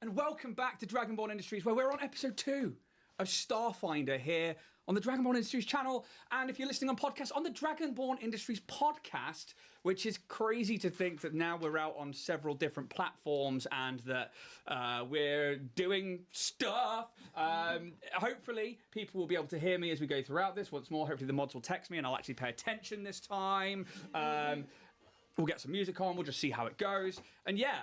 and welcome back to Dragonborn Industries, where we're on episode 2 of Starfinder here on the Dragonborn Industries channel. And if you're listening on podcast, on the Dragonborn Industries podcast, which is crazy to think that now we're out on several different platforms and that we're doing stuff. Hopefully, people will be able to hear me as we go throughout this once more. Hopefully, the mods will text me and I'll actually pay attention this time. We'll get some music on. We'll just see how it goes. And yeah,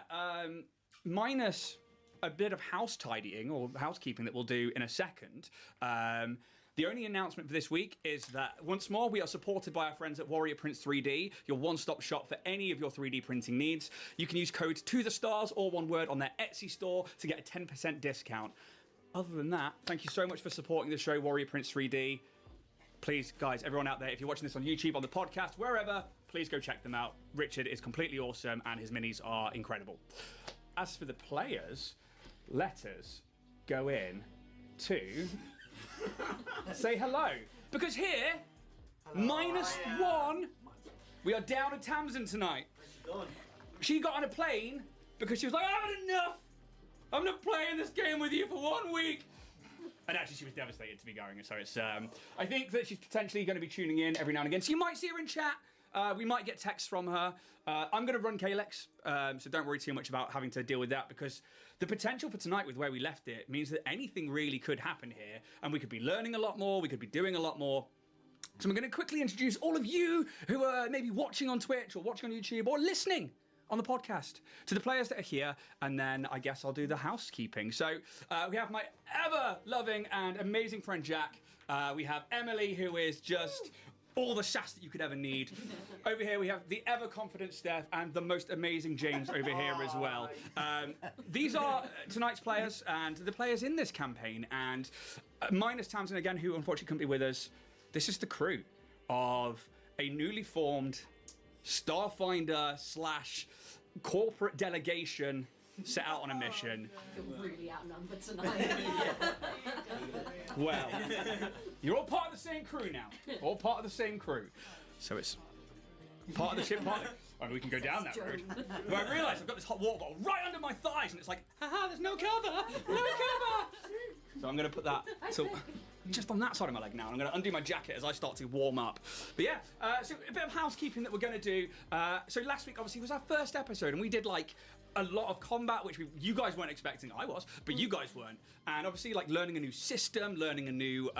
minus a bit of house tidying or housekeeping that we'll do in a second. The only announcement for this week is that, once more, we are supported by our friends at Warrior Prints 3D, your one-stop shop for any of your 3D printing needs. You can use code TOTHESTARS, all one word, on their Etsy store to get a 10% discount. Other than that, thank you so much for supporting the show, Warrior Prints 3D. Please, guys, everyone out there, if you're watching this on YouTube, on the podcast, wherever, please go check them out. Richard is completely awesome, and his minis are incredible. As for the players, let us go in to say hello. Because here, -1, we are down at Tamsin tonight. She got on a plane because she was like, I've had enough. I'm not playing this game with you for 1 week. And actually, she was devastated to be going. So it's, I think that she's potentially going to be tuning in every now and again. So you might see her in chat. We might get texts from her. I'm going to run Kalex, so don't worry too much about having to deal with that, because the potential for tonight with where we left it means that anything really could happen here, and we could be learning a lot more, we could be doing a lot more. So I'm going to quickly introduce all of you who are maybe watching on Twitch or watching on YouTube or listening on the podcast to the players that are here, and then I guess I'll do the housekeeping. So we have my ever-loving and amazing friend Jack. We have Emily, who is just all the sass that you could ever need. Over here we have the ever-confident Steph and the most amazing James over here as well. These are tonight's players and the players in this campaign, and minus Tamsin again, who unfortunately couldn't be with us. This is the crew of a newly formed Starfinder / corporate delegation set out on a mission. I feel really outnumbered tonight. Well, you're all part of the same crew now. All part of the same crew. So it's part of the ship, part of the... I mean, we can go down that road. But I realise I've got this hot water bottle right under my thighs, and it's like, haha, there's no cover! No cover! So I'm going to put that just on that side of my leg now. I'm going to undo my jacket as I start to warm up. But yeah, so a bit of housekeeping that we're going to do. So last week, obviously, was our first episode, and we did, like, a lot of combat, which you guys weren't expecting. I was, but you guys weren't. And obviously, like, learning a new system, learning a new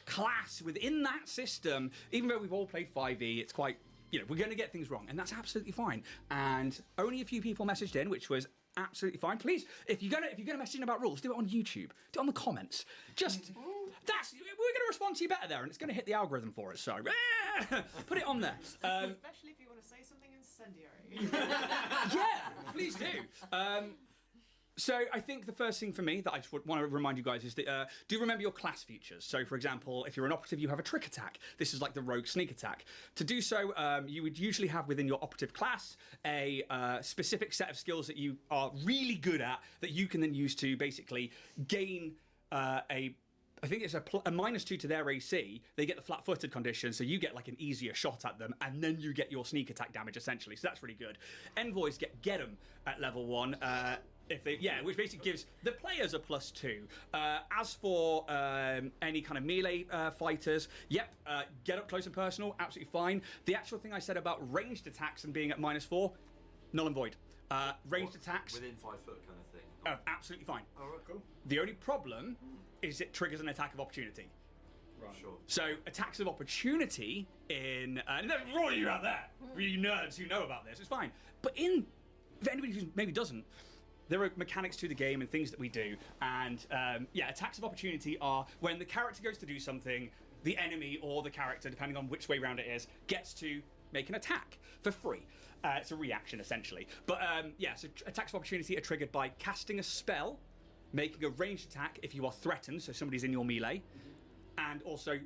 class within that system. Even though we've all played 5e, it's quite, you know, we're going to get things wrong, and that's absolutely fine. And only a few people messaged in, which was absolutely fine. Please, if you're gonna message in about rules, do it on YouTube. Do it on the comments. Just we're gonna respond to you better there, and it's gonna hit the algorithm for us. So put it on there. Especially if you want to say something incendiary. Yeah, please do. So I think the first thing for me that I just want to remind you guys is that do remember your class features. So for example, if you're an operative, you have a trick attack. This is like the rogue sneak attack. To do so, you would usually have within your operative class a specific set of skills that you are really good at that you can then use to basically gain I think it's a -2 to their AC. They get the flat-footed condition, so you get like an easier shot at them, and then you get your sneak attack damage essentially. So that's really good. Envoys get them at level 1. Which basically gives the players a +2. As for any kind of melee fighters, get up close and personal, absolutely fine. The actual thing I said about ranged attacks and being at -4, null and void. Ranged attacks within 5 foot kind of thing. Absolutely fine. All right, cool. The only problem is it triggers an attack of opportunity. Right. Sure. So attacks of opportunity in roll you out there, you nerds who know about this, it's fine. But for anybody who maybe doesn't, there are mechanics to the game and things that we do, and attacks of opportunity are when the character goes to do something, the enemy or the character, depending on which way round it is, gets to make an attack for free. It's a reaction essentially. But so attacks of opportunity are triggered by casting a spell, making a ranged attack if you are threatened, so somebody's in your melee, and also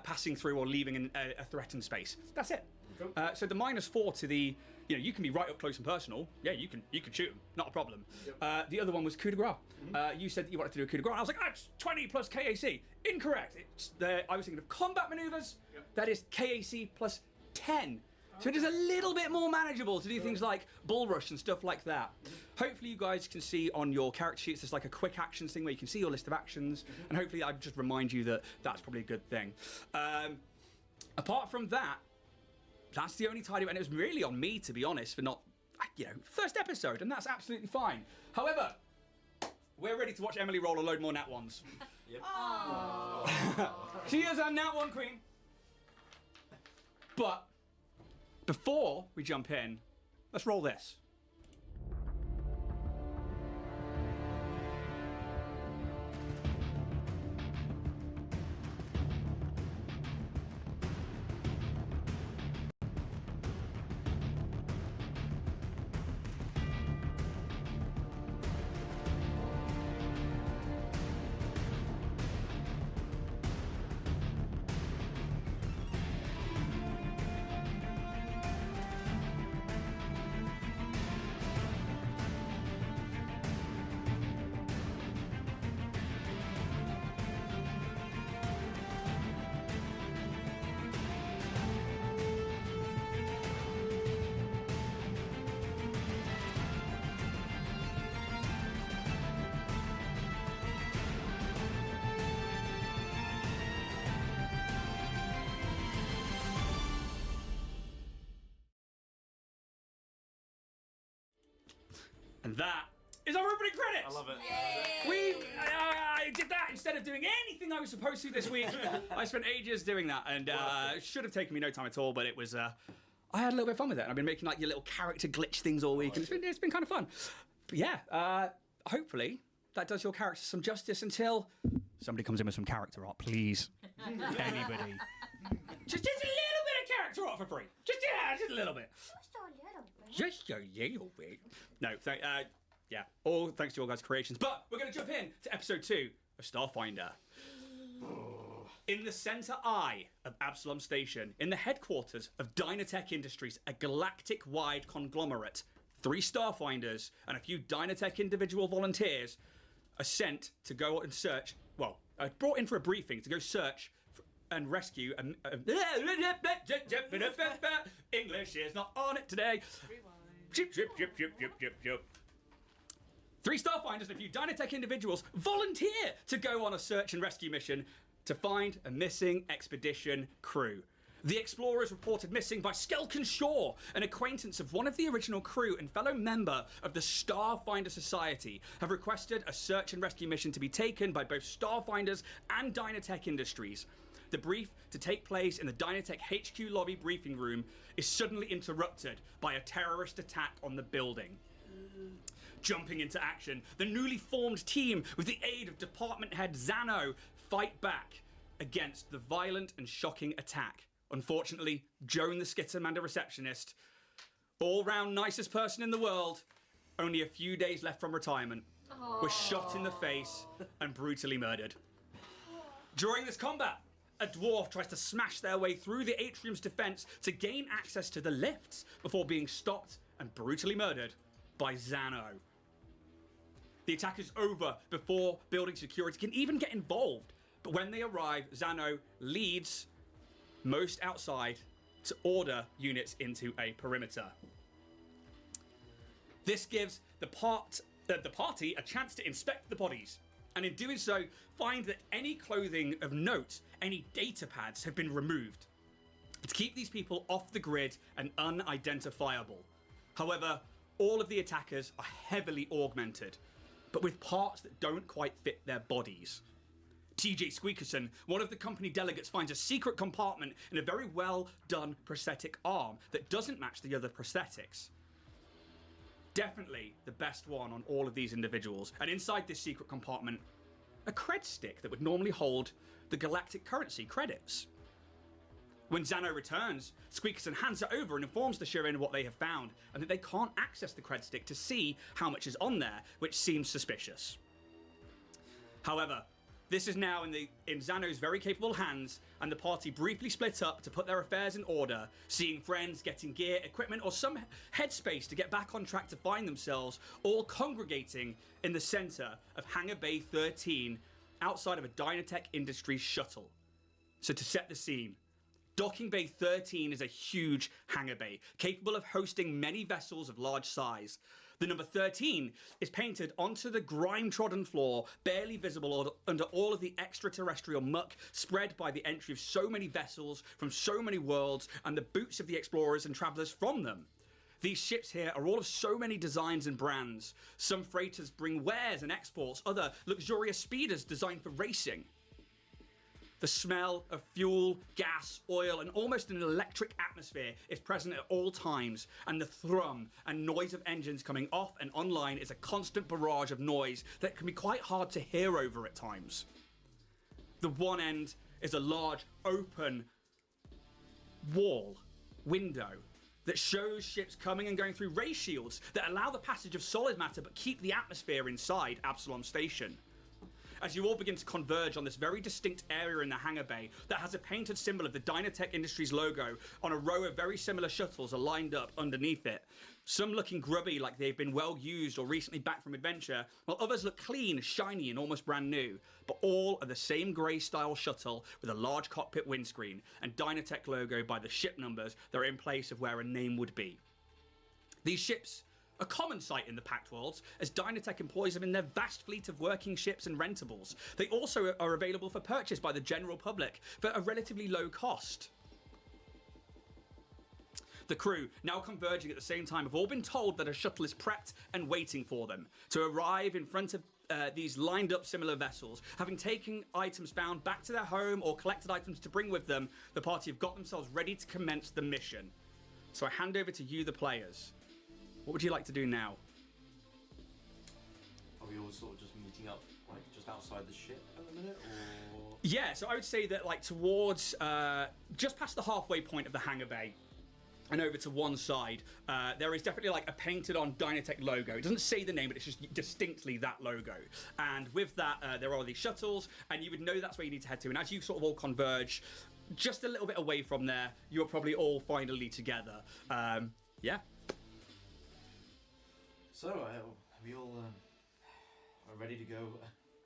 passing through or leaving a threatened space. That's it. Cool. So the -4 to the, you can be right up close and personal. Yeah, you can shoot them, not a problem. Yep. The other one was coup de grace. You said that you wanted to do a coup de grace. I was like, it's 20 plus KAC. Incorrect. I was thinking of combat maneuvers. Yep. That is KAC plus 10. So it is a little bit more manageable to do things like bull rush and stuff like that. Hopefully you guys can see on your character sheets there's like a quick actions thing where you can see your list of actions, and hopefully I just remind you that that's probably a good thing. Apart from that, that's the only tidy, and it was really on me, to be honest, for not, first episode, and that's absolutely fine. However, we're ready to watch Emily roll a load more nat ones. Yep. She is our nat one queen. But before we jump in, let's roll this. And that is our opening credits! I love it. I did that instead of doing anything I was supposed to this week. I spent ages doing that, and it should have taken me no time at all, but it was, I had a little bit of fun with it. I've been making like your little character glitch things all week, and it's been kind of fun. But yeah, hopefully that does your character some justice until somebody comes in with some character art, please. Anybody. Just a little bit of character art for free. Just a little bit. Just a little bit. No, all thanks to your guys' creations. But we're going to jump in to episode 2 of Starfinder. In the center eye of Absalom Station, in the headquarters of Dynatech Industries, a galactic-wide conglomerate, 3 Starfinders and a few Dynatech individual volunteers are sent to go and search, brought in for a briefing to go search and rescue English is not on it today. Chip. 3 Starfinders and a few Dynatech individuals volunteer to go on a search and rescue mission to find a missing expedition crew. The explorers reported missing by Skelkin Shaw, an acquaintance of one of the original crew and fellow member of the Starfinder Society, have requested a search and rescue mission to be taken by both Starfinders and Dynatech Industries. The brief to take place in the Dynatech HQ lobby briefing room is suddenly interrupted by a terrorist attack on the building. Jumping into action, the newly formed team, with the aid of Department Head Zano, fight back against the violent and shocking attack. Unfortunately, Joan the Skittermander receptionist, all-round nicest person in the world, only a few days left from retirement, was shot in the face and brutally murdered. During this combat, a dwarf tries to smash their way through the atrium's defense to gain access to the lifts before being stopped and brutally murdered by Zano. The attack is over before building security can even get involved, but when they arrive, Zano leads most outside to order units into a perimeter. This gives the party a chance to inspect the bodies, and in doing so, find that any clothing of note, any data pads have been removed to keep these people off the grid and unidentifiable. However, all of the attackers are heavily augmented, but with parts that don't quite fit their bodies. TJ Squeakerson, one of the company delegates, finds a secret compartment in a very well done prosthetic arm that doesn't match the other prosthetics. Definitely the best one on all of these individuals. And inside this secret compartment, a cred stick that would normally hold the galactic currency credits. When Zano returns, Squeakerson hands it over and informs the Shirin what they have found, and that they can't access the cred stick to see how much is on there, which seems suspicious. However, this is now in Zano's very capable hands, and the party briefly split up to put their affairs in order, seeing friends, getting gear, equipment, or some headspace to get back on track to find themselves, all congregating in the center of Hangar Bay 13, outside of a Dynatech Industries shuttle. So to set the scene, Docking Bay 13 is a huge hangar bay, capable of hosting many vessels of large size. The number 13 is painted onto the grime-trodden floor, barely visible under all of the extraterrestrial muck spread by the entry of so many vessels from so many worlds and the boots of the explorers and travelers from them. These ships here are all of so many designs and brands. Some freighters bring wares and exports, other luxurious speeders designed for racing. The smell of fuel, gas, oil, and almost an electric atmosphere is present at all times, and the thrum and noise of engines coming off and online is a constant barrage of noise that can be quite hard to hear over at times. The one end is a large, open window, that shows ships coming and going through ray shields that allow the passage of solid matter but keep the atmosphere inside Absalom Station. As you all begin to converge on this very distinct area in the hangar bay that has a painted symbol of the Dynatech Industries logo on a row of very similar shuttles are lined up underneath it. Some looking grubby like they've been well used or recently back from adventure, while others look clean, shiny and almost brand new. But all are the same grey style shuttle with a large cockpit windscreen and Dynatech logo by the ship numbers that are in place of where a name would be. These ships, a common sight in the Pact Worlds, as Dynatech employs them in their vast fleet of working ships and rentables. They also are available for purchase by the general public for a relatively low cost. The crew, now converging at the same time, have all been told that a shuttle is prepped and waiting for them to arrive in front of these lined up similar vessels. Having taken items found back to their home or collected items to bring with them, the party have got themselves ready to commence the mission. So I hand over to you, the players. What would you like to do now? Are we all sort of just meeting up, like, just outside the ship at the minute, or...? Yeah, so I would say that, like, towards, just past the halfway point of the hangar bay, and over to one side, there is definitely like a painted on Dynatech logo. It doesn't say the name, but it's just distinctly that logo. And with that, there are these shuttles, and you would know that's where you need to head to. And as you sort of all converge, just a little bit away from there, you're probably all finally together. Yeah. So, are we all are ready to go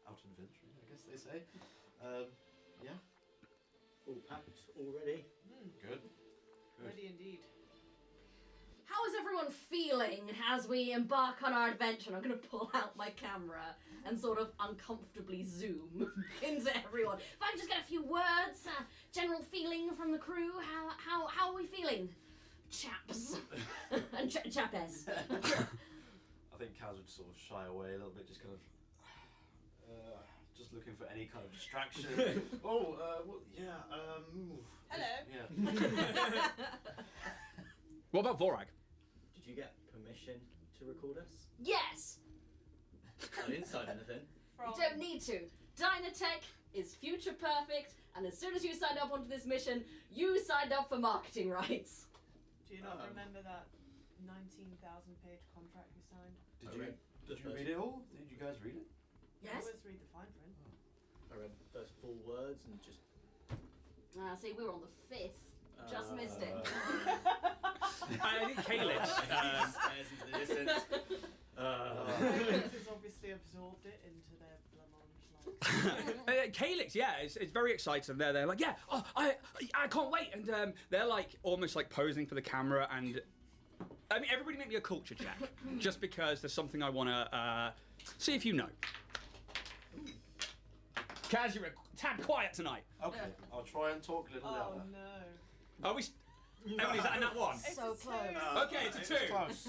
out adventuring, I guess they say? Yeah? All packed already? Good. Ready indeed. How is everyone feeling as we embark on our adventure? I'm going to pull out my camera and sort of uncomfortably zoom into everyone. If I can just get a few words, general feeling from the crew. How are we feeling, chaps and chappes? I think Kaz would sort of shy away a little bit, just kind of just looking for any kind of distraction. Well, yeah, Hello. Yeah. What about Vorag? Did you get permission to record us? Yes! I didn't sign anything. You don't need to. Dynatech is future perfect, and as soon as you signed up onto this mission, you signed up for marketing rights. Do you not remember that 19,000-page contract we signed? Did you read it all? Did you guys read it? Yes? Always read the fine print. I read the first 4 words and just... See, we were on the 5th. Just missed it. I think Calyx. Stares into the distance. Calyx has obviously absorbed it into their blancmange like. Calyx, yeah, it's very exciting. They're like, yeah, oh, I can't wait, and they're like almost like posing for the camera, and I mean, everybody make me a culture check, just because there's something I want to see if you know. Kaz, you're a tad quiet tonight. Okay, I'll try and talk a little Oh louder. no. Are we? Emily's at that one. It's So a 2. close. Okay, it's a 2. Close.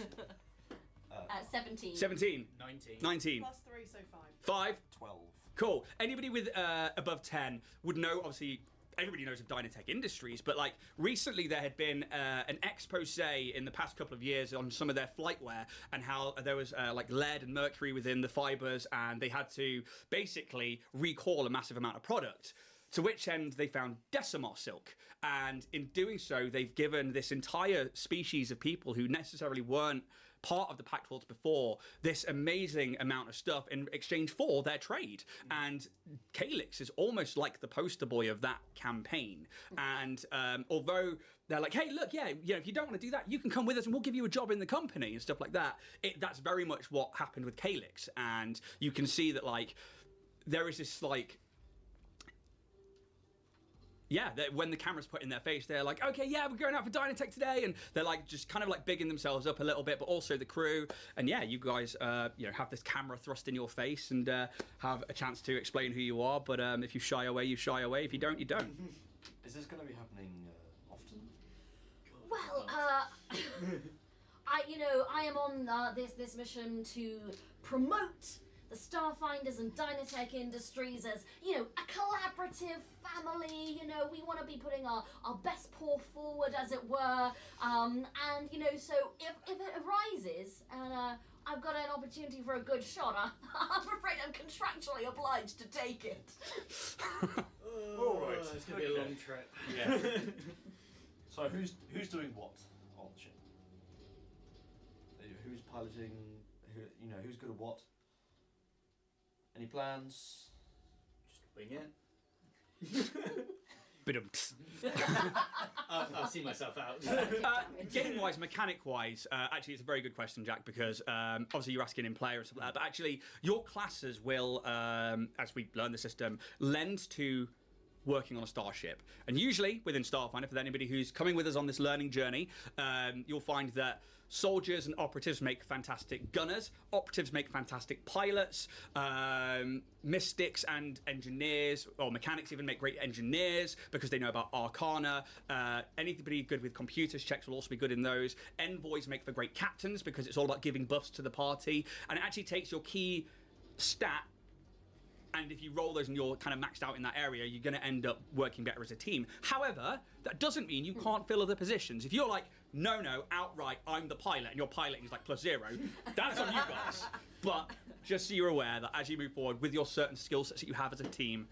17. 17. 19. 19. Plus 3, so 5. 5. 12. Cool. Anybody with above 10 would know, obviously, everybody knows of Dynatech Industries, but like recently there had been an expose in the past couple of years on some of their flightware and how there was like lead and mercury within the fibers, and they had to basically recall a massive amount of product. To which end they found Decimar silk, and in doing so they've given this entire species of people who necessarily weren't part of the Pact Worlds before this amazing amount of stuff in exchange for their trade. And Calyx is almost like the poster boy of that campaign. And although they're like, hey, look, yeah, you know, if you don't want to do that, you can come with us and we'll give you a job in the company and stuff like that. That's very much what happened with Calyx. And you can see that, like, there is this, like, when the camera's put in their face, they're like, okay, yeah, we're going out for Dynatech today, and they're like just kind of like bigging themselves up a little bit, but also the crew. And yeah, you guys, have this camera thrust in your face and have a chance to explain who you are. But if you shy away, you shy away. If you don't, you don't. Is this going to be happening often? Well, I am on this mission to promote the Starfinders and Dynatech Industries as, a collaborative family. We want to be putting our best paw forward, as it were. So if it arises and I've got an opportunity for a good shot, I'm afraid I'm contractually obliged to take it. All right. It's going to be a long trip. Yeah. So who's doing what on the ship? Who's piloting? Who's good at what? Any plans? Just wing it. Ba-dum-ts. I'll see myself out. Game-wise, mechanic-wise, actually, it's a very good question, Jack, because obviously you're asking in player and stuff like that, but actually your classes will, as we learn the system, lend to working on a starship. And usually within Starfinder, for anybody who's coming with us on this learning journey, you'll find that soldiers and operatives make fantastic gunners, operatives make fantastic pilots, mystics and engineers, or mechanics even make great engineers because they know about arcana. Anybody good with computers checks will also be good in those. Envoys make for great captains because it's all about giving buffs to the party, and it actually takes your key stat, and if you roll those and you're kind of maxed out in that area, you're going to end up working better as a team. However, that doesn't mean you can't fill other positions. If you're like, no, outright, I'm the pilot, and your piloting is like +0, that's on you guys. But just so you're aware that as you move forward with your certain skill sets that you have as a team,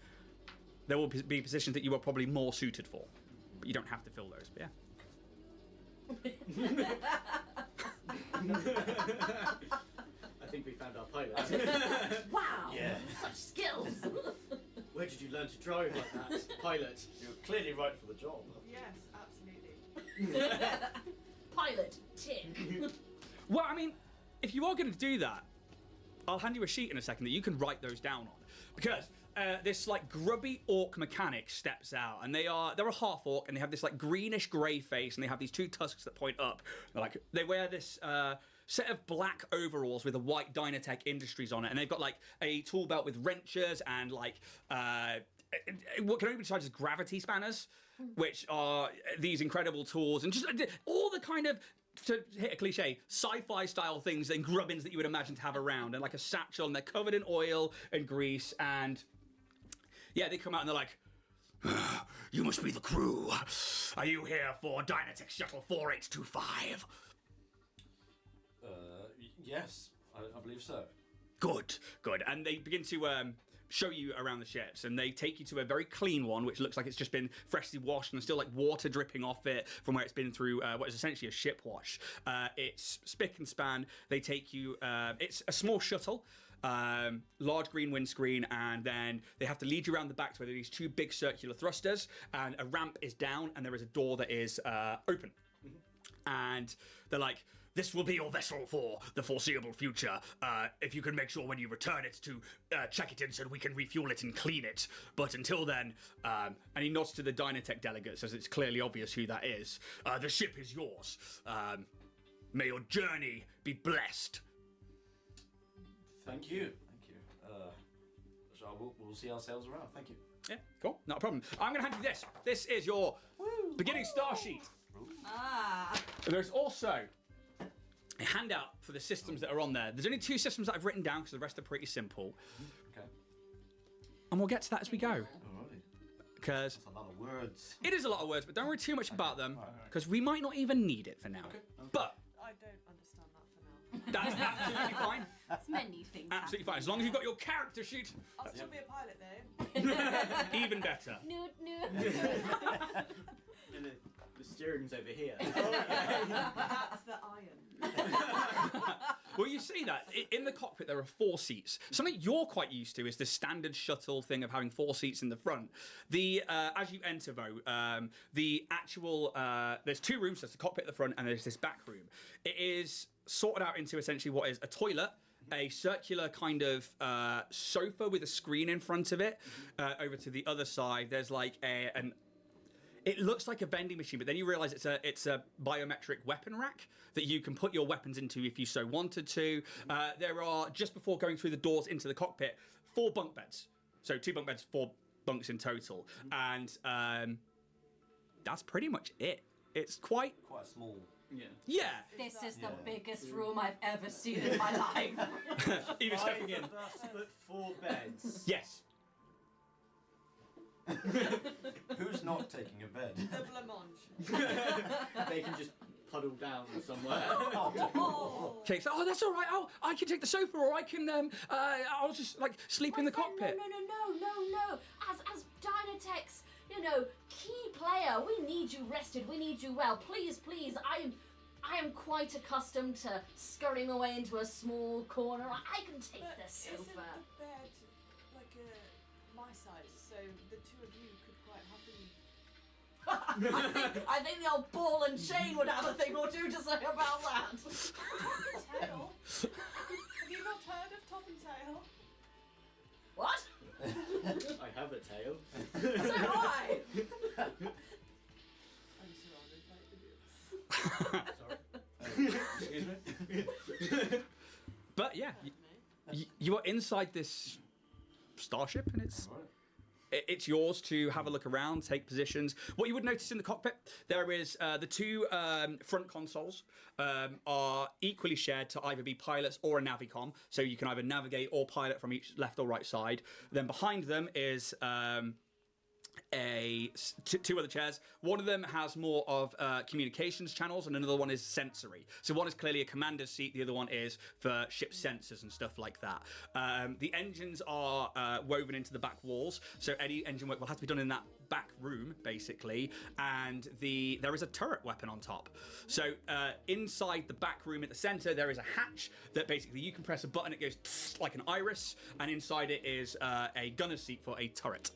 there will be positions that you are probably more suited for. But you don't have to fill those, but yeah. I think we found our pilot. Wow! Yeah. Such skills! Where did you learn to drive like that? Pilot. You're clearly right for the job. Yes, absolutely. Pilot, tick. Well, I mean, if you are going to do that, I'll hand you a sheet in a second that you can write those down on. Because this like grubby orc mechanic steps out, and they're a half orc, and they have this like greenish grey face, and they have these two tusks that point up. They wear this set of black overalls with a white Dynatech Industries on it, and they've got like a tool belt with wrenches and like what can only be described as gravity spanners, which are these incredible tools, and just all the kind of, to hit a cliche, sci-fi style things and grubbins that you would imagine to have around, and like a satchel, and they're covered in oil and grease, and yeah, they come out and they're like, you must be the crew. Are you here for Dynatech Shuttle 4825? Yes, I believe so. Good. And they begin to show you around the ships, and they take you to a very clean one, which looks like it's just been freshly washed, and there's still like water dripping off it from where it's been through what is essentially a ship wash. It's spick and span. They take you, it's a small shuttle, large green windscreen, and then they have to lead you around the back to where there are these two big circular thrusters, and a ramp is down, and there is a door that is open. And they're like, this will be your vessel for the foreseeable future. If you can make sure when you return it to check it in so we can refuel it and clean it. But until then, and he nods to the Dynatech delegates as it's clearly obvious who that is. The ship is yours. May your journey be blessed. Thank you. So we'll see ourselves around. Thank you. Yeah, cool. Not a problem. I'm going to hand you this. This is your beginning star sheet. There's also a handout for the systems that are on there. There's only 2 systems that I've written down because the rest are pretty simple. Okay. And we'll get to that as we go. Alrighty. Because That's a lot of words. it is a lot of words, but don't worry too much about them because we might not even need it for now. Okay. But I don't understand that for now. that's absolutely fine. It's many things. Absolutely fine. As long as you've got your character sheet, I'll still be a pilot though. even better. Nude. And the steering's over here. That's the iron. Well, you see that in the cockpit there are 4 seats. Something you're quite used to is the standard shuttle thing of having 4 seats in the front. The as you enter though, the actual there's 2 rooms. There's the cockpit at the front, and there's this back room. It is sorted out into essentially what is a toilet, a circular kind of sofa with a screen in front of it. Over to the other side, there's like an It looks like a vending machine, but then you realise it's a biometric weapon rack that you can put your weapons into if you so wanted to. There are, just before going through the doors into the cockpit, 4 bunk beds. So 2 bunk beds, 4 bunks in total. And that's pretty much it. It's quite small. Yeah. This is the biggest room I've ever seen in my life. Even stepping in. But 4 beds. Yes. Who's not taking a bed? The blancmange. They can just puddle down somewhere. Oh. Okay, so that's all right. I can take the sofa, or I can I'll just like sleep in the cockpit. No. As Dynatech's, key player, we need you rested. We need you well. Please. I am quite accustomed to scurrying away into a small corner. I can take But the isn't sofa. the bed like my size, so the 2 of you could quite happily... I think the old ball and chain would have a thing or two to say about that. Tail? Have you not heard of Top and Tail? What? I have a tail. So do I. I'm surrounded by idiots. Sorry. Excuse me? But yeah, you are inside this starship, and it's yours to have a look around, take positions. What you would notice in the cockpit, there is the 2 front consoles are equally shared to either be pilots or a navicom, so you can either navigate or pilot from each left or right side. Then behind them is two other chairs. One of them has more of communications channels, and another one is sensory. So one is clearly a commander's seat, the other one is for ship sensors and stuff like that. The engines are woven into the back walls, so any engine work will have to be done in that back room, basically, and there is a turret weapon on top. So inside the back room at the center, there is a hatch that basically you can press a button, it goes like an iris, and inside it is a gunner's seat for a turret.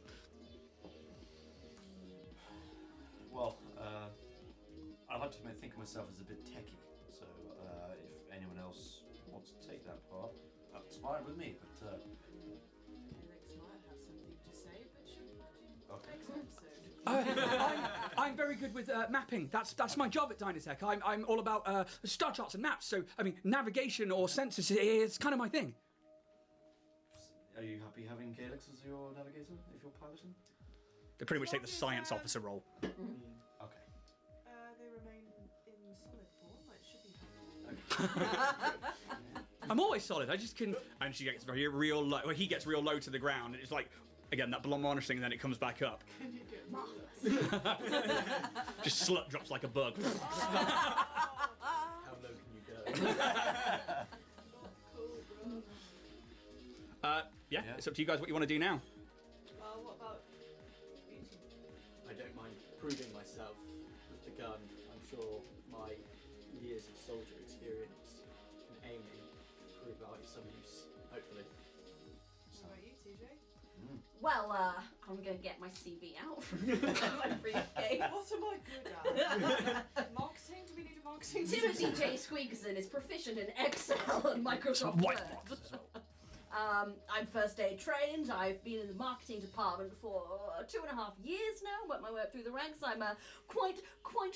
Well, I like to think of myself as a bit techie, so if anyone else wants to take that part, that's fine with me, but... Alex might have something to say, but she'll Okay. next episode. I'm very good with mapping. That's my job at Dynatech. I'm all about star charts and maps. So I mean, navigation or sensors is kind of my thing. Are you happy having Calyx as your navigator, if you're piloting? They pretty much take the science officer role. Okay. They remain in solid form, it should be fine. I'm always solid. I just can. And she gets real low. Well, he gets real low to the ground, and it's like, again, that blancmange thing, and then it comes back up. Can you get Just slut drops like a bug. How low can you go? cool, bro? Yeah, it's up to you guys what you want to do now. What about you two? I don't mind proving myself with the gun. I'm sure my years of soldier experience and aiming prove that I'm of some use, hopefully. What about you, TJ? Well, I'm gonna get my CV out from my briefcase. What am I good at? Marketing? Do we need a marketing? Timothy J. Squeakerson is proficient in Excel and Microsoft Word. Whitebox as well. I'm first aid trained. I've been in the marketing department for 2.5 years now. Worked my way up through the ranks. I'm quite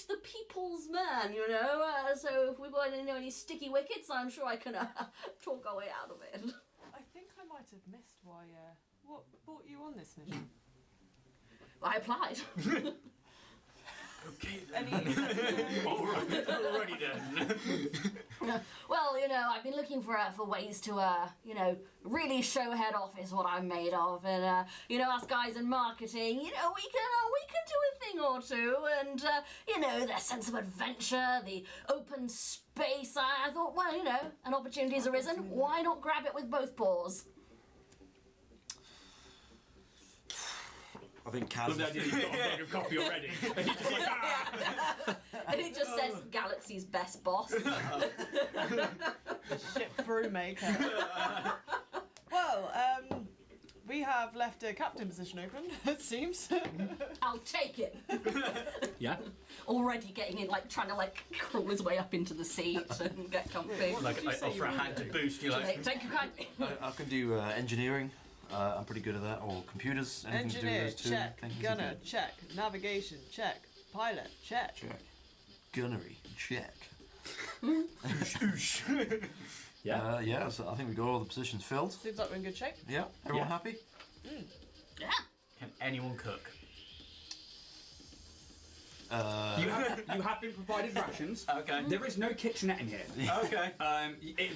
the people's man, so if we've got any sticky wickets, I'm sure I can talk our way out of it. I think I might have missed why. What brought you on this mission? I applied. Okay then. Alrighty then. Well, I've been looking for ways to, really show head office what I'm made of, and us guys in marketing, we can do a thing or two, and the sense of adventure, the open space. I thought, well, an opportunity's arisen. Why not grab it with both paws? I think Kaz... He's got a copy already. And he's just like, And it just says Galaxy's best boss. Ship brewmaker. Well, we have left a captain position open, it seems. I'll take it. yeah. Already getting in, trying to crawl his way up into the seat and get comfy. Like I offer a hand to boost you, like. Thank you kindly. I can do engineering. I'm pretty good at that. Or computers, anything to do with Engineer, those two check. things. Gunner, check. Navigation, check. Pilot, check. Check. Gunnery, check. Yeah. So I think we got all the positions filled. Seems like we're in good shape. Yeah, everyone Yeah. happy? Yeah. Can anyone cook? You have been provided rations. Okay. There is no kitchenette in here. Okay.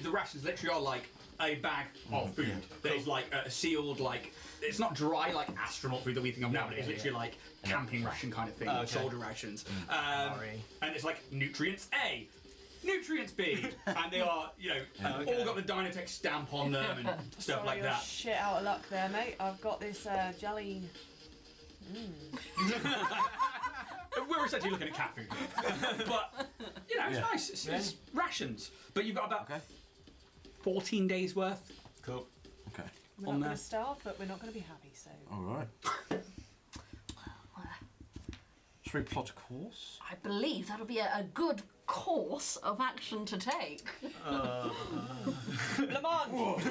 The rations literally are like a bag of food that is like sealed, like it's not dry like astronaut food that we think of now, but it's literally like camping ration kind of thing, Okay. soldier rations. Sorry. And it's like nutrients A, nutrients B, and they are, you know, Okay. all got the Dynatech stamp on them and stuff Sorry, like you're that. shit out of luck there, mate. I've got this jelly. We're essentially looking at cat food, but you know, it's nice. It's rations, but you've got about Okay. 14 days worth. Cool. Okay. We're On not going there. to starve, but we're not going to be happy, so. Alright. Should we plot a course? I believe that'll be a good course of action to take. Lamont!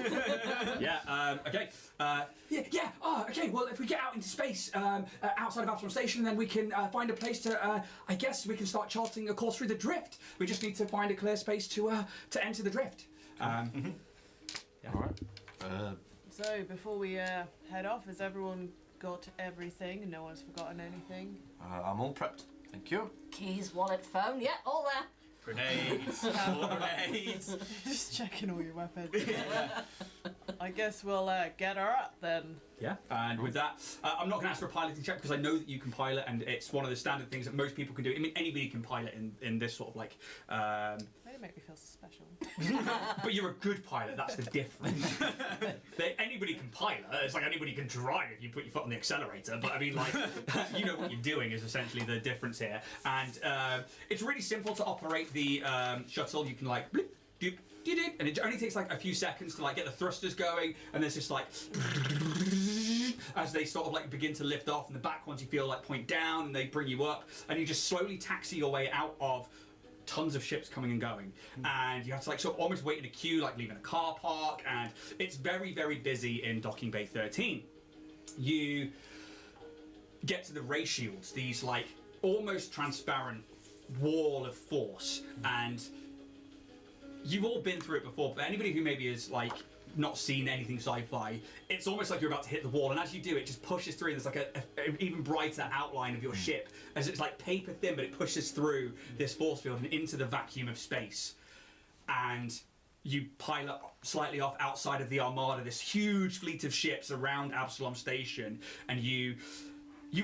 Yeah. Okay. Yeah. Oh, okay. Well, if we get out into space, outside of Absalom Station, then we can find a place to. I guess we can start charting a course through the drift. We just need to find a clear space to enter the drift. Yeah. Alright. So, before we head off, has everyone got everything and no one's forgotten anything? I'm all prepped. Thank you. Keys, wallet, phone, yeah, all there. Grenades. More grenades. Just checking all your weapons. I guess we'll get her up then. Yeah. And with that, I'm not going to ask for a piloting check because I know that you can pilot, and it's one of the standard things that most people can do. I mean, anybody can pilot in this sort of like. They make me feel special. But you're a good pilot. That's the difference. Anybody can pilot. It's like anybody can drive if you put your foot on the accelerator. But I mean, like, you know what you're doing is essentially the difference here. And it's really simple to operate the shuttle. You can like bloop, doop, doop, doop, and it only takes like a few seconds to like get the thrusters going, and there's just like as they sort of like begin to lift off, and the back ones you feel like point down, and they bring you up, and you just slowly taxi your way out of tons of ships coming and going, and you have to like sort of almost wait in a queue, like leaving a car park, and it's very, very busy in Docking Bay 13. You get to the ray shields, these like almost transparent wall of force, and you've all been through it before, but anybody who maybe is like not seen anything sci-fi, it's almost like you're about to hit the wall, and as you do, it just pushes through, and there's like a even brighter outline of your ship, as it's like paper thin, but it pushes through this force field and into the vacuum of space. And you pilot slightly off outside of the Armada, this huge fleet of ships around Absalom Station, and you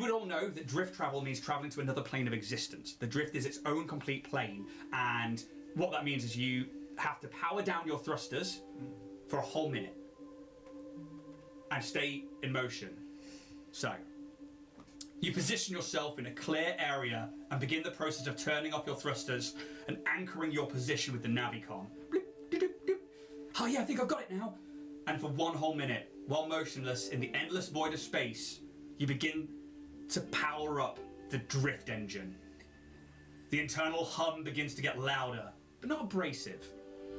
would all know that drift travel means traveling to another plane of existence. The drift is its own complete plane, and what that means is you have to power down your thrusters for a whole minute and stay in motion. So, you position yourself in a clear area and begin the process of turning off your thrusters and anchoring your position with the Navicom. Bloop, doop, doop, doop. Oh yeah, I think I've got it now. And for one whole minute, while motionless in the endless void of space, you begin to power up the drift engine. The internal hum begins to get louder, but not abrasive.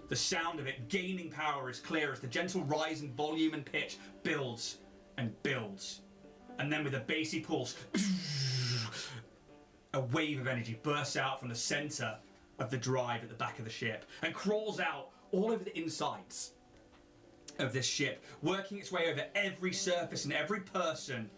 The sound of it gaining power is clear as the gentle rise in volume and pitch builds and builds. And then with a bassy pulse, a wave of energy bursts out from the center of the drive at the back of the ship and crawls out all over the insides of this ship, working its way over every surface and every person.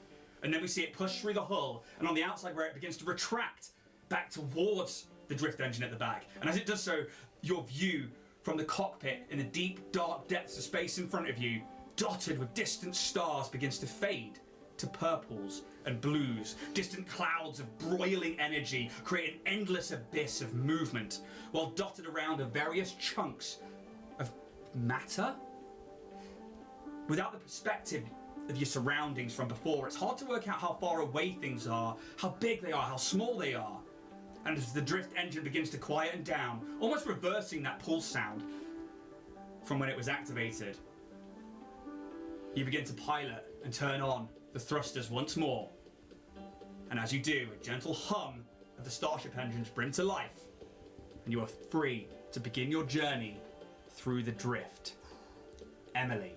And then we see it push through the hull, and on the outside where it begins to retract back towards the drift engine at the back. And as it does so, your view from the cockpit in the deep, dark depths of space in front of you, dotted with distant stars, begins to fade to purples and blues. Distant clouds of broiling energy create an endless abyss of movement, while dotted around are various chunks of matter. Without the perspective of your surroundings from before, it's hard to work out how far away things are, how big they are, how small they are. And as the drift engine begins to quieten down, almost reversing that pulse sound from when it was activated, you begin to pilot and turn on the thrusters once more. And as you do, a gentle hum of the starship engines bring to life, and you are free to begin your journey through the drift. Emily,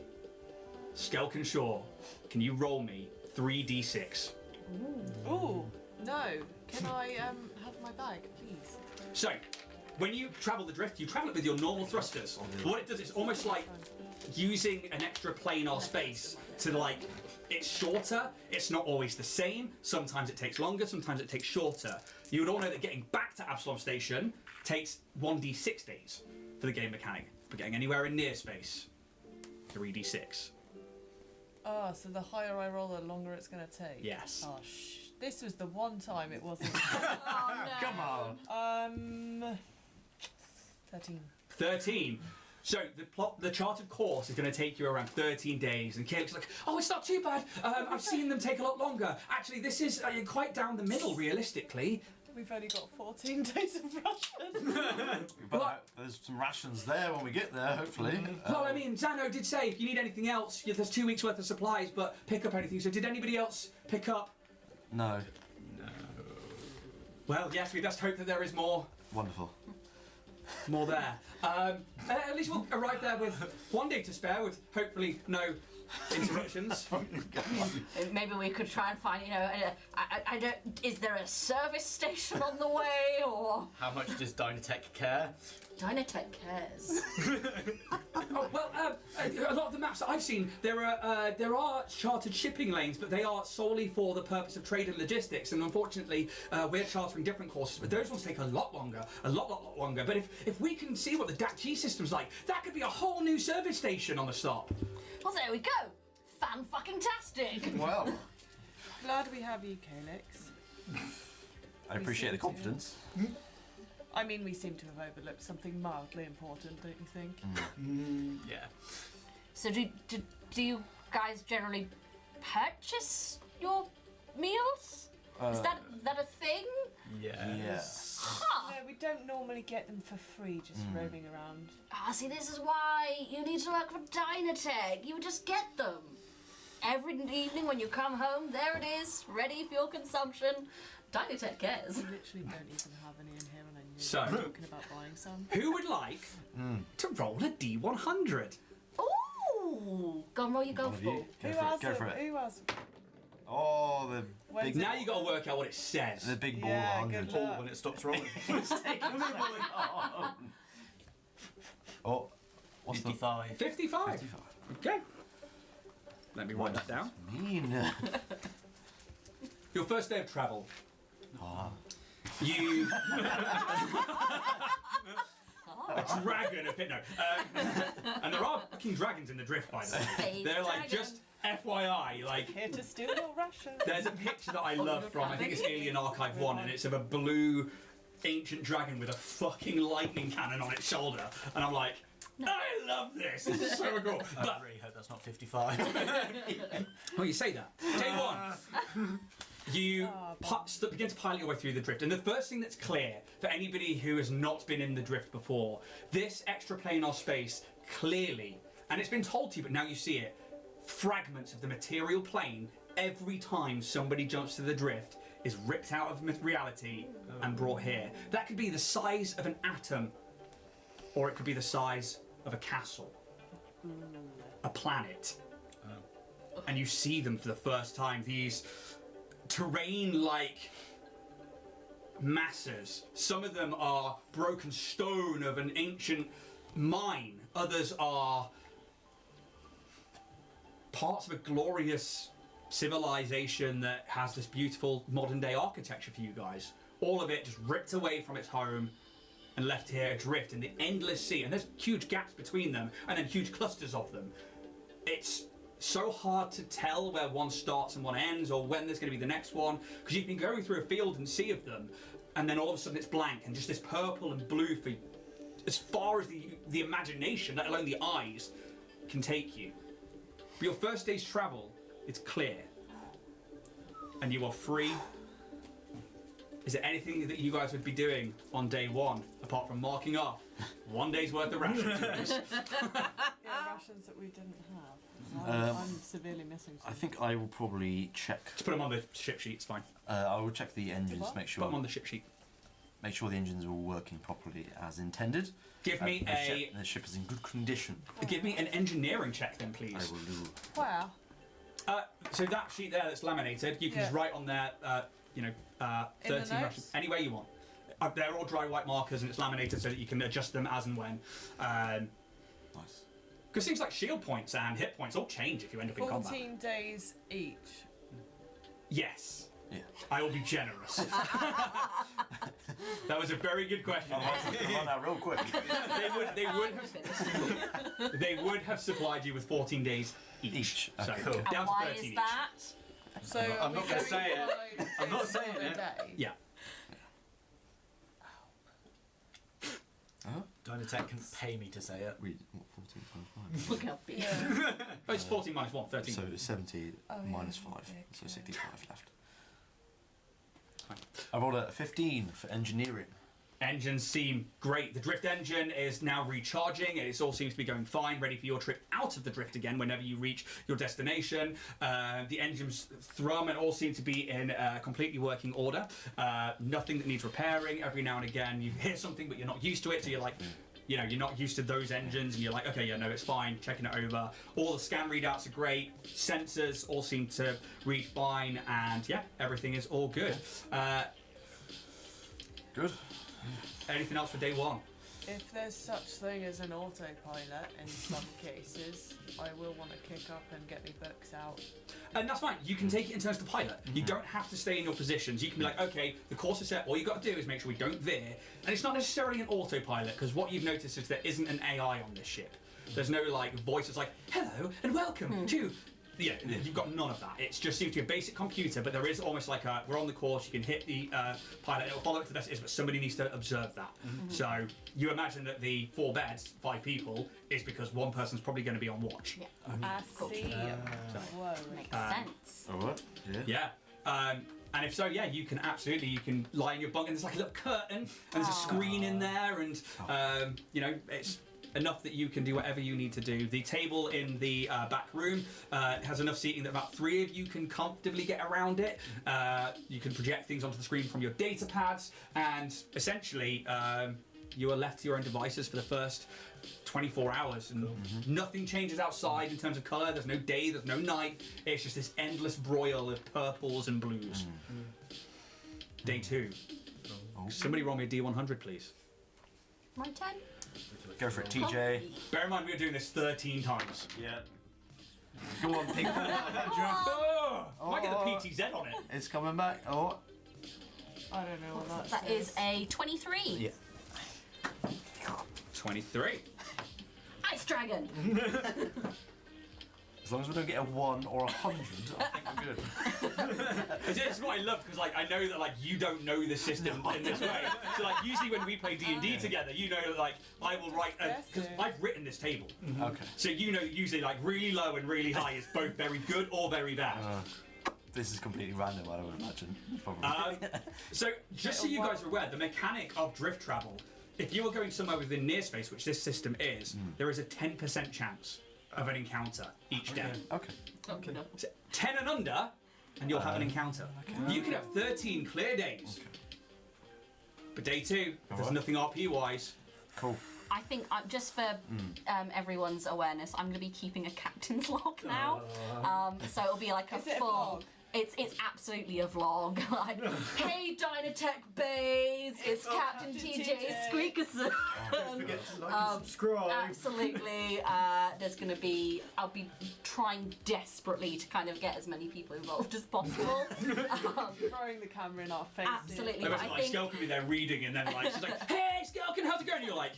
Skelkin Shore, can you roll me 3d6? Ooh, no. Can I have my bag, please? So, when you travel the drift, you travel it with your normal thrusters. What it does is almost like using an extra planar space to like, it's shorter, it's not always the same, sometimes it takes longer, sometimes it takes shorter. You would all know that getting back to Absalom Station takes 1d6 days for the game mechanic, but getting anywhere in near space, 3d6. Oh, so the higher I roll, the longer it's going to take? Yes. Oh, this was the one time it wasn't. Oh no. Come on. 13. 13. So the chartered course is going to take you around 13 days, and Caleb's like, oh, it's not too bad. I've seen them take a lot longer. Actually, this is quite down the middle, realistically. We've only got 14 days of rations. But there's some rations there when we get there, hopefully. Well, I mean, Zano did say if you need anything else, there's 2 weeks worth of supplies, but pick up anything. So did anybody else pick up? No. Well, yes, we just hope that there is more Wonderful. there. At least we'll arrive there with 1 day to spare, with hopefully no interruptions. Maybe we could try and find, I don't. Is there a service station on the way, or How much does Dynatech care? Dynatech cares? Oh, well, a lot of the maps that I've seen, there are chartered shipping lanes, but they are solely for the purpose of trade and logistics. And unfortunately, we're chartering different courses, but those ones take a lot longer, a lot longer. But if we can see what the DAC-G system's like, that could be a whole new service station on the stop. Well, there we go. Fan-fucking-tastic. Well, Glad we have you, Calyx. I appreciate the confidence. I mean, we seem to have overlooked something mildly important, don't you think? Yeah. So do you guys generally purchase your meals? Is that a thing? Yes. Huh. No, we don't normally get them for free, just roaming around. Ah, see, this is why you need to work for Dynatech. You just get them. Every evening when you come home, there it is, ready for your consumption. Dynatech cares. We literally don't even have any in here, and I knew So- we were talking about buying some. Who would like to roll a D100? Ooh! Go on, roll your golf ball. Who Go has for it. them? Who has? Oh, the When's big, it? Now you got to work out what it says. the big ball Yeah, 100. good luck. When it stops rolling. Oh, what's the 55. 55. 55? Okay. Let me write that down. Mean. Your first day of travel. Ah. You. A dragon, a pit, no. And there are fucking dragons in the drift, by the way. Space They're like, dragon. just FYI, like, Here to steal your rations. there's a picture that I love from, I think it's Alien Archive 1, and it's of a blue ancient dragon with a fucking lightning cannon on its shoulder. And I'm like, I love this. This is so cool. I But, really hope that's not 55. well, you say that. Day one. You begin to pilot your way through the drift, and the first thing that's clear for anybody who has not been in the drift before, this extra planar space clearly, and it's been told to you, but now you see it, fragments of the material plane every time somebody jumps to the drift is ripped out of reality and brought here. That could be the size of an atom, or it could be the size of a castle, a planet. And you see them for the first time, these terrain-like masses. Some of them are broken stone of an ancient mine. Others are parts of a glorious civilization that has this beautiful modern-day architecture for you guys. All of it just ripped away from its home and left here adrift in the endless sea. And there's huge gaps between them, and then huge clusters of them. It's so hard to tell where one starts and one ends, or when there's going to be the next one, because you've been going through a field and sea of them, and then all of a sudden it's blank, and just this purple and blue for as far as the imagination, let alone the eyes, can take you. But your first day's travel, it's clear, and you are free. Is there anything that you guys would be doing on day one, apart from marking off 1 day's worth of rations? Yeah, rations that we didn't have. I'm severely missing some. I think I will probably check. Just put them on the ship sheet, it's fine. I will check the engines What? to make Put sure. them on the ship sheet. make sure the engines are all working properly as intended. Give me the ship is in good condition. Give me an engineering check then, please. I will do. Wow. So that sheet there that's laminated, you can just write on there, In the 13 notes? Russians, any way you want. They're all dry white markers and it's laminated so that you can adjust them as and when. Nice. Because things like shield points and hit points all change if you end up in combat. 14 days each. Yes. Yeah. I will be generous. That was a very good question. Run out real quick. They would have supplied you with 14 days each. So Okay. Cool. down And to why 13 is each. that? So I'm not gonna say it. I'm not saying a it. day. Yeah. Dynatech can pay me to say it. Wait, what, 14 times 5? Look how big. Yeah. Oh, it's 14 minus 1, 13. So 70 minus 5, yeah, so okay. 65 left. I rolled a 15 for engineering. Engines seem great. The drift engine is now recharging. It all seems to be going fine, ready for your trip out of the drift again whenever you reach your destination. The engines thrum and all seem to be in completely working order. Nothing that needs repairing. Every now and again you hear something but you're not used to it, so you're like, you know, you're not used to those engines and you're like, okay, yeah, no, it's fine, checking it over. All the scan readouts are great. Sensors all seem to read fine, and yeah, everything is all good. Good. Anything else for day one? If there's such thing as an autopilot in some cases, I will want to kick up and get the books out. And that's fine. You can take it in turns to pilot. You don't have to stay in your positions. You can be like, okay, the course is set. All you've got to do is make sure we don't veer. And it's not necessarily an autopilot, because what you've noticed is there isn't an AI on this ship. There's no like voice that's like, hello and welcome to... Yeah, you've got none of that. It just seems to be a basic computer, but there is almost like a, we're on the course, you can hit the pilot, it'll follow it to the best it is, but somebody needs to observe that. So you imagine that the 4 beds, 5 people, is because one person's probably going to be on watch. Yeah. I see. Whoa. Makes sense. Alright. Yeah. Yeah. And if so, yeah, you can absolutely, you can lie in your bunk and there's like a little curtain and there's a screen in there and, you know, it's enough that you can do whatever you need to do. The table in the back room has enough seating that about 3 of you can comfortably get around it. You can project things onto the screen from your data pads, and essentially you are left to your own devices for the first 24 hours, and nothing changes outside in terms of colour. There's no day, there's no night. It's just this endless broil of purples and blues. Day 2. Somebody roll me a D100, please. My turn? Go for it, TJ. Bear in mind, we're doing this 13 times. Yeah. Go on, pick one. Might get the PTZ on it. It's coming back. Oh. I don't know what that That is a 23. Yeah. 23. Ice Dragon! As long as we don't get a 1 or 100, I think we're good. It's what I love, because like I know that like you don't know the system in this way. So like usually when we play D&D together, you know that like I will write because I've written this table. Okay. So you know usually like really low and really high is both very good or very bad. This is completely random, I would imagine. Probably. So just so you guys are aware, the mechanic of drift travel, if you are going somewhere within near space, which this system is, there is a 10% chance of an encounter each day. Okay. Okay. So 10 and under, and you'll have an encounter. You can have 13 clear days. But day 2, there's nothing RP-wise. Cool. I think just for everyone's awareness, I'm going to be keeping a captain's log now. So it'll be like a Is it a full... vlog? It's absolutely a vlog. Like, hey Dynatech Bays, it's Captain TJ Squeakerson. Don't forget to like and subscribe. Absolutely. There's going to be... I'll be trying desperately to kind of get as many people involved as possible. Throwing the camera in our faces. Absolutely. I But imagine I like think... Skel could be there reading, and then like she's like, "Hey, Skelkin, how's it going?" And you're like,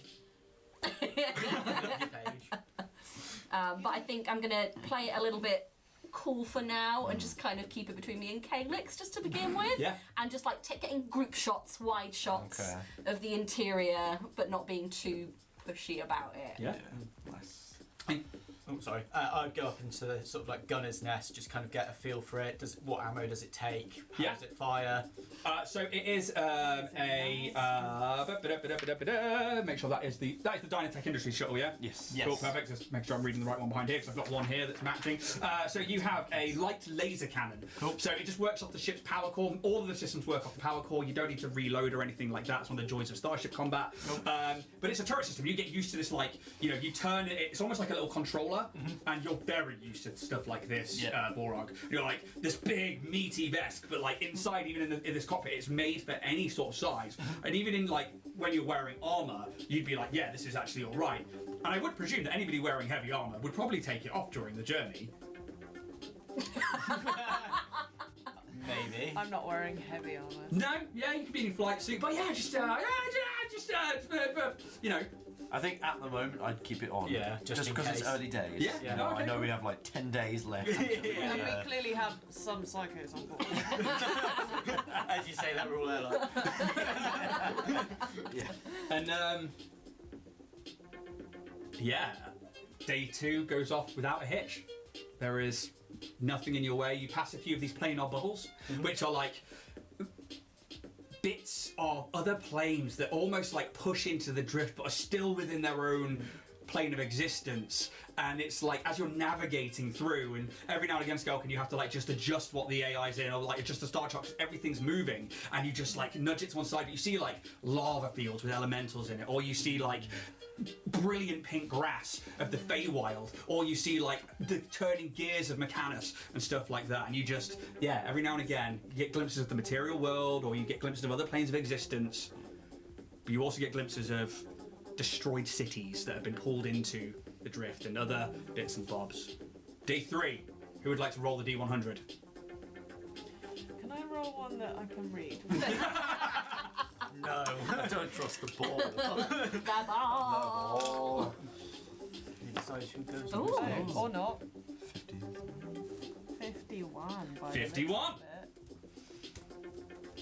but I think I'm going to play it a little bit cool for now and just kind of keep it between me and Calyx just to begin with. Yeah. And just like getting group shots, wide shots of the interior, but not being too pushy about it. yeah. Nice. Oh, sorry. I'd go up into the sort of like gunner's nest, just kind of get a feel for it. What ammo does it take? How does it fire? So it is make sure that is the Dynatech Industries shuttle, yeah? Yes. Cool, perfect. Just make sure I'm reading the right one behind here because I've got one here that's matching. So you have a light laser cannon. Cool. So it just works off the ship's power core. All of the systems work off the power core. You don't need to reload or anything like that. It's one of the joys of Starship combat. Cool. But it's a turret system. You get used to this, like, you know, you turn it. It's almost like a little controller, and you're very used to stuff like this, Borog. You're like this big meaty vest, but like inside, even in this cockpit, it's made for any sort of size. And even in like when you're wearing armor, you'd be like, yeah, this is actually all right. And I would presume that anybody wearing heavy armor would probably take it off during the journey. Maybe. I'm not wearing heavy armor. No, yeah, you could be in a flight suit, but yeah, you know. I think at the moment I'd keep it on. Yeah, just in because it's case. early days. Yeah. You know, Okay, I know cool. we have like 10 days left. And we clearly have some psychos on board. As you say that, we're all there like. Yeah. And yeah, day 2 goes off without a hitch. There is nothing in your way. You pass a few of these planar bubbles, which are like bits of other planes that almost like push into the drift but are still within their own plane of existence. And it's like as you're navigating through, and every now and again, Skelkin, you have to like just adjust what the AI's in, or like adjust the star chart because everything's moving, and you just like nudge it to one side. But you see like lava fields with elementals in it, or you see like brilliant pink grass of the Feywild, or you see like the turning gears of Mechanus and stuff like that. And you just, yeah, every now and again, you get glimpses of the material world, or you get glimpses of other planes of existence. But you also get glimpses of destroyed cities that have been pulled into the drift and other bits and bobs. Day 3. Who would like to roll the D100? Can I roll one that I can read? No, I don't trust the ball. Bye-bye. He decides who goes. Ooh. Oh, or not. 50. 51. By 51.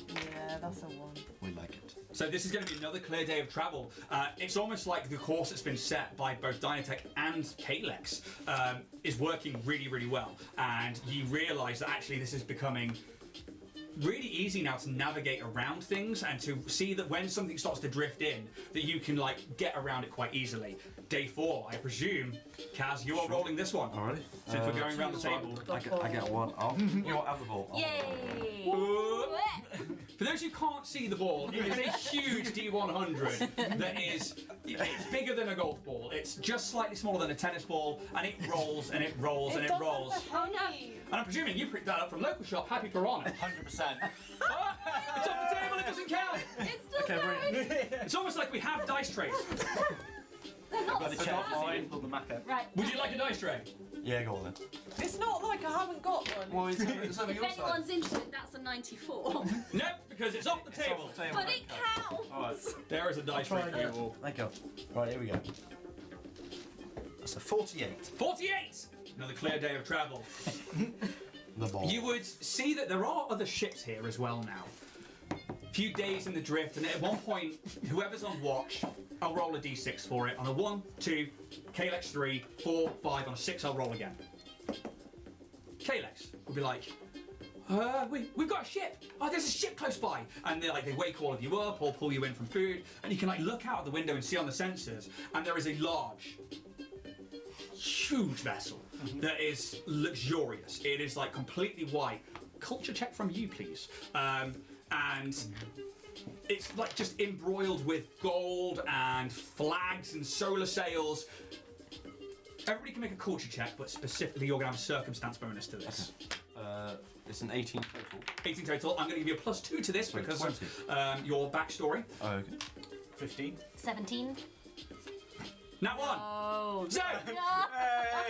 Yeah, that's a 1. We like it. So this is going to be another clear day of travel. It's almost like the course that's been set by both Dynatech and Kalex is working really, really well. And you realise that actually this is becoming really easy now to navigate around things, and to see that when something starts to drift in, that you can like get around it quite easily. Day 4, I presume, Kaz, you are rolling this one. Alright. Since we're going around the table. I get one. You want have the ball? Yay! For those who can't see the ball, it is a huge D100 that is, it's bigger than a golf ball. It's just slightly smaller than a tennis ball, and it rolls and it rolls and it rolls. Oh no! And I'm presuming you picked that up from local shop, Happy Piranha. 100%. Ah, it's off the table, it doesn't count. It's still going! It's almost like we have dice trays. They're not Got the check starting. mine, pull the Mac out. Right. Would you like a dice tray? Yeah, go on then. It's not like I haven't got one. Well, it's over If your side. anyone's interested, that's a 94. No, because it's off the table. But it counts! Alright. There is a dice tray for you all. Thank you. Right, here we go. That's a 48. 48! Another clear day of travel. The ball. You would see that there are other ships here as well now. Few days in the drift, and at one point, whoever's on watch, I'll roll a d6 for it. On a 1, 2, Kalex 3, 4, 5, on a 6, I'll roll again. Kalex will be like, we've got a ship. Oh, there's a ship close by. And they wake all of you up or pull you in from food, and you can like look out the window and see on the sensors, and there is a large, huge vessel that is luxurious. It is like completely white. Culture check from you, please. And it's like just embroiled with gold and flags and solar sails. Everybody can make a culture check, but specifically you're going to have a circumstance bonus to this. It's an 18 total. 18 total. I'm going to give you a +2 to this So because 20. of your backstory. Oh, okay. 15. 17. Nat 1. Oh. So,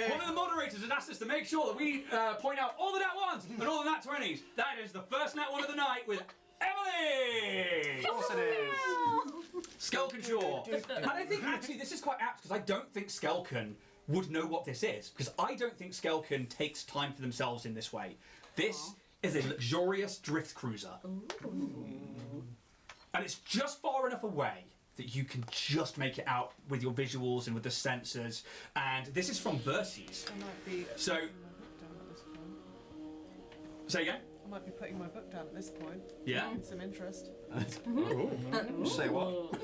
one of the moderators had asked us to make sure that we point out all the Nat 1s and all the Nat 20s. That is the first Nat 1 of the night with Emily! Of course it is. Skelkin Shaw. And I think actually this is quite apt because I don't think Skelkin would know what this is, because I don't think Skelkin takes time for themselves in this way. This is a luxurious drift cruiser. And it's just far enough away that you can just make it out with your visuals and with the sensors. And this is from Verces. I might be So- putting my book down at this point. Say again? I might be putting my book down at this point. Yeah. Some interest. Say what?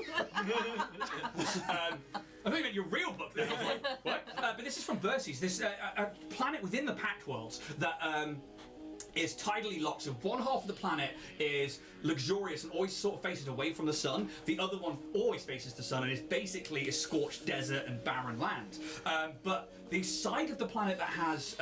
I think you meant your real book then. I was like, what? But this is from Verces. This a planet within the Pact Worlds that is tidally locked. So one half of the planet is luxurious and always sort of faces away from the sun. The other one always faces the sun and is basically a scorched desert and barren land. But the side of the planet that has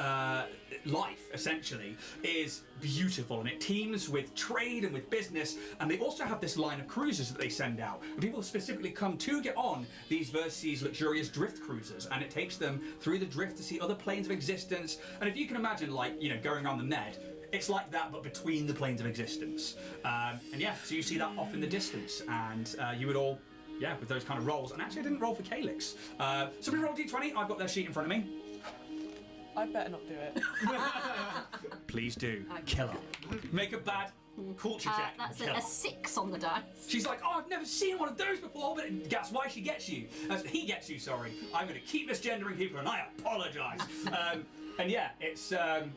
life, essentially, is beautiful, and it teems with trade and with business. And they also have this line of cruisers that they send out. And people specifically come to get on these Verces luxurious drift cruisers, and it takes them through the drift to see other planes of existence. And if you can imagine, like, you know, going around the Ned, it's like that, but between the planes of existence. And yeah, so you see that off in the distance, and you would all, yeah, with those kind of rolls. And actually, I didn't roll for Calyx. So we roll D20. I've got their sheet in front of me. I better not do it. Please do. Killer. Make a bad culture check. That's Killer. a 6 on the dice. She's like, oh, I've never seen one of those before, but that's why she gets you. He gets you, sorry. I'm going to keep misgendering people, and I apologise. And yeah, it's a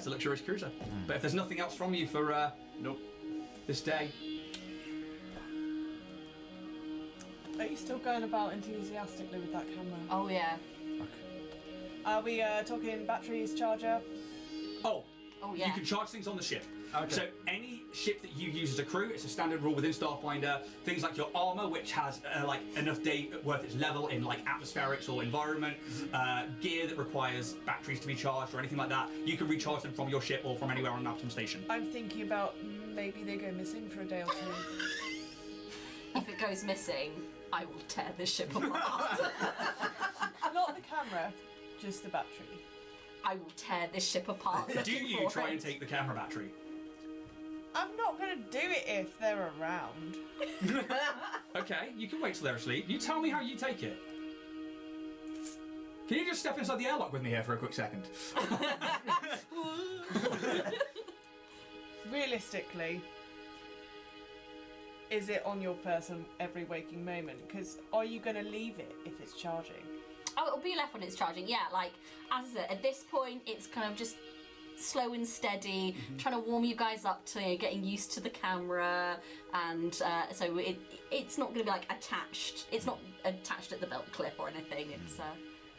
luxurious cruiser. But if there's nothing else from you for Nope. this day, Are you still going about enthusiastically with that camera? Oh yeah. Are we talking batteries, charger? oh, Yeah. you can charge things on the ship. Okay. So any ship that you use as a crew, it's a standard rule within Starfinder. Things like your armor, which has like enough day worth its level in like atmospherics or environment, gear that requires batteries to be charged or anything like that, you can recharge them from your ship or from anywhere on an Optimum station. I'm thinking about maybe they go missing for a day or two. If it goes missing, I will tear this ship apart. Not the camera, just the battery. I will tear this ship apart. Do looking you for try it. and take the camera battery? I'm not gonna do it if they're around. Okay, you can wait till they're asleep. You tell me how you take it. Can you just step inside the airlock with me here for a quick second? Realistically, is it on your person every waking moment? Because are you gonna leave it if it's charging? Oh, it'll be left when it's charging. Yeah, like as I said, at this point, it's kind of just slow and steady, trying to warm you guys up to getting used to the camera, and so it's not going to be like attached. It's not attached at the belt clip or anything. It's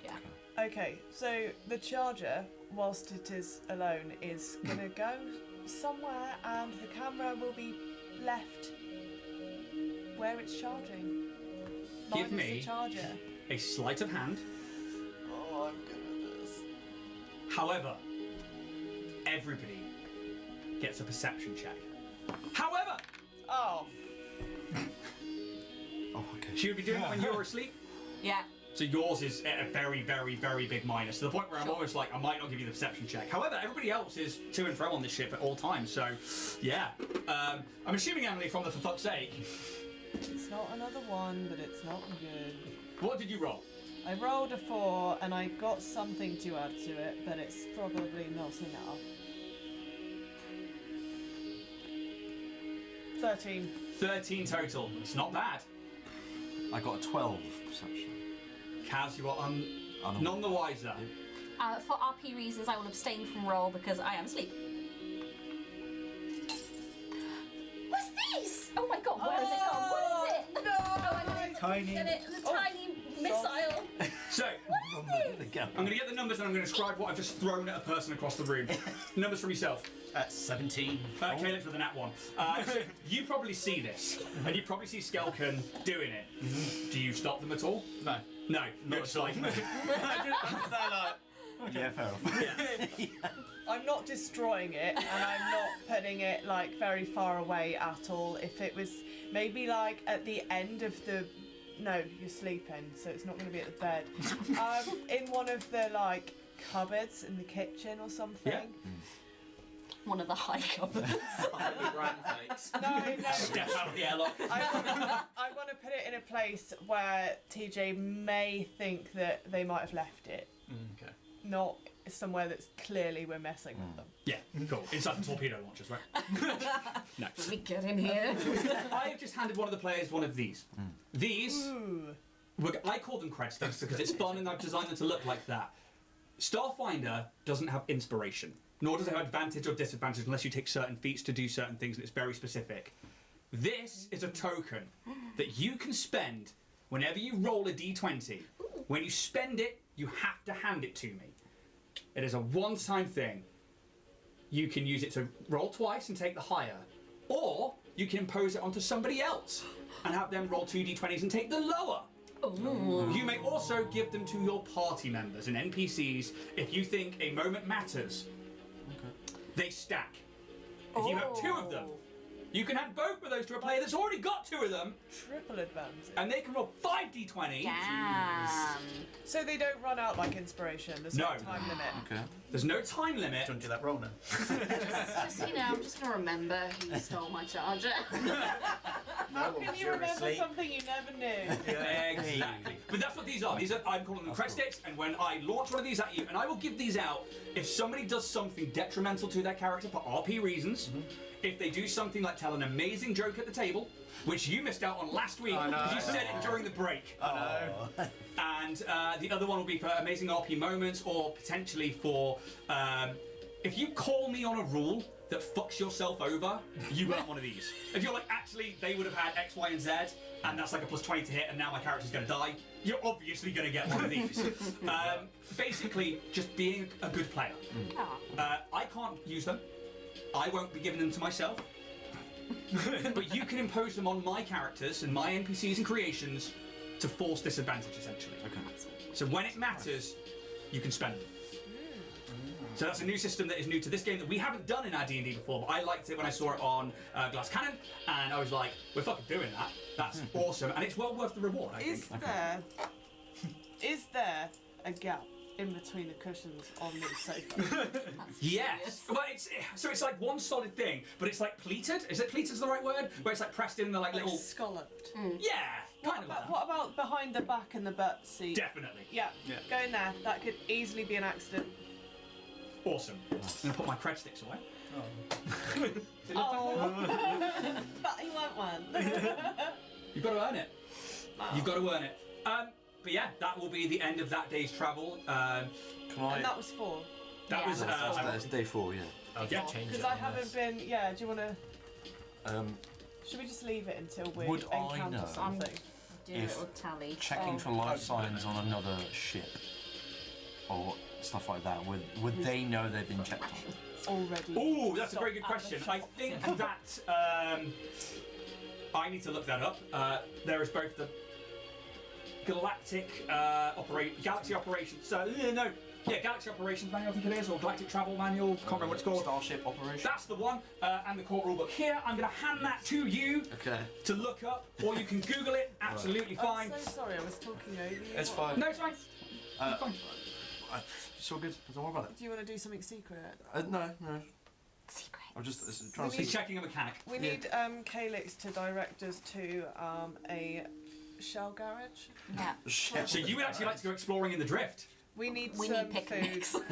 yeah. Okay, so the charger, whilst it is alone, is gonna go somewhere, and the camera will be left where it's charging. Give Minus me- the charger. A sleight of hand. Oh, I'm good at this. However, everybody gets a perception check. However, Oh, Oh, okay. she would be doing it when you're asleep. Yeah. So yours is at a very, very, very big minus, to the point where I'm almost like, I might not give you the perception check. However, everybody else is to and fro on this ship at all times, so yeah. I'm assuming, Emily, from the for fuck's sake, it's not another one, but it's not good. what did you roll? I rolled a 4 and I got something to add to it, but it's probably not enough. 13. 13 total. It's not bad. I got a 12 perception. Kaz, you are none the wiser. For RP reasons, I will abstain from roll because I am asleep. What's this? Oh my god, where has it gone? What is it? No! Oh, I know. Tiny. Get it, the tiny missile. So, I'm going to get the numbers and I'm going to describe what I've just thrown at a person across the room. Numbers from yourself. 17. Calyx with a nat 1. So you probably see this, and you probably see Skelken doing it. Do you stop them at all? No. No, not at all. Yeah, fair enough. I'm not destroying it, and I'm not putting it like very far away at all. If it was maybe like at the end of the, no, you're sleeping, so it's not going to be at the bed. In one of the like cupboards in the kitchen or something. Yeah. One of the high cupboards. No. Step out of the airlock. I want to put it in a place where TJ may think that they might have left it. Okay. Not somewhere that's clearly we're messing with them. Yeah, cool. Inside the torpedo launchers, right? No. Let me get in here. I've just handed one of the players one of these. These, Ooh. I call them cred sticks because it's fun and I've designed them to look like that. Starfinder doesn't have inspiration, nor does it have advantage or disadvantage unless you take certain feats to do certain things, and it's very specific. This is a token that you can spend whenever you roll a d20. When you spend it, you have to hand it to me. It is a one-time thing. You can use it to roll twice and take the higher, or you can impose it onto somebody else and have them roll 2 d20s and take the lower. Ooh. You may also give them to your party members and NPCs if you think a moment matters. They stack. If you have 2 of them, you can hand both of those to a player that's already got 2 of them, Triple advantage. and they can roll 5 d20s. Damn. So they don't run out like inspiration. There's no No. time limit. Okay. There's no time limit. Don't do that roll now. Just, I'm just gonna remember who stole my charger. How can you remember something you never knew? Exactly. But that's what these are. I'm calling them cred sticks, and when I launch one of these at you, and I will give these out if somebody does something detrimental to their character for RP reasons, if they do something like tell an amazing joke at the table, which you missed out on last week because you said it during the break. And the other one will be for amazing RP moments, or potentially for if you call me on a rule that fucks yourself over, you get one of these. If you're like, actually, they would have had X, Y, and Z, and that's like a +20 to hit, and now my character's going to die, you're obviously going to get one of these. Basically, just being a good player. I can't use them. I won't be giving them to myself. But you can impose them on my characters and my NPCs and creations to force disadvantage, essentially. Okay. So when it matters, you can spend them. So that's a new system that is new to this game that we haven't done in our D&D before, but I liked it when I saw it on Glass Cannon, and I was like, we're fucking doing that. That's awesome, and it's well worth the reward, I think. Is there a gap in between the cushions on the sofa? Yes. Well, it's like one solid thing, but it's like pleated. Is it pleated the right word? Where it's like pressed in the like little. Scalloped. Yeah, kind of. Like What about behind the back and the butt seat? Definitely. Yeah, go in there. That could easily be an accident. Awesome. I'm gonna put my cred sticks away. But you want one. You've got to earn it. You've got to earn it. But yeah, that will be the end of that day's travel. Can I? And that was 4. That was. That's day 4, yeah. I'll Yeah. change Because it I on haven't this. been. Yeah, do you want to? Should we just leave it until we Would I encounter know? something? Do a If little tally. checking for life signs on another ship or stuff like that, would they know they've been checked on? Already. Oh, that's a Stop very good at the question. shop. I think that I need to look that up. There is both the Galactic Galaxy Operations. Galaxy Operations Manual, I think it is, or Galactic Travel Manual. Can't remember what it's called. Starship operation. That's the one, and the court rulebook here. I'm going to hand that to you Okay. to look up, or you can Google it. Absolutely fine. I'm so sorry, I was talking over you. It's fine. No, it's fine. It's fine. It's all good. Don't worry about it. Do you want to do something secret? No. Secret. I'm just trying to He's see. checking a mechanic. We need Calyx to direct us to a shell garage. Yeah. Shit. So you would actually like to go exploring in the drift? We need We some need picnics. food.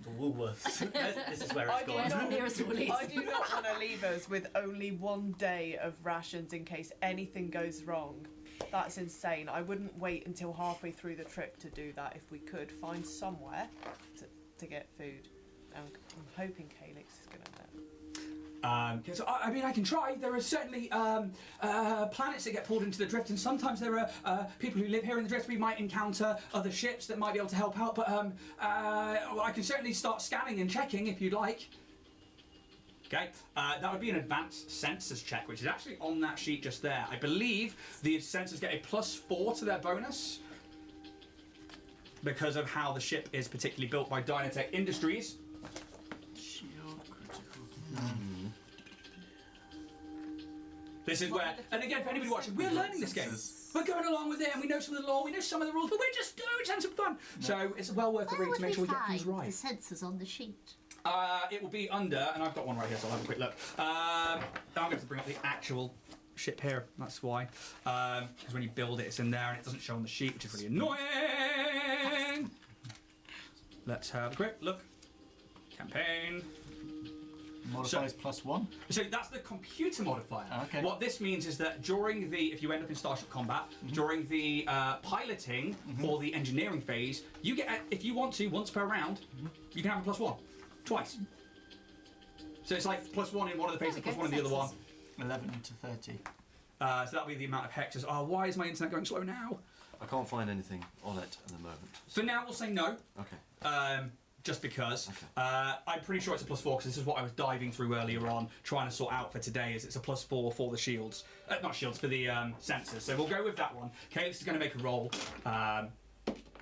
The Woolworths. This is where I it's do gone. Where's the not- nearest Woolies? I do not want to leave us with only 1 day of rations in case anything goes wrong. That's insane. I wouldn't wait until halfway through the trip to do that if we could find somewhere to get food. I'm hoping Calyx is going to know. So, I mean, I can try. There are certainly planets that get pulled into the drift, and sometimes there are people who live here in the drift. We might encounter other ships that might be able to help out, but I can certainly start scanning and checking if you'd like. Okay, that would be an advanced sensors check, which is actually on that sheet just there. I believe the sensors get a +4 to their bonus because of how the ship is particularly built by Dynatech Industries. This is where, and again, for anybody watching, we're learning this game. We're going along with it, and we know some of the lore, we know some of the rules, but we're just having some fun. So it's well worth the read to make sure we get things right. The sensors on the sheet. It will be under, and I've got one right here, so I'll have a quick look. I'm going to have to bring up the actual ship here, that's why. Because when you build it, it's in there, and it doesn't show on the sheet, which is really annoying. Let's have a quick look. Campaign. Modifies +1. So that's the computer modifier. Okay. What this means is that during the, if you end up in Starship Combat, during the piloting or the engineering phase, you get, if you want to, once per round, you can have a +1. Twice. So it's like +1 in one of the phases, +1 in the other one. 11 to 30. So that'll be the amount of hexes. Oh, why is my internet going slow now? I can't find anything on it at the moment. For now, we'll say no. Okay. Just because. Okay. I'm pretty sure it's a +4 because this is what I was diving through earlier on, trying to sort out for today. Is it's a +4 for the shields, not shields, for the sensors. So we'll go with that one. Calyx is going to make a roll.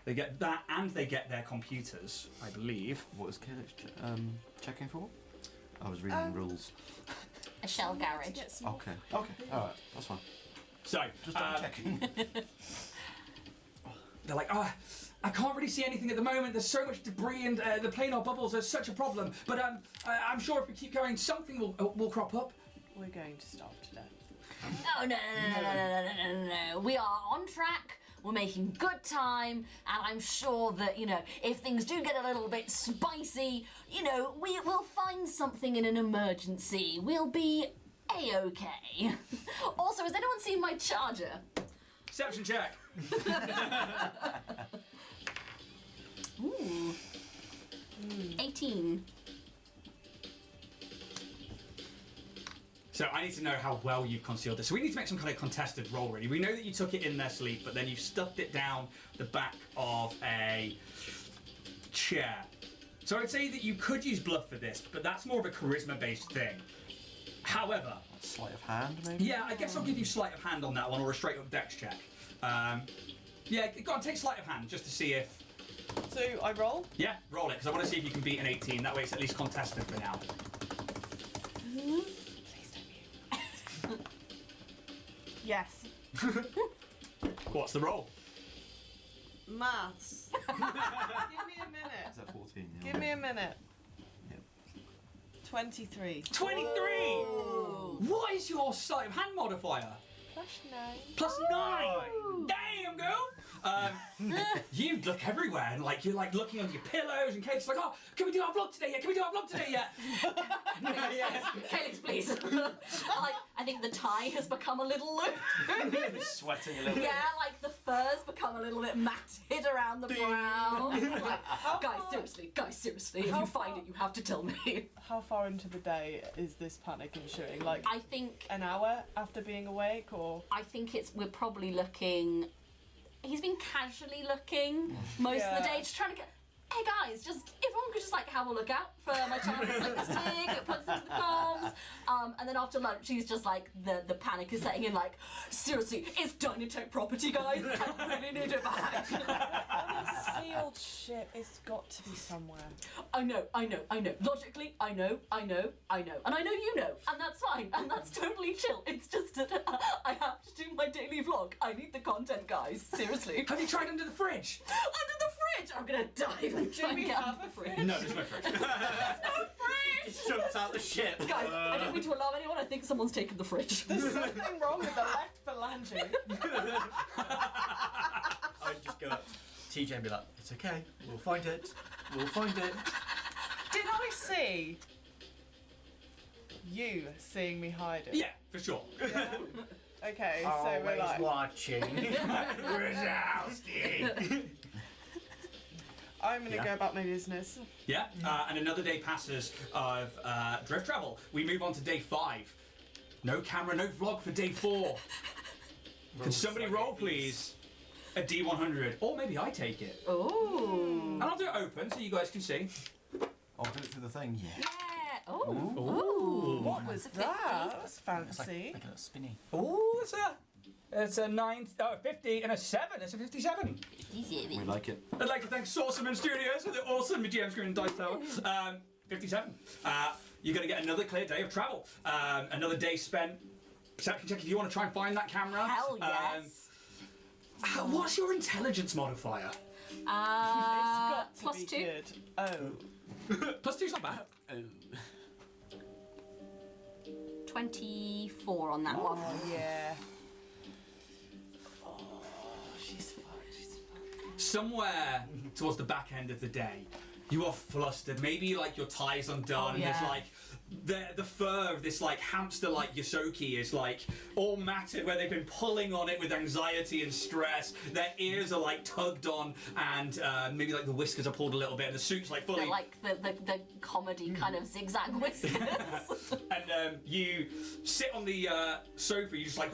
They get that, and they get their computers, I believe. What is Calyx checking for? I was reading rules. A shell garage. Okay. Okay. All right. That's fine. So Just double checking. they're like, oh, I can't really see anything at the moment. There's so much debris and the planar bubbles are such a problem. But I'm sure if we keep going, something will crop up. We're going to starve to death. Oh, no. We are on track. We're making good time, and I'm sure that, if things do get a little bit spicy, we will find something in an emergency. We'll be A-okay. Also, has anyone seen my charger? Perception check. Ooh. 18. So I need to know how well you've concealed this. So we need to make some kind of contested roll, really. We know that you took it in their sleep, but then you've stuffed it down the back of a chair. So I'd say that you could use bluff for this, but that's more of a charisma-based thing. However... Sleight of hand, maybe? Yeah, I guess I'll give you sleight of hand on that one, or a straight-up dex check. Yeah, go on, take sleight of hand, just to see if... So I roll? Yeah, roll it, because I want to see if you can beat an 18. That way it's at least contested for now. Yes. What's the roll? Maths. Give me a minute. Is that 14? Yeah. Give me a minute. Yep. 23. 23! What is your sleight of hand modifier? +9. +9! Damn, girl! You look everywhere, and you're looking under your pillows, and Kate's like, oh, can we do our vlog today yet? Can we do our vlog today yet? Yes. Calyx, please. I think the tie has become a little loose. Sweating a little bit. Yeah, the fur's become a little bit matted around the brow. Guys, seriously, if you find it, you have to tell me. How far into the day is this panic ensuing? I think An hour after being awake, or? I think we're probably looking. He's been casually looking most of the day, just trying to get. Hey guys, if everyone could just have a look out for my child, this thing, it plugs into the comms, and then after lunch he's just the panic is setting in. Seriously, it's Dynatech property, guys. I really need it back. On a sealed ship, it's got to be somewhere. I know. Logically, I know. And I know you know. And that's fine. And that's totally chill. It's just that I have to do my daily vlog. I need the content, guys. Seriously. Have you tried under the fridge? Under the fridge! I'm gonna dive and try and get under the fridge. No, there's no fridge. There's no fridge! Just jumps out the ship. Guys, I don't mean to alarm anyone. I think someone's taken the fridge. There's something wrong with the left phalange. I would just go up to TJ and be like, it's okay, we'll find it. We'll find it. Did I see you seeing me hiding? Yeah, for sure. Yeah. Okay, so we're Always watching. Wazowski. I'm gonna go about my business. Yeah, and another day passes of drift travel. We move on to day 5. No camera, no vlog for day 4. Can somebody roll, please? A D100, or maybe I take it. Ooh. And I'll do it open so you guys can see. I'll do it through the thing. Yeah. Yeah. Ooh. Ooh. What was that? That's fancy. Like a little spinny. Ooh, it's a 50 and a 7. It's a 57. We like it. I'd like to thank Sorcerman Studios for the awesome GM screen and dice tower. 57. You're going to get another clear day of travel. Another day spent. Perception check if you want to try and find that camera. Hell yes. What's your intelligence modifier? It's got to plus be 2. good. Oh. +2's not bad. Oh. 24 on that one. Oh yeah. Oh, she's fine. Somewhere towards the back end of the day, You are flustered. Maybe like your tie's undone, and there's yeah. like the fur of this like hamster like Yosoki is like all matted where they've been pulling on it with anxiety and stress. Their ears are like tugged on, and maybe like the whiskers are pulled a little bit, and the suit's like fully. They're like the comedy kind of zigzag whiskers. And you sit on the sofa. You just like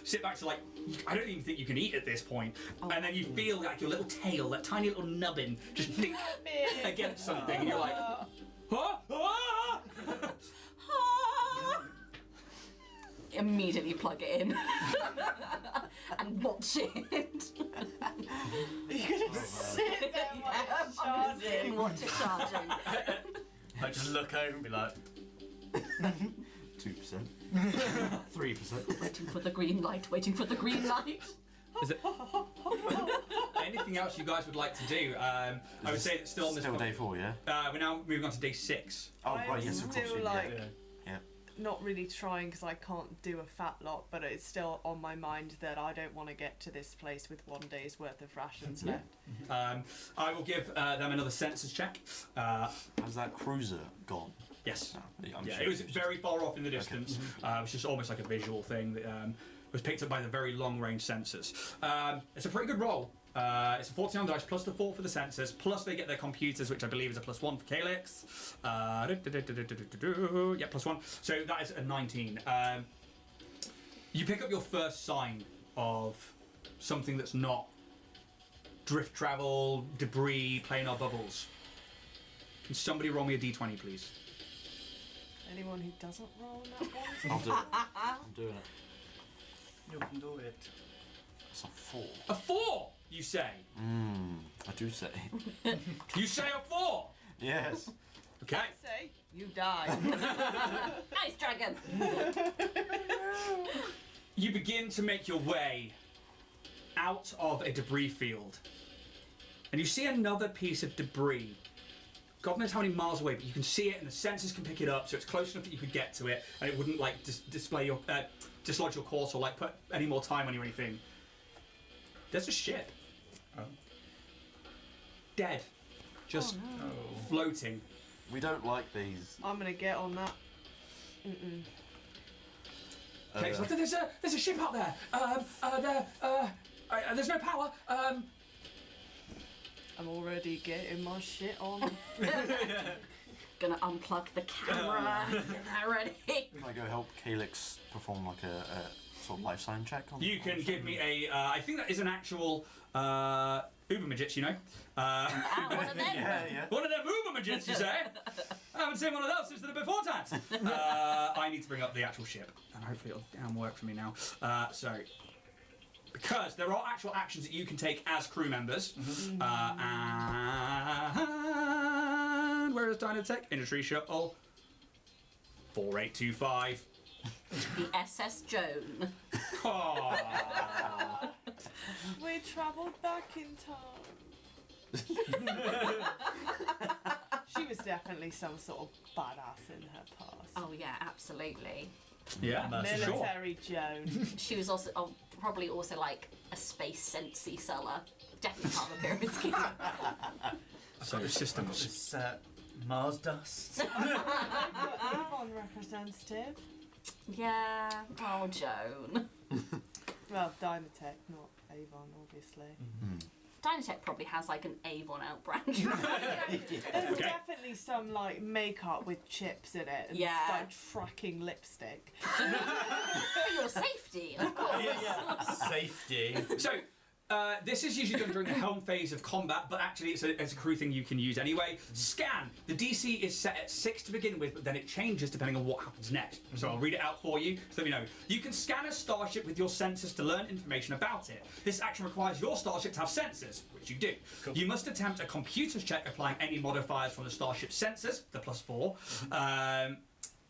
sit back to like. I don't even think you can eat at this point. And then you feel like your little tail, that tiny little nubbin, just dink against something, and you're like, huh? Ah! Immediately plug it in and watch it. You're gonna sit there while it's Plug it in, charging. watch it charging. I just look over and be like, 2%. 3%. Waiting for the green light, waiting for the green light. Is it anything else you guys would like to do? I would say that still on this Still point, day 4, yeah? we're now moving on to day 6. Oh, I'm right, yes, of course. still yeah. like Yeah. not really trying because I can't do a fat lot, but it's still on my mind that I don't want to get to this place with 1 day's worth of rations left. I will give them another senses check. Has that cruiser gone? Yes. No, I'm Yeah, sure it was it's very far off in the distance. It was just almost like a visual thing that was picked up by the very long-range sensors. It's a pretty good roll. It's a 14 on dice plus the 4 for the sensors, plus they get their computers, which I believe is a +1 for Calyx. Yeah, +1. So that is a 19. You pick up your first sign of something that's not drift travel, debris, planar bubbles. Can somebody roll me a d20, please? Anyone who doesn't roll that one? I'll do it. I'm doing it. you can do it. It's a 4. A 4, you say? I do say. You say a 4? Yes. Okay. Say, you die. Nice dragon. You begin to make your way out of a debris field. And you see another piece of debris. God knows how many miles away, but you can see it and the sensors can pick it up, so it's close enough that you could get to it, and it wouldn't like display your dislodge your course or like put any more time on you or anything. There's a ship. Oh. Dead. Floating. We don't like these. I'm gonna get on that. Okay, so there's a ship out there. There's no power. I'm already getting my shit on. Gonna unplug the camera. Get that ready. Can I go help Calyx perform like a sort of life sign check on You can give me a. I think that is an actual Uber Magits, you know. One of them. Yeah. One of them Uber Magits, you say? I haven't seen one of those since the before times. I need to bring up the actual ship, and hopefully it'll damn work for me now. Because there are actual actions that you can take as crew members. And where is Dynatech? Industry Shuttle 4825. The SS Joan. Oh. We travelled back in time. She was definitely some sort of badass in her past. Oh yeah, absolutely. Yeah, sure. Military Joan. She was also probably also like a space sensey seller. Definitely part of the pyramid scheme. So systems. This Mars dust. Avon representative. Yeah. Oh, Joan. Well, Dynatech, not Avon, obviously. Dynatech probably has like an Avon out branch. There's Okay. definitely some like makeup with chips in it and Yeah. like tracking lipstick. For your safety, of course. Safety. So, this is usually done during the helm phase of combat, but actually it's a crew thing you can use anyway. Scan. The DC is set at 6 to begin with, but then it changes depending on what happens next. So I'll read it out for you so that you know. You can scan a starship with your sensors to learn information about it. This action requires your starship to have sensors, which you do. Cool. You must attempt a computer's check applying any modifiers from the starship's sensors, the +4.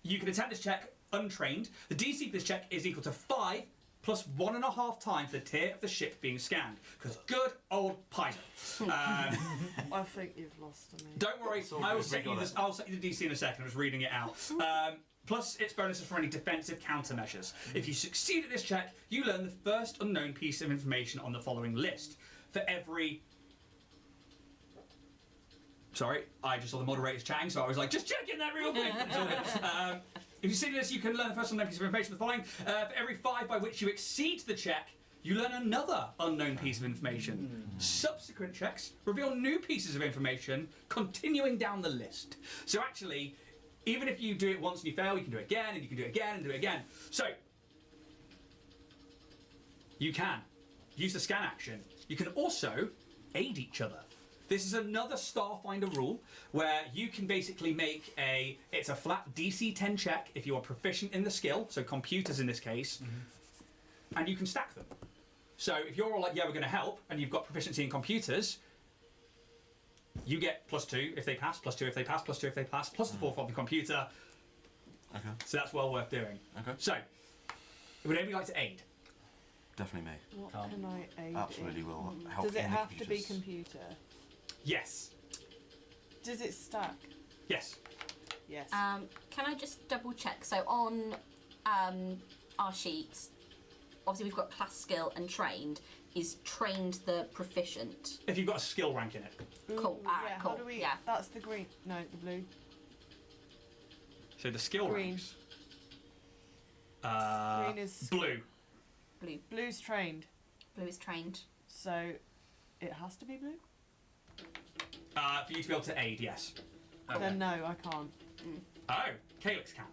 You can attempt this check untrained. The DC for this check is equal to 5 plus 1.5 times the tier of the ship being scanned. Because good old Paizo. I think you've lost to me. Don't worry, all I will good, set we you got this. it. I'll set you the DC in a second. I was reading it out. Plus, its bonuses for any defensive countermeasures. If you succeed at this check, you learn the first unknown piece of information on the following list. For every Sorry, I just saw the moderators chatting, so I was like, just checking that real quick. It's all good. If you see this, you can learn the first unknown piece of information the following. For every 5 by which you exceed the check, you learn another unknown piece of information. Subsequent checks reveal new pieces of information, continuing down the list. So actually, even if you do it once and you fail, you can do it again, and you can do it again, and do it again. So, you can use the scan action. You can also aid each other. This is another Starfinder rule where you can basically make it's a flat DC 10 check if you are proficient in the skill, so computers in this case, and you can stack them. So if you're all like, yeah, we're going to help, and you've got proficiency in computers, you get +2 if they pass, +2 if they pass, +2 if they pass, plus the 4 from the computer. Okay. So that's well worth doing. Okay. So, would anybody like to aid? Definitely me. What Can't. can I aid Absolutely in? will help. Does it in the have to be computers. computer? Yes. Does it stack? Yes. Yes. Can I just double check? So on our sheets, obviously we've got class skill and trained. Is trained the proficient? If you've got a skill rank in it. Cool. Ooh, Alright, yeah, cool. How do we? Yeah. That's the green. No, the blue. So the skill Green. ranks. Green is Blue. Blue. Blue's trained, Blue is trained. so it has to be blue. For you to be able to aid, yes. Okay. Then no, I can't. Oh, Calyx can.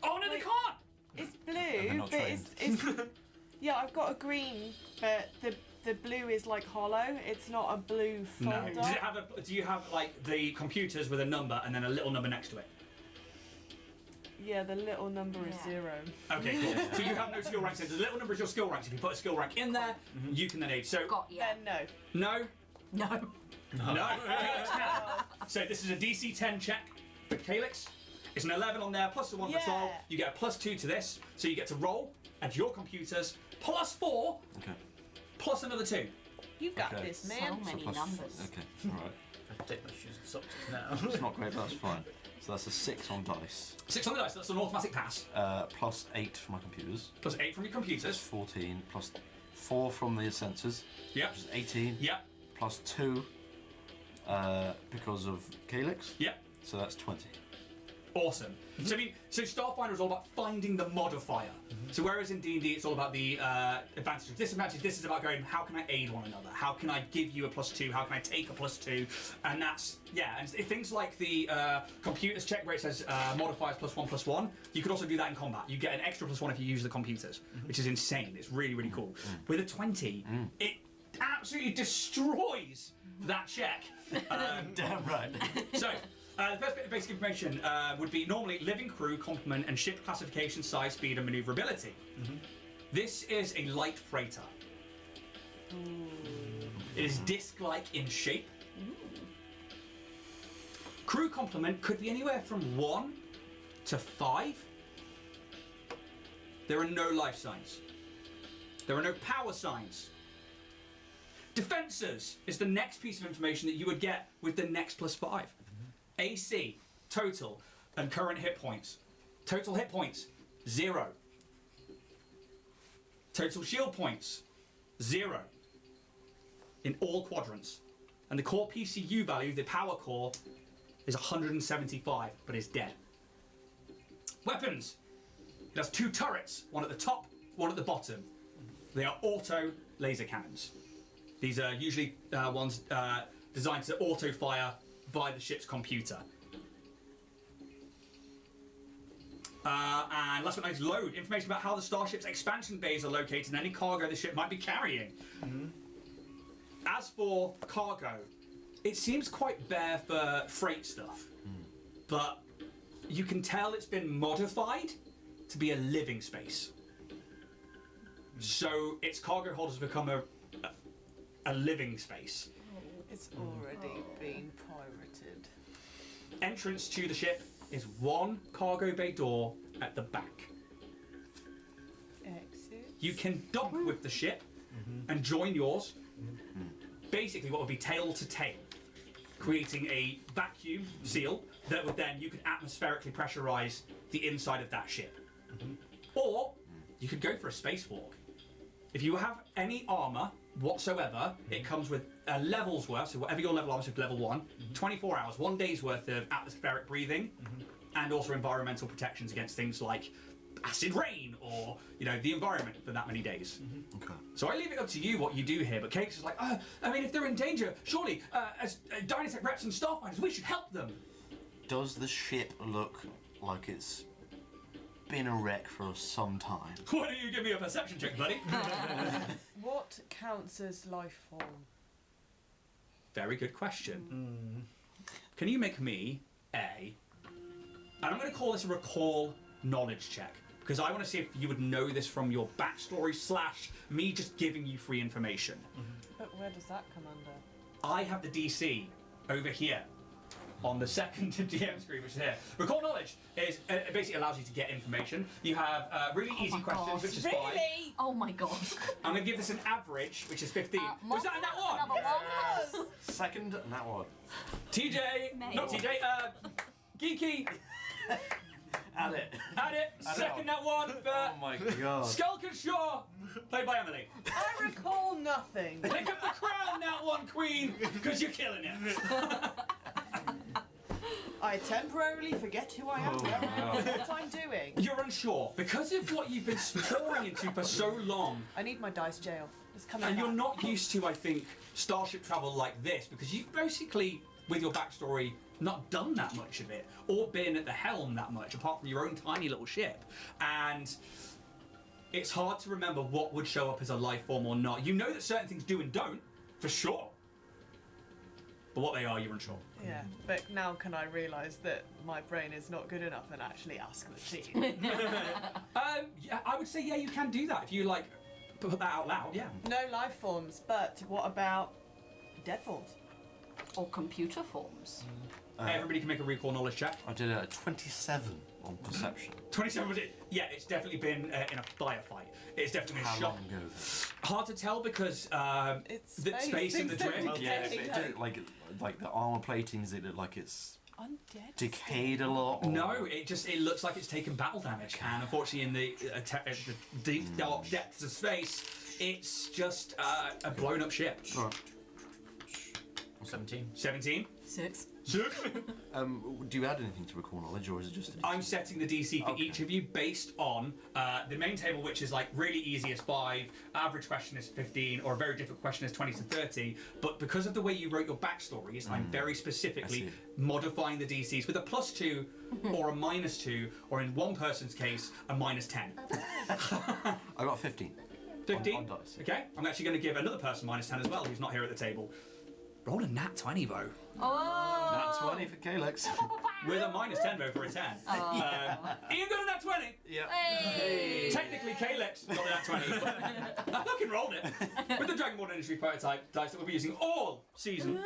Oh no, they Wait. can't! It's they're blue, not but it's yeah. I've got a green, but the blue is like hollow. It's not a blue No. folder. Does it have do you have like the computers with a number and then a little number next to it? Yeah, the little number is Yeah. 0. Okay, cool. So you have no skill ranks. The little number is your skill ranks. If you put a skill rank in there, you can then aid. So Got you. Then no. no, No. no. Calyx can. So this is a DC 10 check for Calyx. It's an 11 on there, plus the 1 for roll. Yeah. You get a +2 to this, so you get to roll and your computers +4 Okay. plus another 2. You got Okay. this, So man. many plus- numbers. Okay. All right. I take my shoes and socks off now. It's not great, but that's fine. So that's a 6 on dice. 6 on the dice. That's an automatic pass. Plus 8 from my computers. Plus 8 from your That's computers. 14. Plus 4 from the sensors. Yep. Which is 18. Yep. Plus 2 because of Calyx. Yep. So that's 20. Awesome. So I mean, so Starfinder is all about finding the modifier. So whereas in D&D it's all about the advantages, disadvantages, this is about going, how can I aid one another? How can I give you a +2? How can I take a +2? And that's, yeah, and things like the computers check where it says modifiers +1/+1, you could also do that in combat. You get an extra +1 if you use the computers, which is insane. It's really, really cool. With a 20, it absolutely destroys that check. Damn right. So, the first bit of basic information would be normally living crew, complement, and ship classification, size, speed, and maneuverability. This is a light freighter. It is disc-like in shape. Crew complement could be anywhere from 1 to 5. There are no life signs. There are no power signs. Defensors is the next piece of information that you would get with the next +5. AC, total, and current hit points. Total hit points, 0. Total shield points, 0. In all quadrants. And the core PCU value, the power core, is 175, but is dead. Weapons. It has 2 turrets, one at the top, one at the bottom. They are auto laser cannons. These are usually ones designed to auto fire by the ship's computer. And last but not least, load. Information about how the starship's expansion bays are located and any cargo the ship might be carrying. As for cargo, it seems quite bare for freight stuff. But you can tell it's been modified to be a living space. So its cargo holders become a living space. It's already been pirated. Entrance to the ship is 1 cargo bay door at the back. Exit. You can dock with the ship and join yours. Basically, what would be tail to tail, creating a vacuum seal that would then you could atmospherically pressurize the inside of that ship. Or you could go for a spacewalk. If you have any armor whatsoever. It comes with a level's worth, so whatever your level are, so level 1, 24 hours, 1 day's worth of atmospheric breathing, and also environmental protections against things like acid rain or, the environment for that many days. Okay. So I leave it up to you what you do here, but Cake's is like, I mean, if they're in danger, surely, as Dynasec reps and Starfinders, we should help them. Does the ship look like it's been a wreck for some time? Why don't you give me a perception check, buddy? What counts as life form? Very good question. Can you make me and I'm going to call this a recall knowledge check, because I want to see if you would know this from your backstory / me just giving you free information. But where does that come under? I have the DC over here on the second GM screen, which is here. Recall knowledge is it basically allows you to get information. You have really easy my questions, God. which is 5. Really? Oh my god. I'm going to give this an average, which is 15. Was that in that one? Another one? Second, and that one. TJ, Mate. not TJ, Geeky, Add it. add it. Second that one for Oh my god. Skulk and Shaw, played by Emily. I recall nothing. Pick up the crown, that one, Queen, because you're killing it. I temporarily forget who I am Oh, where I am, no. what I'm doing. You're unsure because of what you've been pouring into for so long, I need my dice jail. It's coming and you're back. not used to, I think, starship travel like this because you've basically, with your backstory, not done that much of it or been at the helm that much, apart from your own tiny little ship, and it's hard to remember what would show up as a life form or not. You know that certain things do and don't, for sure, but what they are, you're unsure. Yeah, but now can I realise that my brain is not good enough and actually ask the team? Yeah, I would say yeah, you can do that if you like put that out loud. Yeah. No life forms, but what about dead forms? Or computer forms. Everybody can make a recall knowledge check. I did a 27 on perception. 27 was it? Yeah, it's definitely been in a firefight. It's definitely been How shot. long ago? Hard to tell because It's the space in the Things drift. don't Yeah, decay. but like the armor plating, does it look like it's Undead. decayed a lot? Or? No, it looks like it's taken battle damage, and unfortunately, in the deep dark depths of space, it's just a blown up ship. Right. 17. 17. 6. Do you add anything to recall knowledge, or is it just? I'm setting the DC for Okay. each of you based on the main table, which is like really easy is 5, average question is 15, or a very difficult question is 20 to 30. But because of the way you wrote your backstories, I'm very specifically modifying the DCs with a +2 or a -2, or in one person's case, a -10. I got 15. 15? On dice. Okay, I'm actually going to give another person -10 as well, who's not here at the table. Roll a nat 20, Bo. Oh! That's 20 for Calyx. With a -10, Bo, for a 10. Ian got a nat 20. Yeah. Hey! Technically, Calyx got a nat 20, but I fucking rolled it. With the Dragonborn Industry prototype dice that we'll be using all season.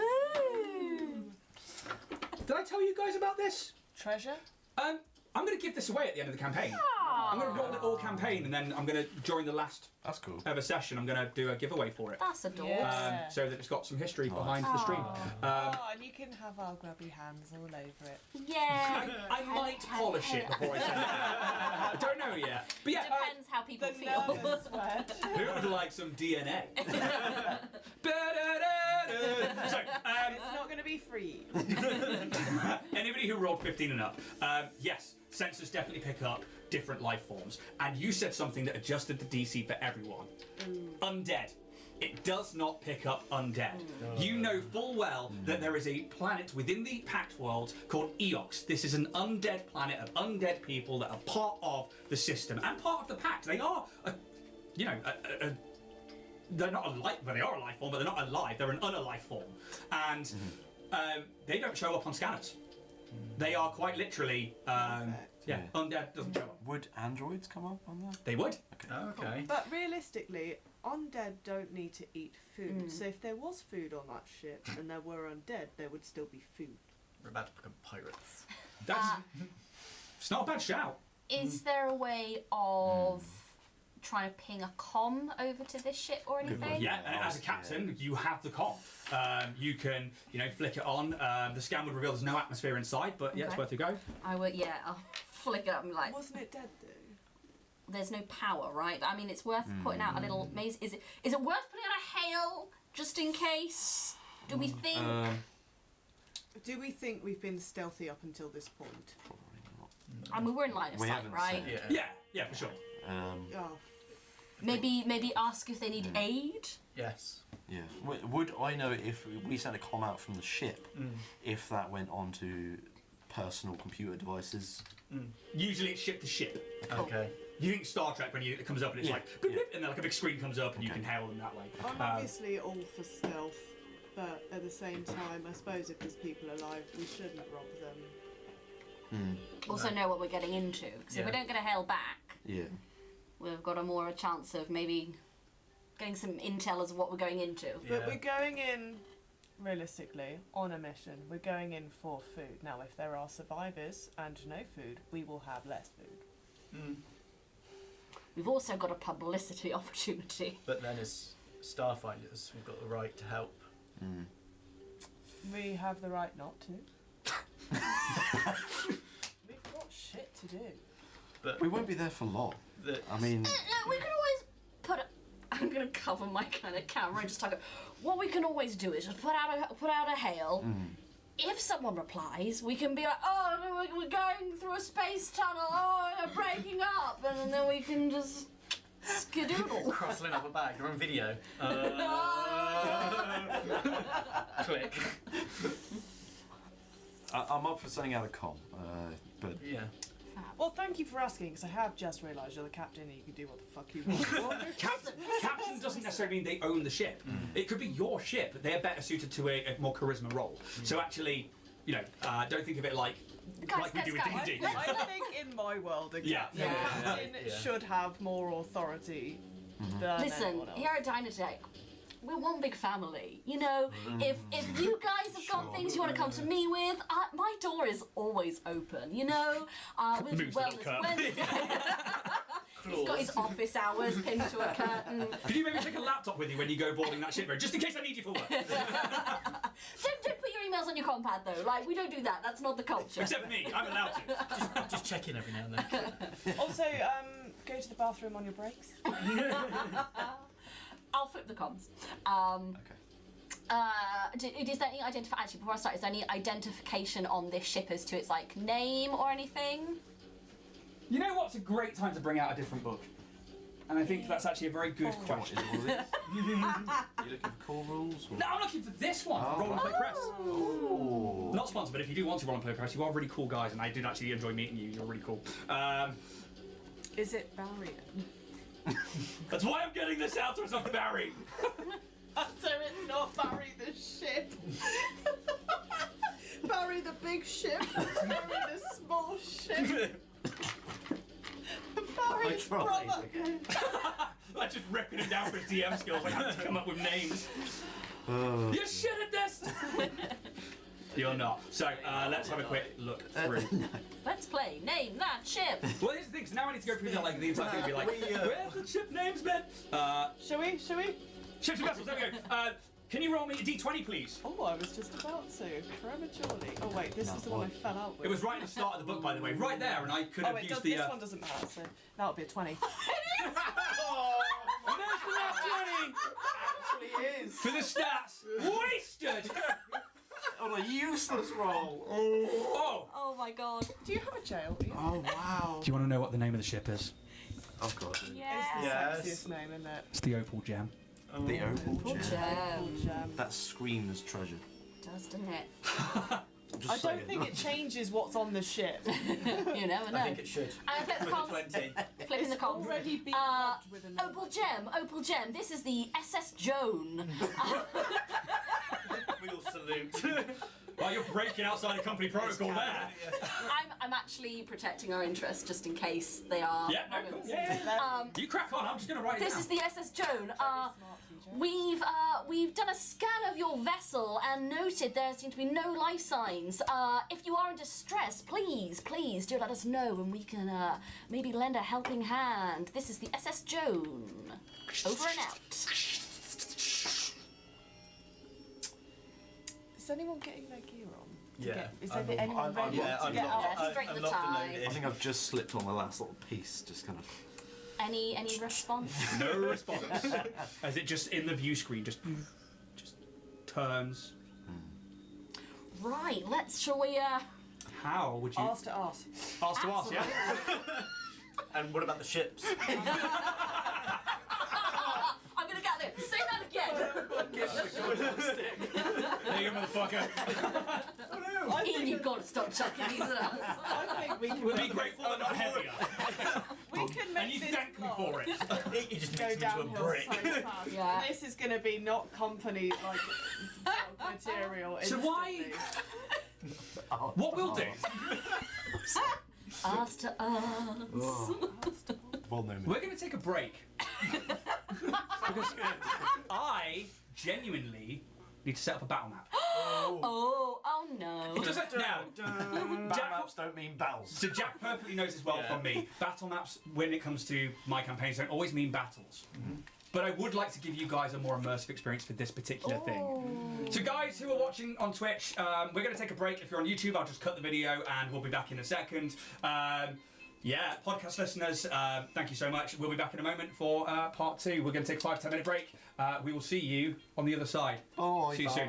Did I tell you guys about this? Treasure? I'm going to give this away at the end of the campaign. I'm going to roll it all campaign, and then I'm going to, during the last That's cool. ever session, I'm going to do a giveaway for it. That's adorable. Yeah. So that it's got some history behind the stream. And you can have our grubby hands all over it. Yeah. I might polish it before I send it out. I don't know yet. But yeah, Depends how people The feel. nervous sweat. who would like some DNA? So, It's not going to be free. anybody who rolled 15 and up, yes, sensors definitely pick up different life forms. And you said something that adjusted the DC for everyone. Undead. It does not pick up undead. You know full well that there is a planet within the Pact world called Eox. This is an undead planet of undead people that are part of the system and part of the Pact. They are, they're not a life, well, they are a life form, but they're not alive. They're an unalive form, and they don't show up on scanners. They are quite literally, undead doesn't show up. Would androids come up on that? They would. Okay. But realistically, undead don't need to eat food. So if there was food on that ship and there were undead, there would still be food. We're about to become pirates. That's it's not a bad shout. Is there a way of trying to ping a comm over to this ship or anything? Yeah, and as a captain, you have the comm. You can, flick it on. The scan would reveal there's no atmosphere inside, but yeah, it's Okay. worth a go. I would, yeah, I'll flick it up and be like, Wasn't it dead though? there's no power, right? I mean, it's worth putting out a little maze. Is it worth putting out a hail just in case? Do we think? Do we think we've been stealthy up until this point? I mean, we're in line of We sight, haven't right? said. Yeah, for sure. Oh, Maybe ask if they need aid. Yes. Yeah. Would I know if we sent a comm out from the ship, if that went onto personal computer devices? Usually it's ship to ship. Okay. You think Star Trek when it comes up and it's like, boop, boop, and then like a big screen comes up and you Okay. can hail them that way. I'm obviously all for stealth, but at the same time, I suppose if there's people alive, we shouldn't rob them. Also know what we're getting into, because if we Yeah. don't get a hail back, Yeah. we've got a chance of maybe getting some intel as to what we're going into. But Yeah. we're going in, realistically, on a mission. We're going in for food. Now, if there are survivors and no food, we will have less food. We've also got a publicity opportunity. But then as Starfinders, we've got the right to help. We have the right not to. We've got shit to do. But We won't be there for long. the, I mean, We can always put a... I'm going to cover my kind of camera and just talk. What we can always do is just put out a hail. If someone replies, we can be like, oh, no, we're going through a space tunnel. Oh, we're breaking up. And then we can just skedoodle. crossing up a bag, you're on video. Click. I'm up for sending out a comm, but Yeah. Well, thank you for asking, because I have just realised you're the captain and you can do what the fuck you want. Captain doesn't necessarily mean they own the ship. It could be your ship, but they're better suited to a more charisma role. So actually, you know, don't think of it like we do with guys, D&D. I think in my world, a Yeah. captain, captain Yeah. should have more authority than Listen, anyone else. here at Dynatech, we're one big family. You know, if you guys have got things you want to come to me with, my door is always open. You know, with Moves the little Wellness curtain. Wednesday. He's got his office hours pinned to a curtain. Could you maybe take a laptop with you when you go boarding that ship, just in case I need you for work? Don't put your emails on your compad though. Like, we don't do that. That's not the culture. Except me, I'm allowed to. Just check in every now and then. Also, go to the bathroom on your breaks. I'll flip the comms. okay. Is there any actually, before I start, is there any identification on this ship as to its like name or anything? You know what's a great time to bring out a different book? And I think that's actually a very good What question. is all this? You looking for core rules? Or? No, I'm looking for this one, Oh. Roll and Play Press. Oh. Not sponsored, but if you do want to Roll and Play Press, you are really cool guys, and I did actually enjoy meeting you. You're really cool. Is it Barrier? That's why I'm getting this out, so it's not Barry. So it's not Barry the ship. Barry the big ship. Barry the small ship. Barry's tried. brother. I'm just ripping him down for his DM skills. I have to come up with names. You're shit at this. You're not. So let's have a quick look through. Let's play Name That Ship. Well, here's the thing. So now I need to go through the entire thing and be like, where's the ship names been? Shall we? Ships and vessels. There we go. Can you roll me a d20, please? Oh, I was just about to. Prematurely. Oh wait, this is the one I fell out with. It was right at the start of the book, by the way, right there, and I could Oh have wait, used this the. one doesn't matter, so that'll be a 20. Oh, there's the last 20 Actually is. for the stats. Wasted. On a useless roll. Oh. Oh my god. Do you have a jail? Oh wow. Do you want to know what the name of the ship is? Oh god. It's the Yes. sexiest name, isn't it? It's the Opal Gem. The opal Opal gem. Gem. Gem. That screams treasure. Does, doesn't it? I'm just I saying. don't think it changes what's on the ship. You never know. I think it should. And flip the With a comms. 20. Flipping the comms. Already been Uh, robbed with a Opal Gem. This is the SS Joan. We all salute. Well, you're breaking outside of company protocol there. I'm actually protecting our interests just in case they are. Yeah, no, cool. Yeah. You crack on. I'm just gonna write it This down. is the SS Joan. We've done a scan of your vessel and noted there seem to be no life signs. If you are in distress, please do let us know and we can maybe lend a helping hand. This is the SS Joan. Over and out. Is anyone getting their gear on? Yeah. Is I'm there anyone I'm ready yeah, to I'm get not- out? Straight I'm to the locked and tie. loaded. I think I've just slipped on the last little piece, just kind of. Any response? No response. As it just in the view screen just turns. Right. Shall we? How would you Arse to arse. ask to ask? Yeah. And what about the ships? I'm gonna get there. Say that again. There you go, motherfucker. Ian, you've got to stop chucking these at us. I think we can Would be great, but not heavier. we can And make you this thank me vlog for it. You just go makes me into a downhill brick. so fast. Yeah. This is going to be not company like vlog material. So why- instantly. What we'll do, Us to us. Well, no, we're going to take a break. Because I genuinely need to set up a battle map. Oh no. It doesn't now. battle maps don't mean battles. So Jack perfectly knows this well from me. Battle maps, when it comes to my campaigns, don't always mean battles. But I would like to give you guys a more immersive experience for this particular thing. So guys who are watching on Twitch, we're going to take a break. If you're on YouTube, I'll just cut the video and we'll be back in a second. Yeah, podcast listeners, thank you so much. We'll be back in a moment for part 2. We're going to take a 5-10 minute break. We will see you on the other side. See you soon.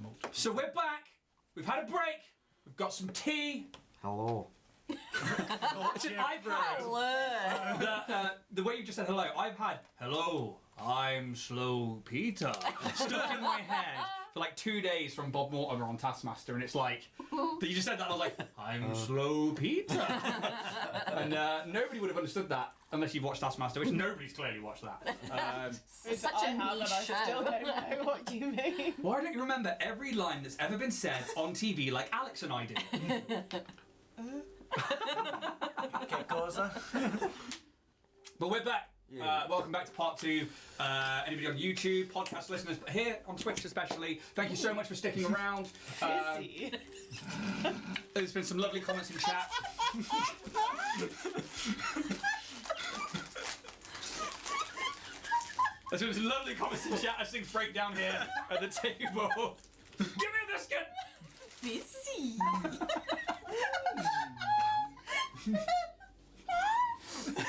multiple. So we're back. We've had a break. We've got some tea. Hello. Listen, I've had the way you just said hello. I've had hello. I'm Slow Peter stuck in my head for like 2 days from Bob Mortimer on Taskmaster, and it's like you just said that. And I was like, I'm Slow Peter, and nobody would have understood that unless you've watched Taskmaster, which nobody's clearly watched that. It's such a niche I still show. don't know what you mean. Why don't you remember every line that's ever been said on TV like Alex and I do? Okay, Causa. But we're back. Welcome back to part 2. Anybody on YouTube, podcast listeners, but here on Twitch especially, thank you so much for sticking around. There's been some lovely comments in chat. There's been some lovely comments in chat as things break down here at the table. Give me a biscuit! Busy.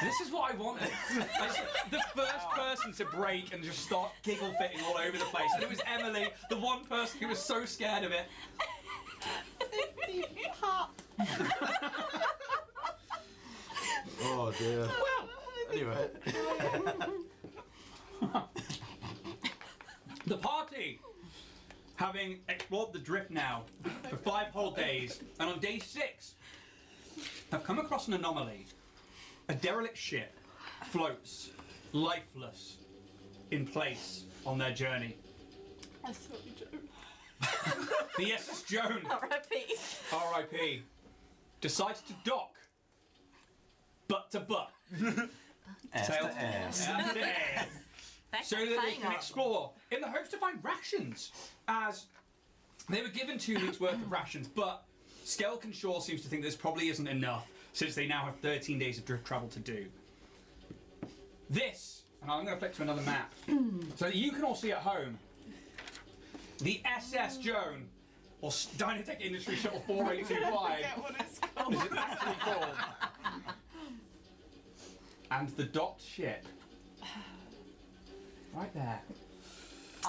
This is what I wanted. The first person to break and just start giggle fitting all over the place. And it was Emily, the one person who was so scared of it. Oh dear. Well, Anyway. the party, having explored the drift now for 5 whole days, and on day 6, have come across an anomaly. A derelict ship floats, lifeless, in place on their journey. I saw you, Joe. The SS Joan, R.I.P. R.I.P., decides to dock, butt to butt, tail to ass. ass to ass, so that they can explore in the hopes to find rations, as they were given 2 weeks worth of rations, but Skelkin Shaw seems to think this probably isn't enough, since they now have 13 days of drift travel to do. This, and I'm going to flick to another map, so that you can all see at home, the SS Joan, or Dynatech Industry Shuttle 4825, Forget what it's called. is it actually called? And the docked ship, right there.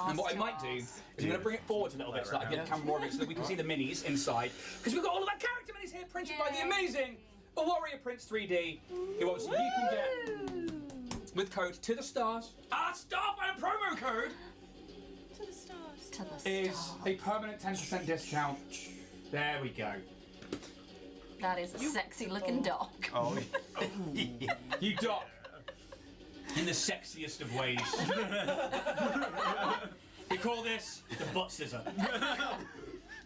And what I might do is I'm going to bring it forward a little bit so that I get the camera more of it so that we can see the minis inside. Because we've got all of our character minis here printed by the amazing Warrior Prince 3D, who obviously you can get with code to the stars. Our Starfinder promo code To the stars. To the is stars. a permanent 10% discount. There we go. That is a sexy looking dog. Oh. You dock in the sexiest of ways. We call this the butt scissor.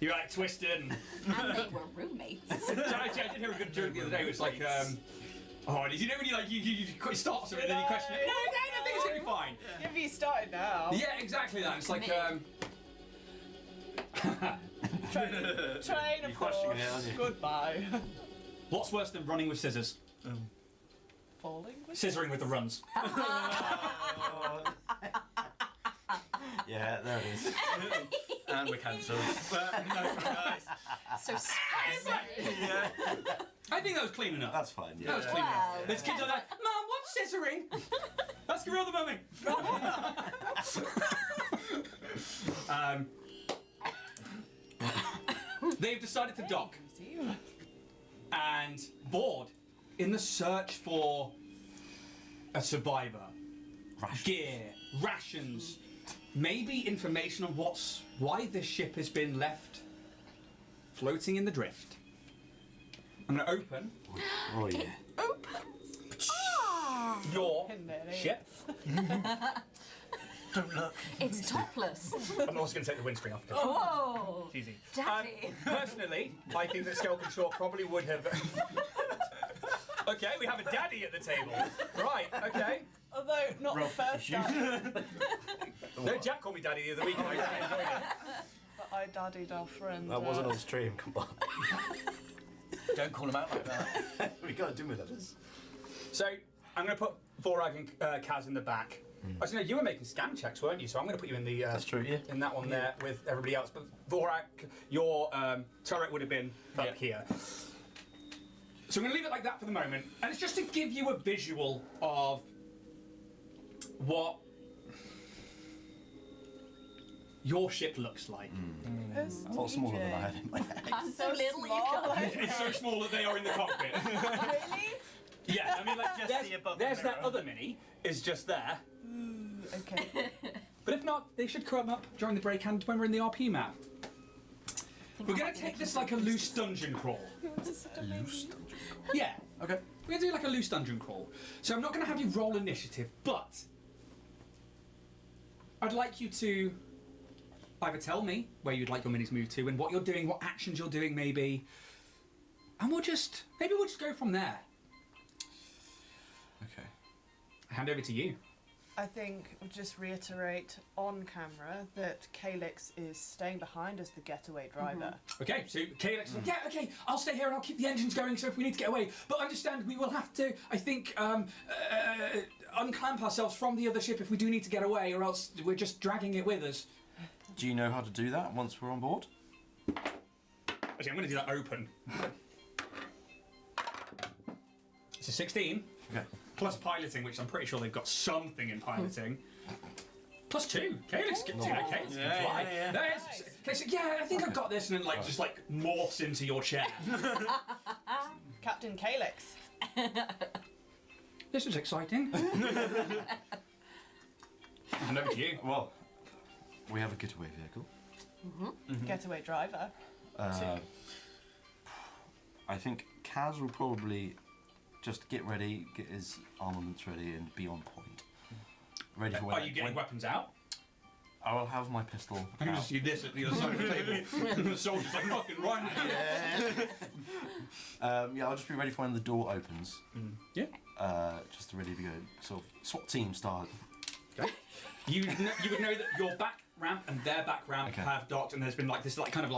You're like twisted and And they were roommates. I did hear a good joke the other day. It was like, you know when you like you start something and then you question it. No, I think it's gonna be fine. Have you started now? Yeah, exactly that. It's like, Train of You're questioning course. it, aren't you? Goodbye. what's worse than running with scissors? Falling with Scissoring with the runs. Yeah, there it is. And we're cancelled. But no, guys. So spicy. Yeah. I think that was clean enough. That's fine. That Yeah. was clean Wow. enough. There's kids are like, Mum, what's scissoring? Ask your other mummy. They've decided to dock and board in the search for a survivor. Gear, rations, maybe information on why this ship has been left floating in the drift. I'm going to open Oh yeah. Opens. Ah, your And there it ship. Don't look. it's topless. I'm also going to take the windscreen off. Whoa. It's easy. Daddy. Personally, I think that Skelkin Shaw probably would have. Okay, we have a daddy at the table. Right, okay. Although not Rough the first issues. time, No, Jack called me daddy the other week and I really enjoyed it. but I daddied our friend. That wasn't on stream. Come on. Don't call him out like that. We gotta do with others. So, I'm going to put Vorag and Kaz in the back. Actually, no, you were making scan checks, weren't you? So I'm going to put you in the That's true. Yeah. in that one there with everybody else. But Vorag, your turret would have been up here. So I'm going to leave it like that for the moment. And it's just to give you a visual of what your ship looks like. It's A lot smaller than I had in my head. I'm so little you small, can't. like- It's so small that they are in the cockpit. Really? Yeah, I mean, like, Just see above the there's that mirror. other mini, is just there. Okay. But if not, they should come up during the break and when we're in the RP map. We're going to take this like a loose dungeon crawl. Loose dungeon. Yeah, Okay. we're going to do like a loose dungeon crawl. So I'm not going to have you roll initiative, but I'd like you to either tell me where you'd like your minis moved to and what you're doing, what actions you're doing maybe, and we'll just go from there. Okay. Hand over to you. I think we'll just reiterate on camera that Calyx is staying behind as the getaway driver. Okay, so Calyx is like, yeah, okay, I'll stay here and I'll keep the engines going so if we need to get away. But understand, we will have to, I think, unclamp ourselves from the other ship if we do need to get away, or else we're just dragging it with us. Do you know how to do that once we're on board? Actually, I'm going to do that open. It's a 16, Okay. plus piloting, which I'm pretty sure they've got something in piloting. Plus 2. Calyx can Calyx can fly. yeah. Calyx, yeah, I think I've got this, and then just like morphs into your chair. Captain Calyx. This is exciting. And over to you. Well, we have a getaway vehicle. Getaway driver. I think Kaz will probably just get ready, get his armaments ready, and be on point. Ready for when Are you getting weapons out? I will have my pistol. I can out. just see this at the other side of the table. And the soldier's like, fucking run. Yeah, I'll just be ready for when the door opens. Yeah. Just ready to go. Sort of SWAT team style. Okay. You would know that your back ramp and their back ramp Okay. have docked, and there's been like this kind of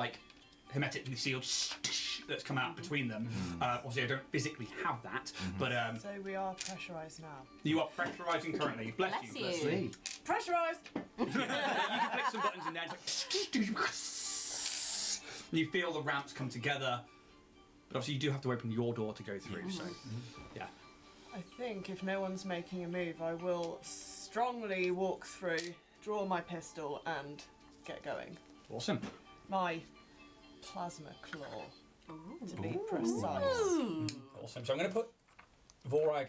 hermetically sealed that's come out between them. Obviously, I don't physically have that, but So we are pressurised now. you are pressurising currently. Bless you. Bless you. Pressurised! You can click some buttons in there. And it's like, you feel the ramps come together, but obviously you do have to open your door to go through. So, yeah. I think if no one's making a move, I will strongly walk through, draw my pistol, and get going. Awesome. My plasma claw, to be precise. Awesome. So I'm going to put Vorag,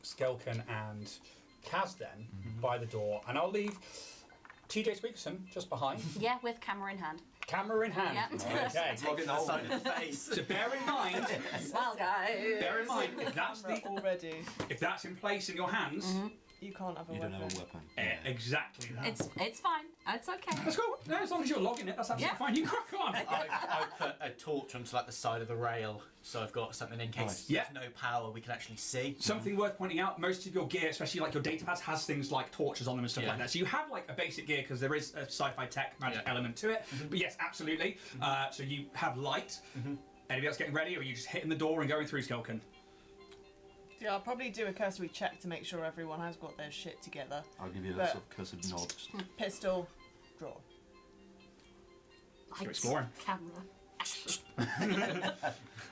Skelken, and Kaz then by the door, and I'll leave TJ Sweetson just behind, Yeah, with camera in hand. camera in hand. Yep. Okay. Logging that side of the face. So bear in mind, Smile, guys. Camera already. if that's in place in your hands, You can't have a You weapon. don't have a weapon. exactly that. It's fine. It's okay. That's cool. No, as long as you're logging it, that's absolutely Yeah. fine. You crack on. I've put a torch onto like the side of the rail, so I've got something in case Nice. Yeah. there's no power we can actually see. Something worth pointing out, most of your gear, especially like your datapads, has things like torches on them and stuff Yeah. like that. So you have like a basic gear because there is a sci-fi tech magic Yeah. element to it. But yes, absolutely. So you have light. Anybody else getting ready, or are you just hitting the door and going through, Skelken? Yeah, I'll probably do a cursory check to make sure everyone has got their shit together. I'll give you a But- sort of cursed nod. Just Pistol, draw. Lights, exploring. Camera.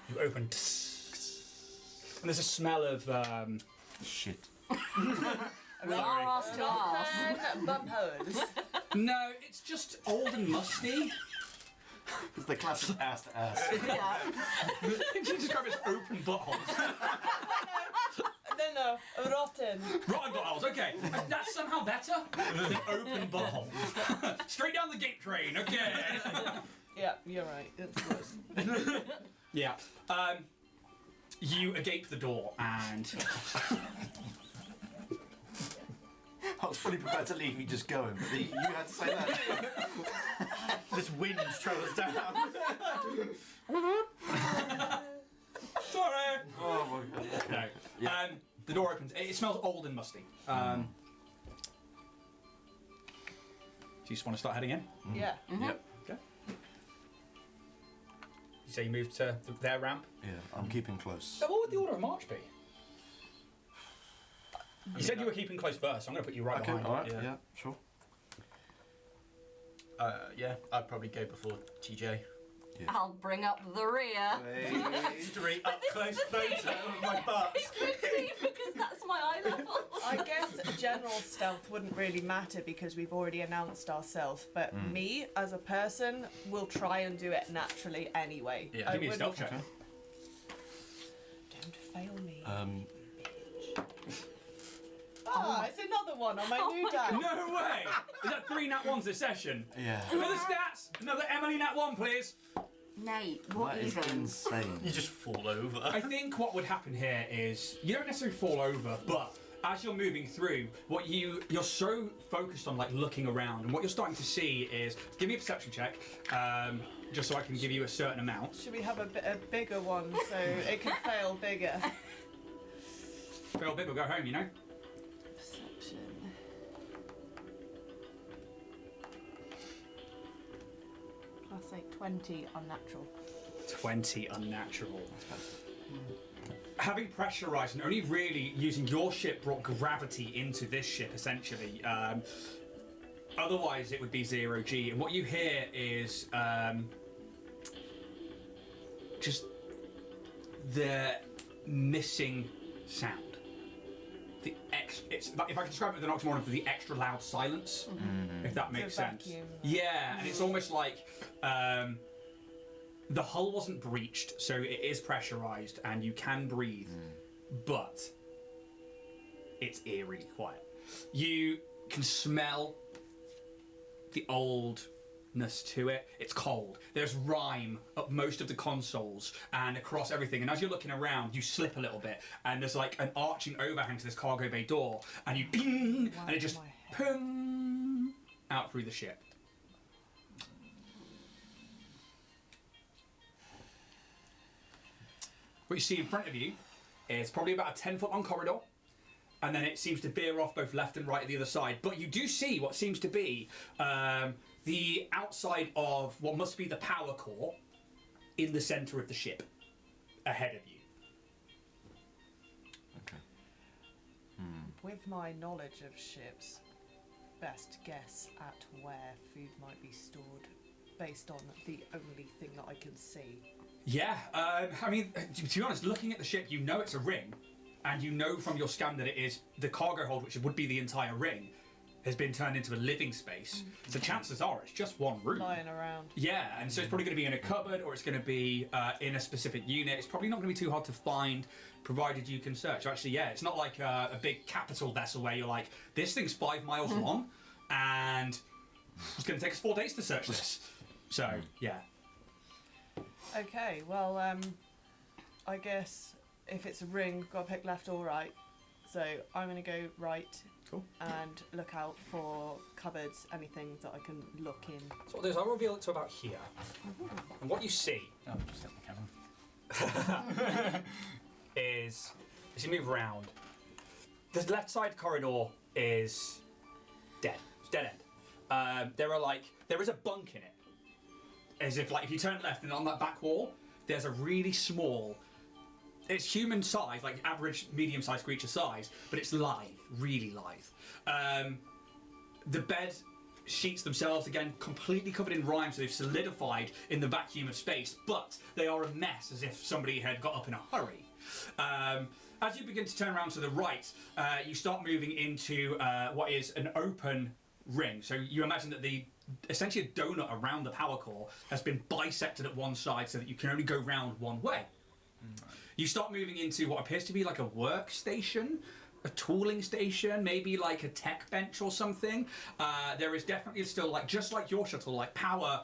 You open. And there's a smell of shit. We are asked to ask. And bump hose. no, it's just old and musty. It's the classic ass to ass. Yeah. You describe it as open buttholes. No, rotten. Rotten buttholes, okay. That's somehow better than open buttholes. Straight down the gate train, okay. Yeah, you're right. It's worse. Yeah. You agape the door and I was fully prepared to leave you just going, but you had to say that. This wind travels down. sorry. Oh my god. No. Yeah. The door opens. It smells old and musty. Do you just want to start heading in? Yeah. Yep. Okay. You say you moved to their ramp. Yeah, I'm keeping close. So what would the order of march be? You said you were keeping close first, so I'm going to put you right Okay, behind. alright, yeah. yeah, sure. Yeah, I'd probably go before TJ. I'll bring up the rear. History up close photo of my butt. Because that's my eye level. I guess general stealth wouldn't really matter because we've already announced ourselves, but me as a person will try and do it naturally anyway. Yeah. I Give me a wouldn't- stealth check. Don't fail me. It's another one on my new die. No way! Is that 3 nat 1s this session? Yeah. For the stats, another Emily nat 1, please. Nate, what That is even? insane. You just fall over. I think what would happen here is you don't necessarily fall over, but as you're moving through, you're so focused on like looking around, and what you're starting to see is, give me a perception check, just so I can give you a certain amount. Should we have a bigger one so it can fail bigger? Fail big or go home, you know. Perception. Plus 8, 20 unnatural. 20 unnatural. Having pressurized and only really using your ship brought gravity into this ship essentially. Otherwise, it would be 0G. And what you hear is just the missing sound. It's like, if I can describe it with an oxymoron, for the extra loud silence, if that makes sense. Vacuum. Yeah, and it's almost like the hull wasn't breached, so it is pressurized and you can breathe, but it's eerily quiet. You can smell the oldness to it. It's cold. There's rime up most of the consoles and across everything, and as you're looking around, you slip a little bit, and there's like an arching overhang to this cargo bay door, and you ping, and it just ping out through the ship. What you see in front of you is probably about a 10-foot long corridor, and then it seems to veer off both left and right at the other side. But you do see what seems to be the outside of what must be the power core in the centre of the ship, ahead of you. Okay. With my knowledge of ships, best guess at where food might be stored based on the only thing that I can see. Yeah, I mean, to be honest, looking at the ship, you know it's a ring, and you know from your scan that it is the cargo hold, which would be the entire ring, has been turned into a living space. So chances are it's just one room. Lying around. Yeah, and so it's probably going to be in a cupboard, or it's going to be in a specific unit. It's probably not going to be too hard to find, provided you can search. Actually, yeah, it's not like a big capital vessel where you're like, this thing's 5 miles long, and it's going to take us 4 days to search this. So, yeah. Okay, well, I guess if it's a ring, we've got to pick left or right. So I'm going to go right. Cool. And look out for cupboards, anything that I can look in. So what I'll do is I'll reveal it to about here. And what you see Oh, just set the camera. is, as you move around, the left side corridor is dead. It's dead end. There is a bunk in it. As if, like, if you turn left and on that back wall, there's a really small, it's human size, like average medium-sized creature size, but it's lithe, really lithe. The bed sheets themselves, again, completely covered in rime, so they've solidified in the vacuum of space, but they are a mess, as if somebody had got up in a hurry. As you begin to turn around to the right, you start moving into what is an open ring. So you imagine that essentially a donut around the power core has been bisected at one side so that you can only go round one way. You start moving into what appears to be like a workstation, a tooling station, maybe like a tech bench or something. There is definitely still, like, just like your shuttle, like power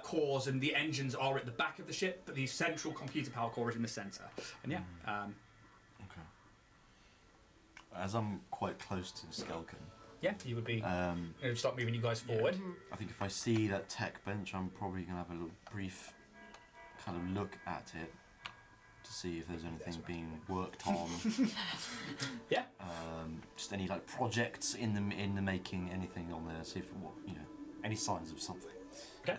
cores and the engines are at the back of the ship, but the central computer power core is in the centre. And yeah. Okay. As I'm quite close to Skelkin, Yeah, you would be. It would start moving you guys forward. I think if I see that tech bench, I'm probably going to have a little brief kind of look at it to see if there's anything being worked on. Yeah. Just any like projects in the making, anything on there. See if any signs of something. Okay.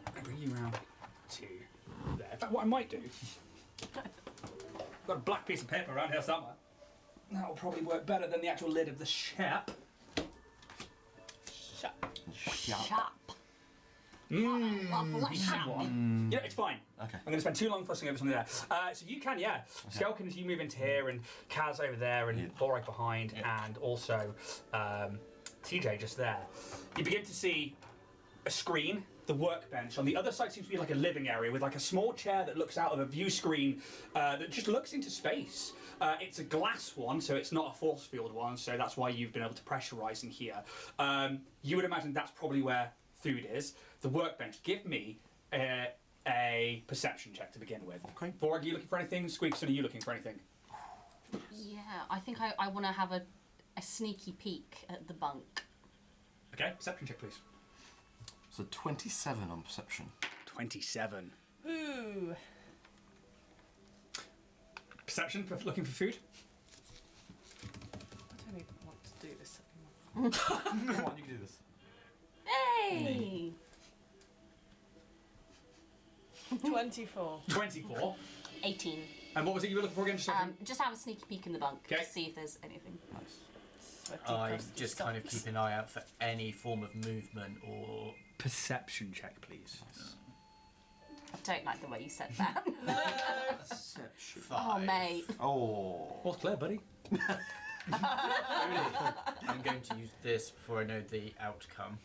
I bring you round to there. In fact, what I might do, I've got a black piece of paper around here somewhere. That'll probably work better than the actual lid of the ship. Shut. Sharp. Mmm. Lovely sharp. Yeah, it's fine. Okay. I'm going to spend too long fussing over something there. So you can, yeah. Skelkin, as you move into here, and Kaz over there, and Vorak behind, and also TJ just there. You begin to see a screen, the workbench. On the other side seems to be like a living area with like a small chair that looks out of a view screen that just looks into space. It's a glass one, so it's not a force field one, so that's why you've been able to pressurize in here. You would imagine that's probably where food is. The workbench. Give me a perception check to begin with. Okay. Vorag, are you looking for anything? Squeakson, are you looking for anything? Yeah, I think I want to have a sneaky peek at the bunk. Okay, perception check, please. So 27 on perception. 27. Ooh. Perception for looking for food? I don't even want to do this anymore. Come on, you can do this. Hey! 24. 24. 18. And what was it you were looking for again? Just so I can- Just have a sneaky peek in the bunk Okay. to see if there's anything. Nice. Sweaty I crusty just kind of socks. keep an eye out for any form of movement or. Perception check, please. I don't like the way you said that. Perception. Oh, mate. Oh. What's clear, buddy? I'm going to use this before I know the outcome.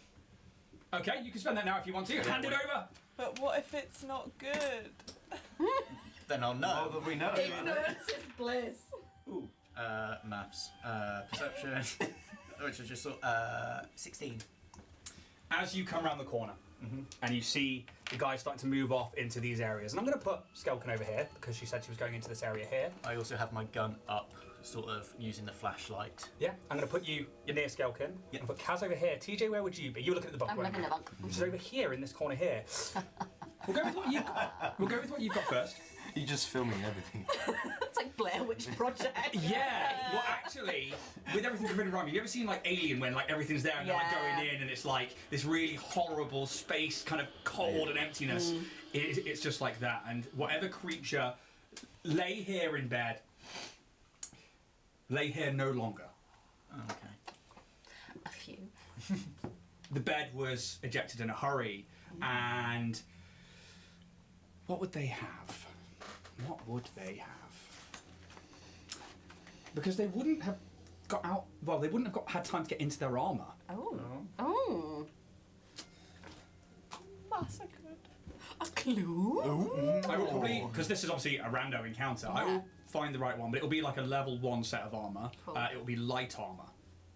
Okay, you can spend that now if you want to. Hand it over. But what if it's not good? Then I'll Oh, know. that we know. Ignorance is bliss. Ooh. Maths. Perception. Which is just 16. As you come around the corner, and you see the guys starting to move off into these areas, and I'm going to put Skelkin over here because she said she was going into this area here. I also have my gun up, sort of using the flashlight. Yeah, I'm going to put you near Skelkin. Yeah. And put Kaz over here. TJ, where would you be? You're looking at the bunk. I'm weren't looking you? at the bunk. Which is over here in this corner here. We'll go with what you've got. We'll go with what you've got first. You're just filming everything. It's like Blair Witch Project. Yeah. Well, actually, with everything going around, you ever seen like Alien when like everything's there and they're like Yeah. going in and it's like this really horrible space, kind of cold and emptiness. It's just like that. And whatever creature lay here in bed, lay here no longer. Oh, okay. A few. The bed was ejected in a hurry, and what would they have? What would they have? Because they wouldn't have got out. Well, they wouldn't have had time to get into their armor. Oh. Oh. Massacred. A clue? I will probably, because this is obviously a rando encounter. I will find the right one, but it'll be like a level 1 set of armor. Cool. It will be light armor.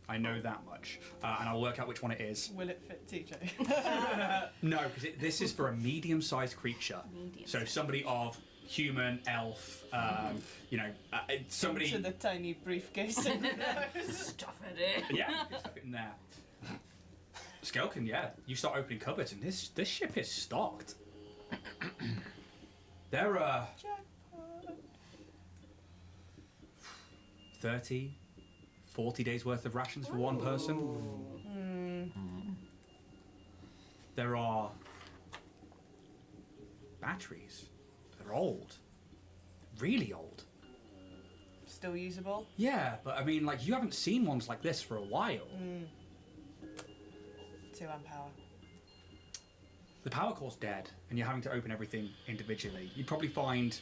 I know that much, and I'll work out which one it is. Will it fit TJ? No, because this is for a medium-sized creature. Medium. So somebody of human, elf, you know, somebody. To the tiny briefcase in the nose. Stuff it in. Yeah, you can stuff it in there. Skelkin, yeah, you start opening cupboards, and this ship is stocked. There are 30, 40 days worth of rations for one person. There are batteries. They're old. Really old. Still usable? Yeah, but I mean, like, you haven't seen ones like this for a while. 2 amp power. The power core's dead, and you're having to open everything individually. You'd probably find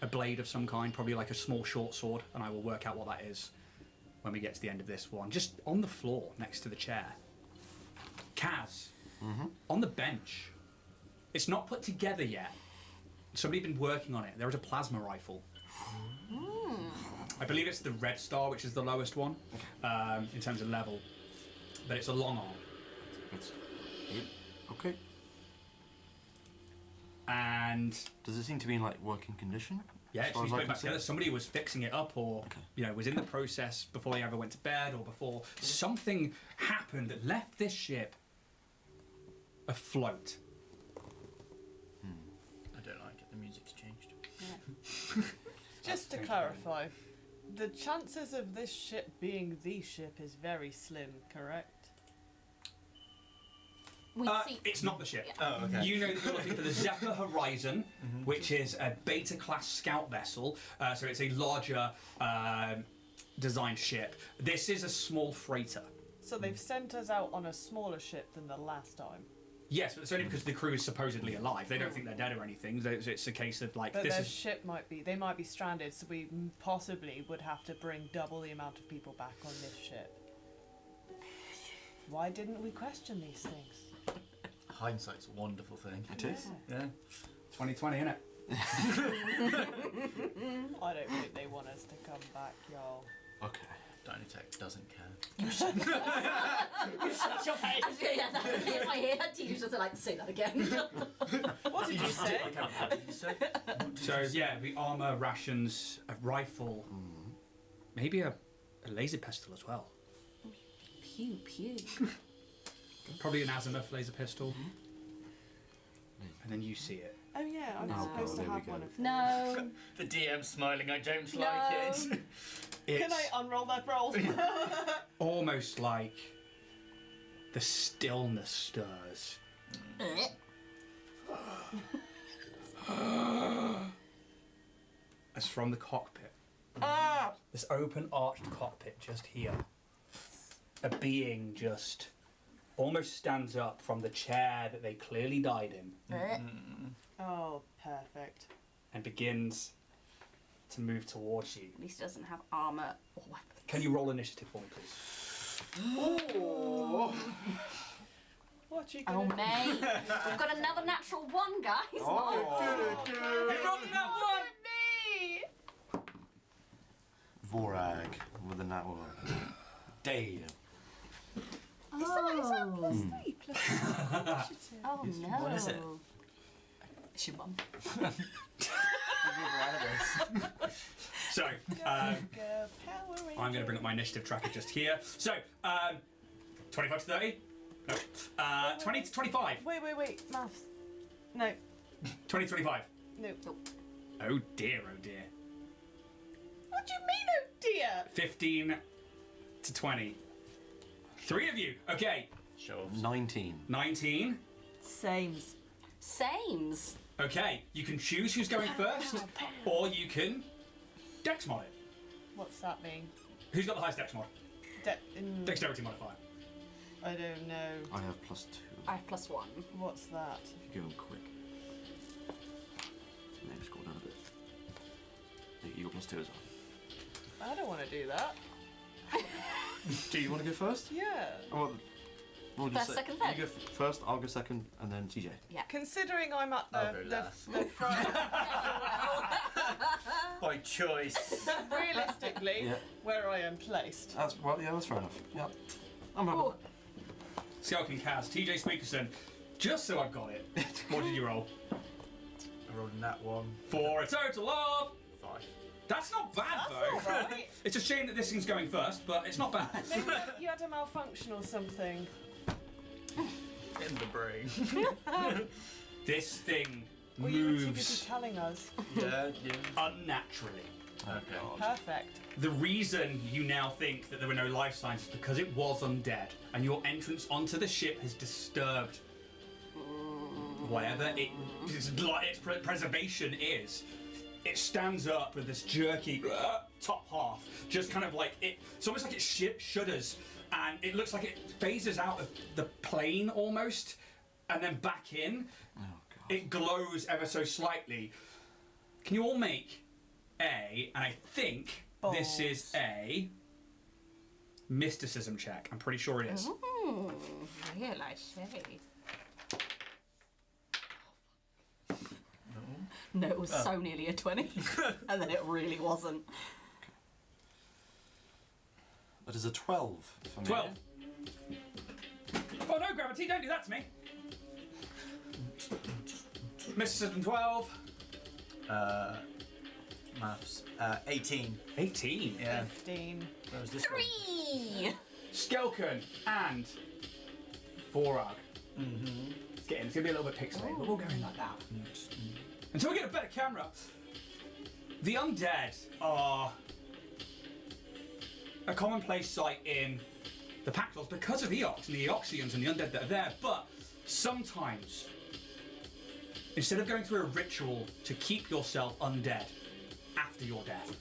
a blade of some kind, probably like a small short sword, and I will work out what that is when we get to the end of this one. Just on the floor, next to the chair. Kaz, on the bench. It's not put together yet. Somebody's been working on it. There is a plasma rifle. I believe it's the Red Star, which is the lowest one in terms of level, but it's a long arm. Okay. And Does it seem to be in like working condition? yeah, As far she's as I put it can back see? together. Somebody was fixing it up, or Okay. you know, was in the process before they ever went to bed, or before something happened that left this ship afloat. I don't like it. The music's changed. Just to clarify, the chances of this ship being the ship is very slim, correct? We see. It's not the ship. Oh, okay. You know that you're looking for the Zephyr Horizon, which is a beta-class scout vessel, so it's a larger designed ship. This is a small freighter. So they've sent us out on a smaller ship than the last time. Yes, but it's only because the crew is supposedly alive. They don't think they're dead or anything. It's a case of like But this their is. ship they might be stranded, so we possibly would have to bring double the amount of people back on this ship. Why didn't we question these things? Hindsight's a wonderful thing. It is. Yeah. 2020, innit? I don't think they want us to come back, y'all. Okay. Dynatech doesn't care. Shut your face. If I hear that, teacher's just like, say that again. What did you say? What did you say? So yeah, the armor, rations, a rifle, maybe a laser pistol as well. Pew pew. Probably an azimuth laser pistol. And then you see it. Oh yeah, I'm No. supposed to There we have go. one of them. No. The DM smiling, I don't No. like it. It's Can I unroll that roll? almost like the stillness stirs. As from the cockpit, Ah! this open arched cockpit just here, a being just almost stands up from the chair that they clearly died in Oh, perfect. and begins to move towards you. At least he doesn't have armor or weapons. Can you roll initiative for me, please? What you Oh, gonna mate. We've got another natural one, guys. He rolled that one! Me! Vorag with a nat one. Damn. Oh, Is that plus 3 plus initiative? oh no. What is it? It's your mum. So, Go, Power I'm going to bring up my initiative tracker just here. So, 25 to 30? No. 20 to 25. Wait, maths. No, 20 to 25. no. Oh dear, oh dear. What do you mean, oh dear? 15 to 20. 3 of you. Okay. Show 19. 19. Sames. Sames. Okay. You can choose who's going first, or you can dex mod it. What's that mean? Who's got the highest dex mod? Dexterity modifier. I don't know. I have +2. I have +1. What's that? If you're going quick. Maybe scroll down a bit. You got +2 as well. I don't want to do that. Do you want to go first? Yeah. Oh, we'll just First, say- second, third. You go first, I'll go second, and then TJ. Considering I'm at I'll go the last. front, by choice. realistically, Yeah. where I am placed. That's that's fair enough. Yeah. I'm happy. Oh, Skelkin Kaz, TJ Speakerson. Just so I've got it. What did you roll? I rolled in that one. For a total of. 5. That's not bad That's though. alright. It's a shame that this thing's going first, but it's not bad. Maybe you had a malfunction or something. In the brain. This thing Or you were too busy moves telling us. Yeah. unnaturally. Okay. Perfect. The reason you now think that there were no life signs is because it was undead, and your entrance onto the ship has disturbed whatever its preservation is. It stands up with this jerky top half, just kind of like it's almost like it shudders, and it looks like it phases out of the plane almost, and then back in. Oh god. It glows ever so slightly. Can you all make and I think this is a mysticism check. I'm pretty sure it is. Ooh, real I say. No, it was so nearly a 20. And then it really wasn't. That is a 12 for me. 12. Oh no, Gravity, don't do that to me. Mysticism 12. Maths. 18. 18. Yeah. 15. Where was this one? 3! Skelken and Vorag. Mm-hmm. It's gonna be a little bit pixelated, but we'll go in like that. Until we get a better camera. The undead are a commonplace sight in the Pactals because of Eox and the Eoxians and the undead that are there, but sometimes, instead of going through a ritual to keep yourself undead after your death,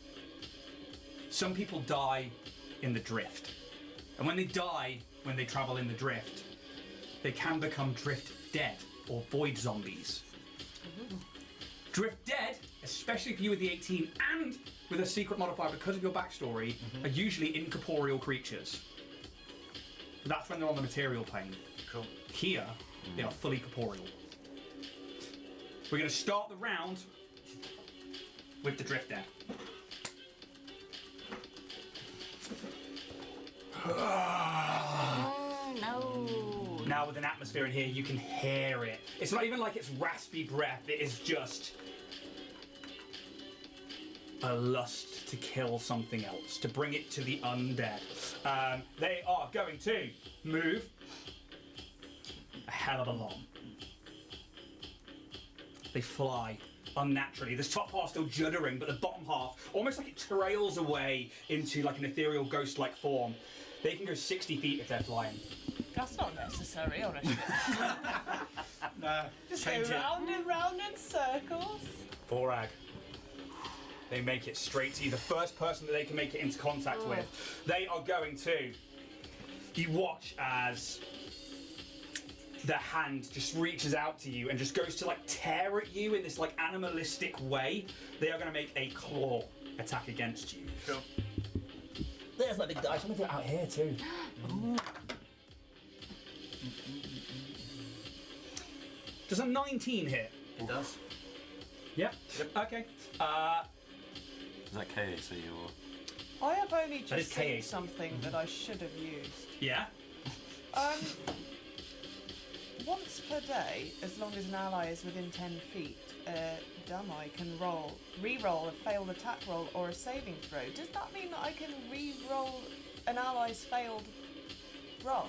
some people die in the drift. And when they die, when they travel in the drift, they can become drift dead or void zombies. Drift dead, especially for you with the 18 and with a secret modifier because of your backstory, are usually incorporeal creatures. That's when they're on the material plane. Cool. Here, they are fully corporeal. We're going to start the round with the drift dead. No. Now with an atmosphere in here, you can hear it. It's not even like it's raspy breath, it is just a lust to kill something else, to bring it to the undead. They are going to move a hell of a lot. They fly unnaturally. This top half still juddering, but the bottom half, almost like it trails away into like an ethereal ghost-like form. They can go 60 feet if they're flying. That's not necessary on a ship. No, Just go round and round in circles. Vorag. They make it straight to you. The first person that they can make it into contact with. They are going to. You watch as the hand just reaches out to you and just goes to like tear at you in this like animalistic way. They are going to make a claw attack against you. Cool. There's my big dice. I'm going to do it out here too. Does a 19 hit? It does. Yep. Okay. Is that KA, so you're... I have only That is just seen KA. something that I should have used. Yeah. Once per day, as long as an ally is within 10 feet, Damai can re-roll a failed attack roll or a saving throw. Does that mean that I can re-roll an ally's failed roll?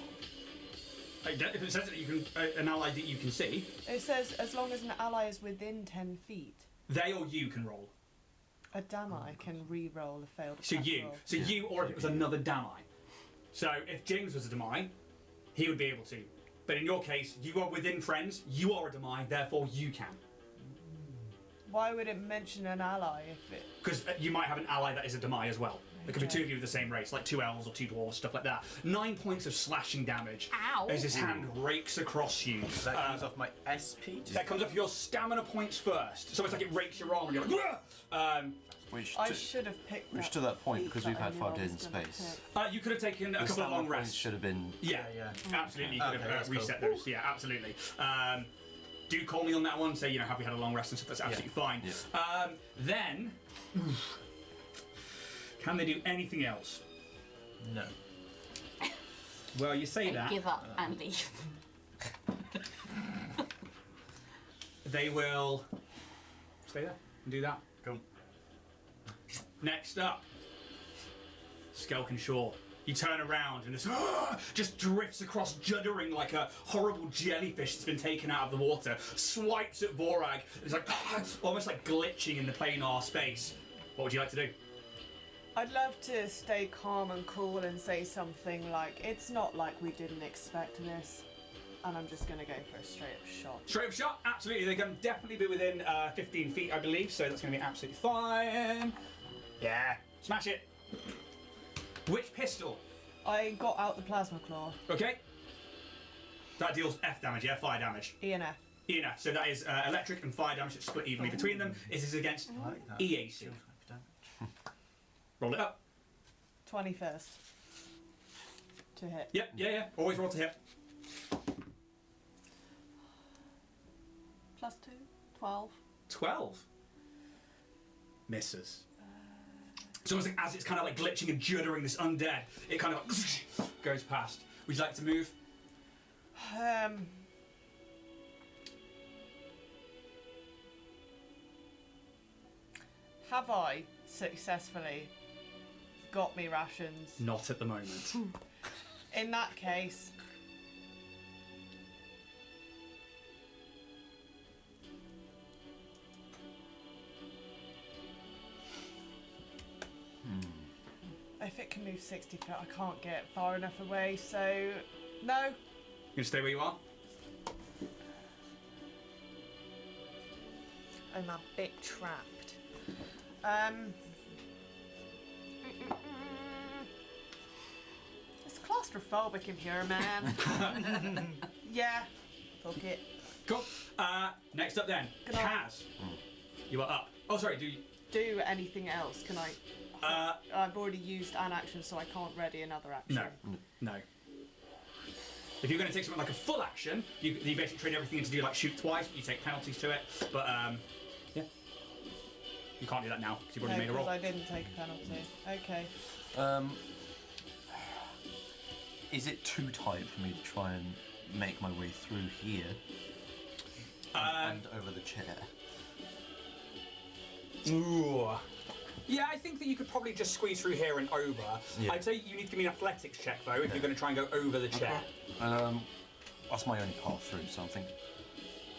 If it says that you can, an ally that you can see, It says as long as an ally is within 10 feet, they or you can roll. a Damai can re-roll a failed So attack you, roll. so you, or if it was another Damai. So if James was a Damai, he would be able to. But in your case, you are within friends. You are a Damai, therefore you can. Why would it mention an ally if it... Because you might have an ally that is a Damai as well. There could be Okay. two of you of the same race, like 2 elves or 2 dwarves, stuff like that. 9 points of slashing damage Ow. as his hand rakes across you. That comes off my SP. That comes off your stamina points first. So it's like it rakes your arm and you're like, "Wah!" Which, I to, should have picked which to that point, because we've had 5 days in space, You could have taken a the couple of long stamina points rests. should have been... Yeah, Yeah. absolutely. You could Okay, have that's reset cool. those. Yeah, absolutely. Do call me on that one. Say, you know, have we had a long rest and stuff? That's absolutely fine. Yeah. Then, can they do anything else? No. Well, you say They that. give up and leave. They will stay there and do that. Cool. Next up, Skelkin Shore. You turn around and this just drifts across, juddering like a horrible jellyfish that's been taken out of the water. Swipes at Vorag. It's like almost like glitching in the planar space. What would you like to do? I'd love to stay calm and cool and say something like, it's not like we didn't expect this. And I'm just going to go for a straight up shot. Straight up shot, absolutely. They're going to definitely be within 15 feet, I believe, so that's going to be absolutely fine. Yeah, smash it. Which pistol? I got out the plasma claw. Okay. That deals F damage, yeah, fire damage. ENF. ENF, so that is electric and fire damage that's split evenly between them. This is against I like that. EAC. Deals with damage. Roll it up. 21st. To hit. Yep, yeah. Always roll to hit. +2. 12. 12. Misses. It's almost like as it's kind of like glitching and juddering this undead, it kind of like goes past. Would you like to move? Have I successfully got me rations? Not at the moment. In that case, if it can move 60 foot, I can't get far enough away, so no. You gonna stay where you are? I'm a bit trapped. Is class claustrophobic in here, man. Yeah. Fuck it. Cool. Next up then, Can I- Kaz. You are up. Oh, sorry. Do you? Do anything else? Can I? I've already used an action, so I can't ready another action. No. If you're going to take something like a full action, you basically train everything to do like shoot twice, but you take penalties to it. But yeah, you can't do that now because you've already made a roll. I didn't take a penalty. Okay. Is it too tight for me to try and make my way through here and over the chair? Ooh. Yeah, I think that you could probably just squeeze through here and over. Yeah. I'd say you need to give me an athletics check though if you're going to try and go over the chair. That's my only path through, so I think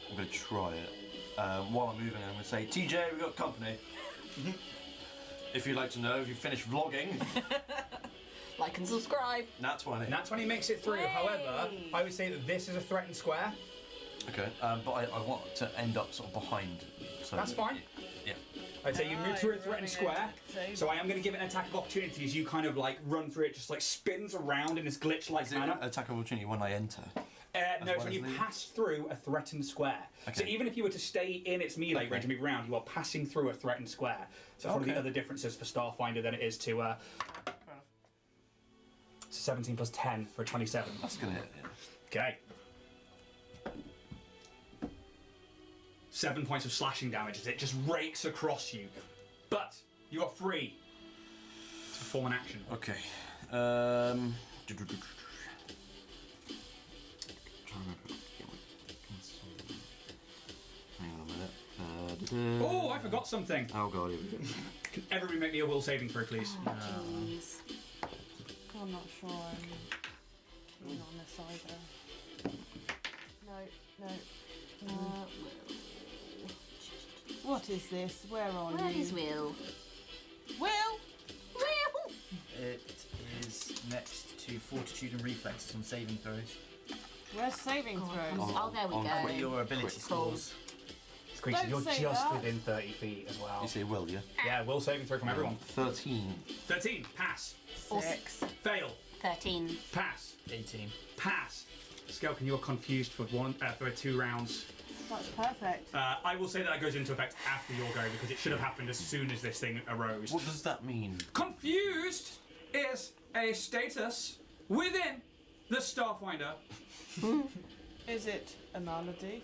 I'm going to try it. While I'm moving, I'm going to say, TJ, we've got company. If you'd like to know, if you finish vlogging, Like and subscribe. nat 20. Nat 20 makes it through. Yay. However, I would say that this is a threatened square. Okay, but I want to end up sort of behind. So That's fine. Yeah. I'd say you move through a threatened square. Save. So I am going to give it an attack of opportunity as you kind of like run through it, just like spins around in this glitch-like Is it manner. attack of opportunity when I enter? No, well so as you leave? pass through a threatened square. So Okay. even if you were to stay in its melee range and move around, you are passing through a threatened square. So one of the Okay. other differences for Starfinder than it is to 17 plus 10 for a 27. That's going to hit, yeah. Okay. 7 points of slashing damage as it just rakes across you. But you are free to perform an action. Okay. Hang on a minute. Oh, I forgot something. Oh god, here we go. Can everybody make me a will saving throw, please? Jeez. I'm not sure I'm keen on this either. No. What is this? Where are Where you? is Will? Will? Will! It is next to Fortitude and Reflexes on saving throws. Where's saving throws? Oh, there we on go. What are your ability Cool. scores? Squeeze, Don't you're say just that. within 30 feet as well. You say will, yeah? Yeah, will saving throw from everyone. 13. 13, pass. 6. Fail, 13. pass, 18. pass. Skelkin, you are confused for 2 rounds. That's perfect. I will say that goes into effect after your go because it should have happened as soon as this thing arose. What does that mean? Confused is a status within the Starfinder. Is it a malady?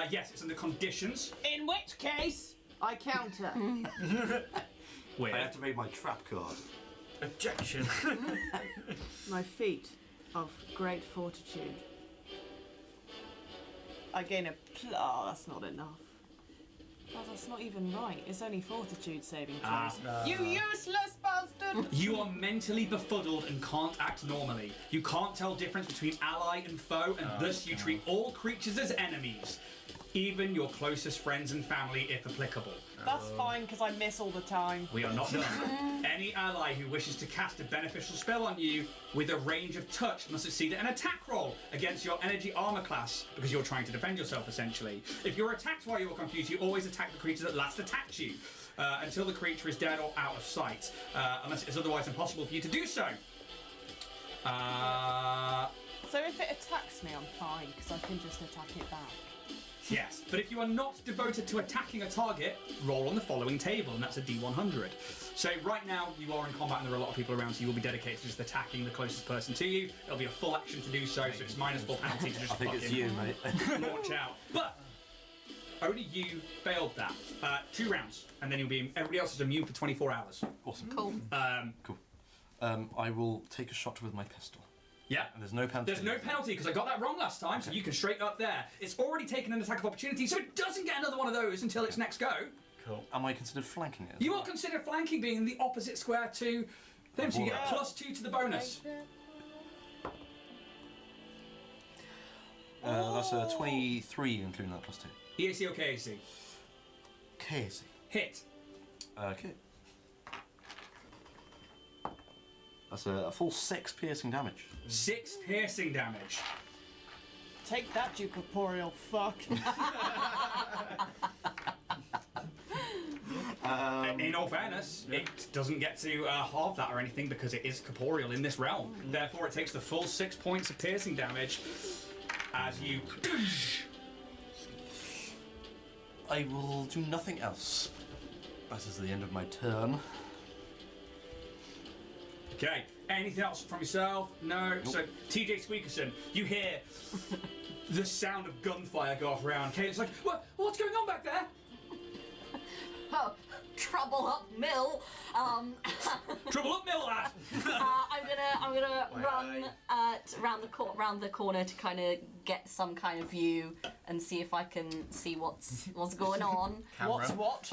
Yes, it's under conditions. In which case, I counter. With I activate my trap card. Objection. My feat of great fortitude. I gain a oh, that's not enough. Oh, that's not even right. It's only fortitude saving throws. You useless bastard! You are mentally befuddled and can't act normally. You can't tell difference between ally and foe, and thus you treat all creatures as enemies, even your closest friends and family if applicable. That's fine because I miss all the time. We are not done. Any ally who wishes to cast a beneficial spell on you with a range of touch must succeed at an attack roll against your energy armor class because you're trying to defend yourself essentially. If you're attacked while you're confused, you always attack the creature that last attacked you until the creature is dead or out of sight, unless it is otherwise impossible for you to do so. So if it attacks me, I'm fine because I can just attack it back. Yes, but if you are not devoted to attacking a target, roll on the following table, and that's a D100. So right now, you are in combat and there are a lot of people around, so you will be dedicated to just attacking the closest person to you. It'll be a full action to do so, so it's -4 penalty to just I think it's fucking you, mate. launch out. But only you failed that. 2 rounds, and then you'll be. Everybody else is immune for 24 hours. Awesome. Cool. Cool. I will take a shot with my pistol. Yeah. And there's no penalty. There's no penalty because I got that wrong last time, so you can straight up there. It's already taken an attack of opportunity, so it doesn't get another one of those until its next go. Cool. Am I considered flanking it? You are considered flanking being in the opposite square to them, so you get a +2 to the bonus. That's a 23, including that +2. EAC or KAC? KAC. Hit. Okay. That's a full 6 piercing damage. 6 piercing damage. Take that, you corporeal fuck. In all fairness, it doesn't get to halve that or anything because it is corporeal in this realm. Therefore, it takes the full 6 points of piercing damage as you. I will do nothing else. That is the end of my turn. Okay. Anything else from yourself? No. Nope. So, TJ Squeakerson, you hear the sound of gunfire go off around. Kayla's like, what's going on back there? Oh, trouble up mill. Trouble up, mill lad. I'm gonna run round the corner to kind of get some kind of view and see if I can see what's going on. What's what?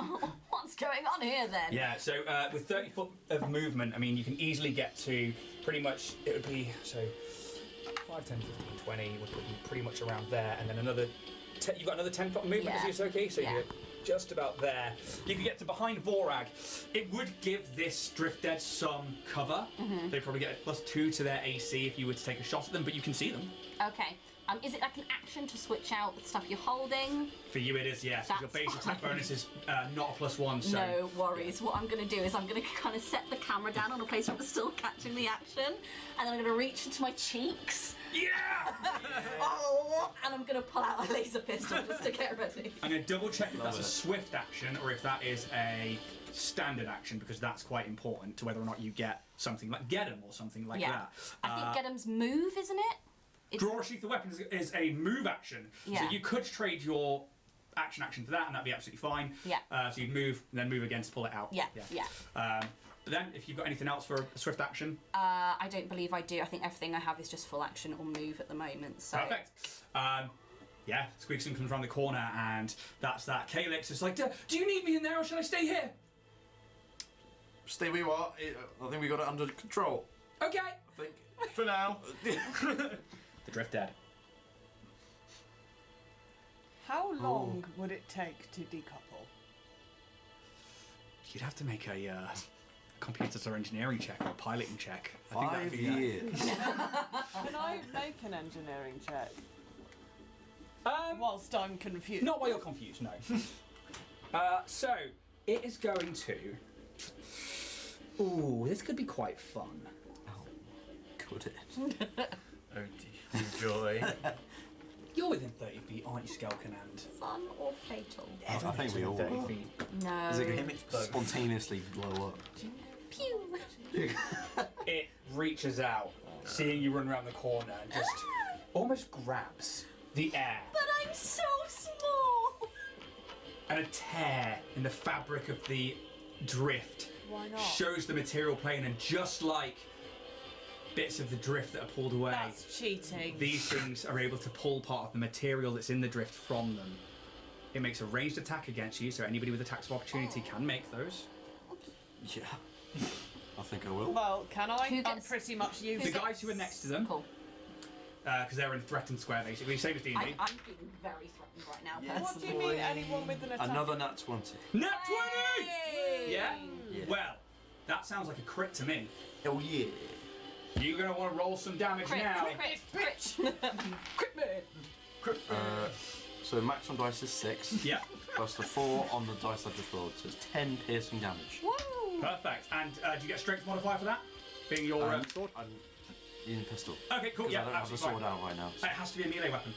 What's going on here then? Yeah, so with 30 foot of movement, I mean, you can easily get to pretty much, it would be, so 5, 10, 15, 20 would be pretty much around there, and then another, you've got another 10 foot of movement, Yeah. is it okay? So Yeah. you're just about there. You can get to behind Vorag. It would give this Drift Dead some cover. They'd probably get a +2 to their AC if you were to take a shot at them, but you can see them. Okay. Is it like an action to switch out the stuff you're holding? For you it is, yes. Your That's base attack fine. bonus is not a +1, so... No worries. What I'm going to do is I'm going to kind of set the camera down on a place where it's still catching the action, and then I'm going to reach into my cheeks. Yeah! Oh, and I'm going to pull out a laser pistol just to get ready. I'm going to double check if that's a it. swift action or if that is a standard action, because that's quite important to whether or not you get something like get 'em or something like Yeah. that. I think Get 'em's move, isn't it? It's, Draw a sheath of weapons is a move action. Yeah. So you could trade your action for that, and that'd be absolutely fine. Yeah. So you'd move, and then move again to pull it out. Yeah. But then, if you've got anything else for a swift action, I don't believe I do. I think everything I have is just full action or move at the moment. So. perfect. Yeah, Squeakson comes around the corner, and that's that. Calyx is like, do you need me in there, or shall I stay here? Stay where you are. I think we got it under control. Okay. I think. For now. The Drift Dead. How long would it take to decouple? You'd have to make a computers or engineering check or a piloting check. I think that'd 5 be years. Can I make an engineering check whilst I'm confused? Not while you're confused, no. So, it is going to... Ooh, this could be quite fun. Could it? Oh dear. Enjoy. You're within 30 feet, aren't you, Skelkin? And Fun or fatal? I think we all 30 are. feet. No. Is it Him, going it's to both. spontaneously blow up? Pew. It reaches out, seeing you run around the corner, and just almost grabs the air. But I'm so small. And a tear in the fabric of the drift Why not? shows the material plane, and just like bits of the drift that are pulled away, That's cheating. these things are able to pull part of the material that's in the drift from them. It makes a ranged attack against you, so anybody with attacks of opportunity can make those. Yeah. I think I will. Well, can I? Who I'm gets- pretty much The useless. guys who are next to them, Cool. because they're in a threatened square basically, same as D&D. I'm feeling very threatened right now, Yes. What do you personally. mean, anyone with an attack? Another nat 20. Nat 20! Yay! Yeah? Yeah. Well, that sounds like a crit to me. Oh yeah. You're going to want to roll some damage Crit, now. crit. Crit me! So maximum dice is 6. Yeah, Plus the 4 on the dice I just rolled, so it's 10 piercing damage. Woo! perfect. And do you get a strength modifier for that? Being your sword? I'm using pistol. Okay, cool. Because Yeah, I don't have the absolutely sword fine. out right now. It has to be a melee weapon.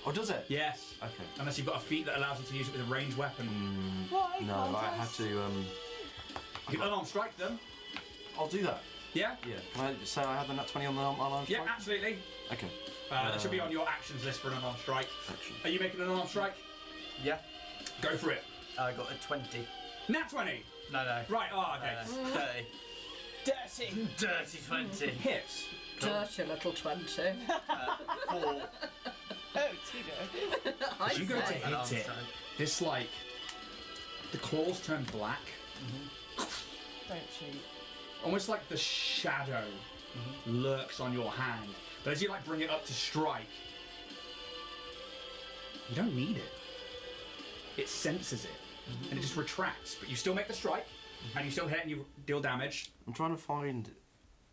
Oh, does it? Yes. Okay. Unless you've got a feat that allows you to use it with a ranged weapon. Why No, can't I had to. You can unarmed strike them. I'll do that. Yeah? Yeah. Can I say I had the nat 20 on the unarmed Yeah, strike? absolutely. Okay. That should be on your actions list for an unarmed strike. Action. Are you making an unarmed strike? Yeah. Go for it. I got a 20. Nat 20! No. Right, okay. 30. Dirty. Dirty 20. Hits. Dirty little 20. 4. Oh, Tito. I As you go to say. hit Unarmed it, strike. this like, the claws turn black. Don't cheat. Almost like the shadow lurks on your hand. But as you like bring it up to strike, you don't need it. It senses it, and it just retracts. But you still make the strike, and you still hit and you deal damage. I'm trying to find.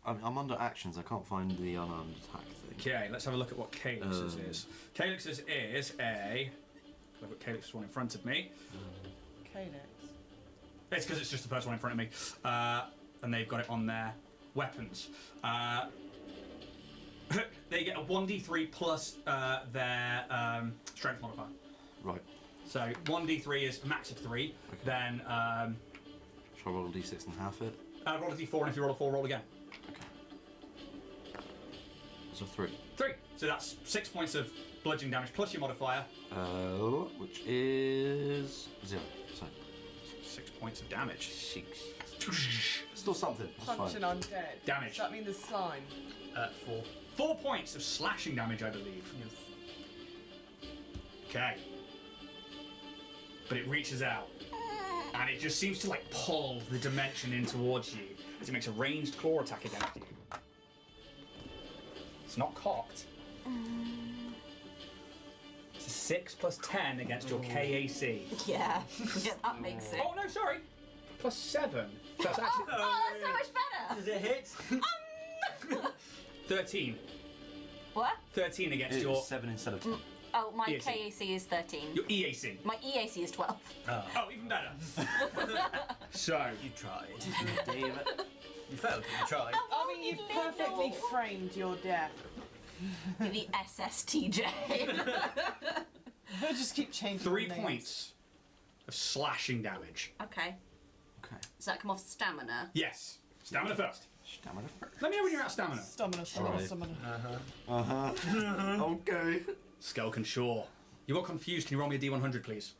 I'm under actions. I can't find the unarmed attack thing. Okay, let's have a look at what Calyx's is. Calyx's is a... I've got Calyx's one in front of me. Calyx. It's because it's just the first one in front of me. And they've got it on their weapons. They get a 1d3 plus their strength modifier. Right. So 1d3 is a max of 3. Okay. Then Shall I roll a d6 and half it? roll a d4, and if you roll a 4, roll again. Okay. So 3. 3. So that's 6 points of bludgeoning damage plus your modifier. Which is 0. So 6 points of damage. 6. Still something. That's Punch an fine. undead. Damage. Does that mean the slime? 4. 4 points of slashing damage, I believe. Okay. But it reaches out, and it just seems to like pull the dimension in towards you as it makes a ranged claw attack against you. It's not cocked. It's a 6 plus 10 against your KAC. Yeah, that makes it. Oh no, sorry. Plus 7. So that's actually Oh, that's so much better! Does it hit? 13. What? 13 against It's your 7 instead of 10. Oh, my EAC. KAC is 13. your EAC. My EAC is 12. Oh, even better. So You tried. Damn it. You failed, but you tried. I mean, you've perfectly framed your death. The SSTJ. We'll just keep changing 3 the names. points of slashing damage. Okay. Okay. Does that come off stamina? Yes. Stamina first. Stamina. Let me know when you're out of stamina. Stamina. Right. Okay. Skelkin Shaw. You got confused. Can you roll me a D100, please?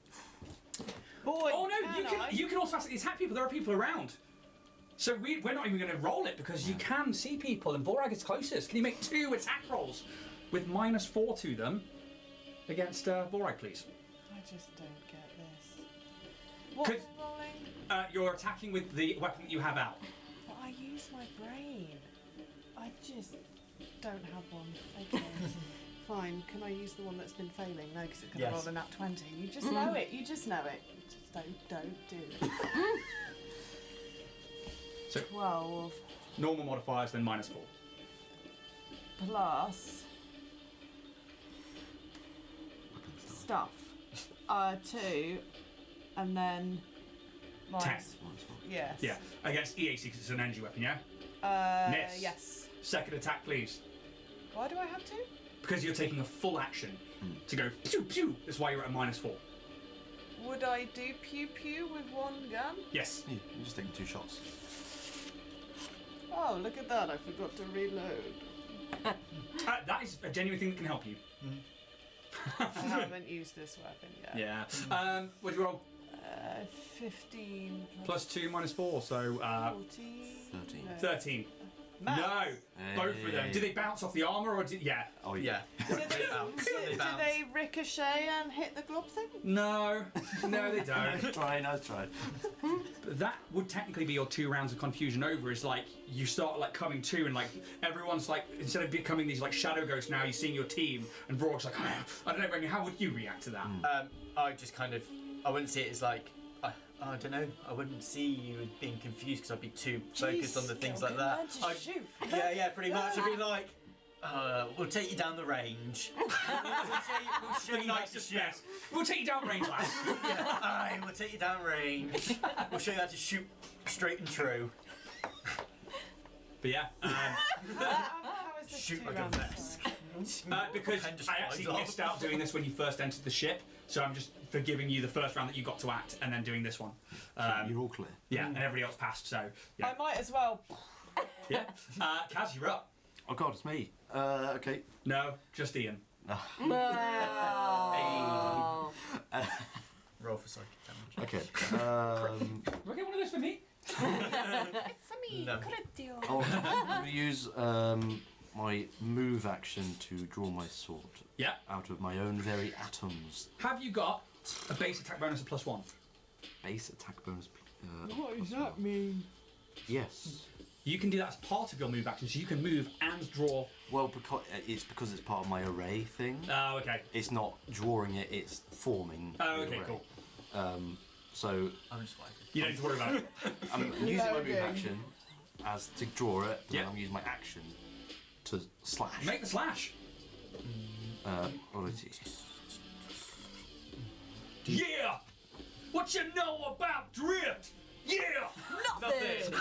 Boy, Oh no, I? you can automatically attack people. There are people around. So we're not even going to roll it because you can see people and Vorag is closest. Can you make 2 attack rolls with -4 to them against Vorag, please? I just don't get this. What Could- am I rolling? You're attacking with the weapon that you have out. But I use my brain. I just don't have one. Okay. Fine. Can I use the one that's been failing? No, because it's going to Yes. roll a nat 20. You just know it. You just know it. You just don't do it. So 12 normal modifiers, then -4. plus stuff. 2 and then minus. Yes. Yeah, against EAC because it's an energy weapon, yeah? Miss. Yes. Second attack, please. Why do I have to? Because you're taking a full action to go pew pew. That's why you're at -4. Would I do pew pew with one gun? Yes. Yeah, you're just taking 2 shots. Oh, look at that. I forgot to reload. That is a genuine thing that can help you. I haven't used this weapon yet. Yeah. What'd you roll? 15 Plus 2, -4, so 14. 13. No. 13. Maths. No, both of them. Did they bounce off the armor or did? Yeah. Oh Yeah. They bounce. They Do bounce. they ricochet and hit the glob thing? No, they don't. Nice try. But that would technically be your 2 rounds of confusion over. Is like you start like coming to and like everyone's like instead of becoming these like shadow ghosts now you're seeing your team and Vorog's like I don't know, Brendan, how would you react to that? I just kind of, I wouldn't see it as like, I don't know, I wouldn't see you as being confused because I'd be too focused on the things like that. I'd- Shoot. Yeah, pretty much. I'd be like, we'll take you down the range. we'll show you how to Nicest shoot. yes. We'll take you down range, lads. Yeah, aye, we'll take you down range. We'll show you how to shoot straight and true. But yeah, How is this Shoot 2 like a rounds? vest. because Pen just I flies actually off. missed out doing this when you first entered the ship, so I'm just forgiving you the first round that you got to act and then doing this one. You're all clear. Yeah, and everybody else passed, so yeah. I might as well. Yeah. Kaz, you're up. Oh god, it's me. Okay. No, just Ian. Oh. Roll for psychic damage. Okay. Will I get one of those for me? No. I'll use my move action to draw my sword Yeah. out of my own very atoms. Have you got a base attack bonus of +1? Base attack bonus. What does that mean? Yes. You can do that as part of your move action, so you can move and draw. Well, because it's part of my array thing. Oh, okay. It's not drawing it; it's forming. Oh, the okay, array. cool. So I'm just fine. You don't need to worry about it. I'm using my move Loading. action as to draw it, but Yeah. then I'm using my action to slash. Make the slash. What is it? Yeah! What you know about drift? Yeah! Nothing.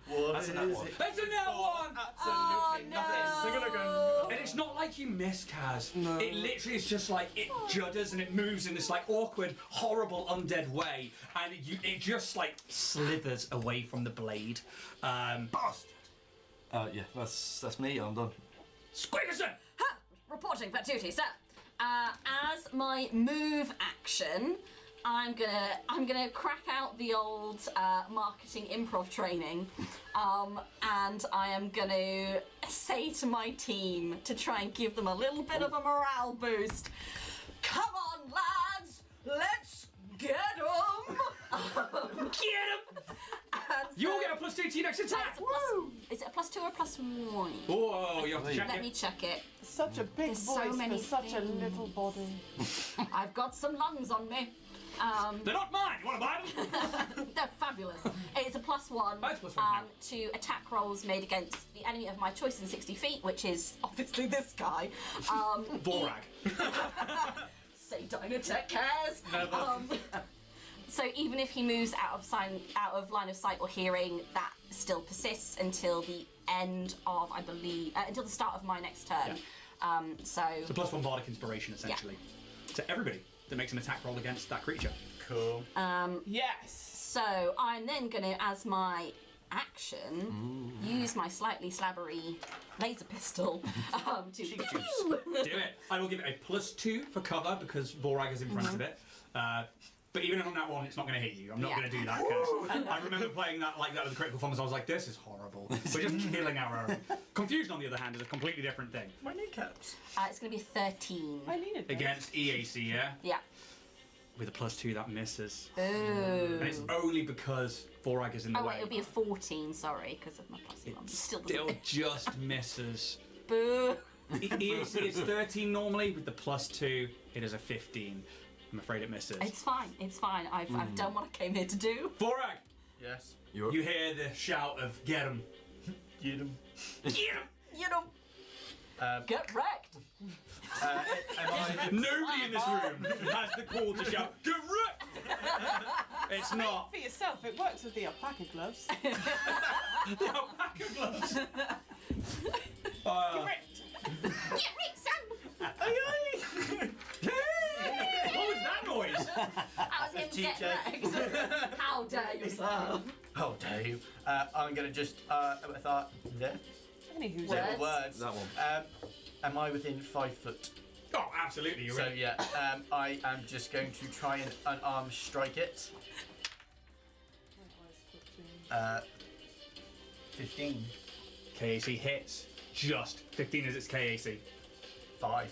What That's a is nat it? one. It's a nat one! Absolutely nothing. So I'm gonna go. And it's not like you miss, Kaz. No. It literally is just like it judders and it moves in this like awkward, horrible, undead way, and it just like slithers away from the blade. Bust! Yeah, that's me. I'm done. Squiggerson! Ha! Reporting for duty, sir. As my move action, I'm gonna crack out the old marketing improv training, and I am gonna say to my team to try and give them a little bit of a morale boost. Come on, lads, let's get them. Get him! You will get a +2 to your next attack! Is it a +2 or a +1? Whoa, you have to check Let it. me check it. Such a big There's so voice many for such a things. little body. I've got some lungs on me. They're not mine! You want to buy them? They're fabulous. It's a +1 Oh, it's +1 now. to attack rolls made against the enemy of my choice in 60 feet, which is obviously this guy. Vorag. Say Dynatech cares. So even if he moves out of line of sight or hearing, that still persists until the end of, I believe, until the start of my next turn. So It's a +1 bardic inspiration, essentially. To everybody that makes an attack roll against that creature. Cool. Yes. So I'm then going to, as my action, use my slightly slabbery laser pistol to Do it. I will give it a +2 for cover because Vorag is in front of it. But even on that one, it's not going to hit you. I'm not Yeah. going to do that because I remember playing that like that with the critical fumbles. I was like, this is horrible. We're just killing our own. Confusion, on the other hand, is a completely different thing. My kneecaps. it's going to be 13. I needed that. Against EAC, yeah? Yeah. With a +2, that misses. Ooh. And it's only because Vorag is in the Oh way. wait, it'll be a 14. Sorry, because of my +1. Still doesn't Still hit. just misses. Boo. EAC is 13 normally. With the +2, it is a 15. I'm afraid it misses. It's fine. It's fine. I've done what I came here to do. Vorag, Yes. you hear the shout of "Get him! Get him. Get him!" You know, get wrecked. Am I? Nobody in this room has the call to shout "Get wrecked!" It's not. For yourself, it works with the alpaca gloves. The alpaca gloves. Correct. Get wrecked, son. What was that noise? How's him get TJ. wrecked? How dare you, sir? How dare you? I'm gonna just. I thought. There. Anywho, Words. The words. That one. Am I within 5 foot? Oh, absolutely. You're So in. yeah, I am just going to try and unarmed strike it. 15. KAC hits. Just 15 is its KAC. 5.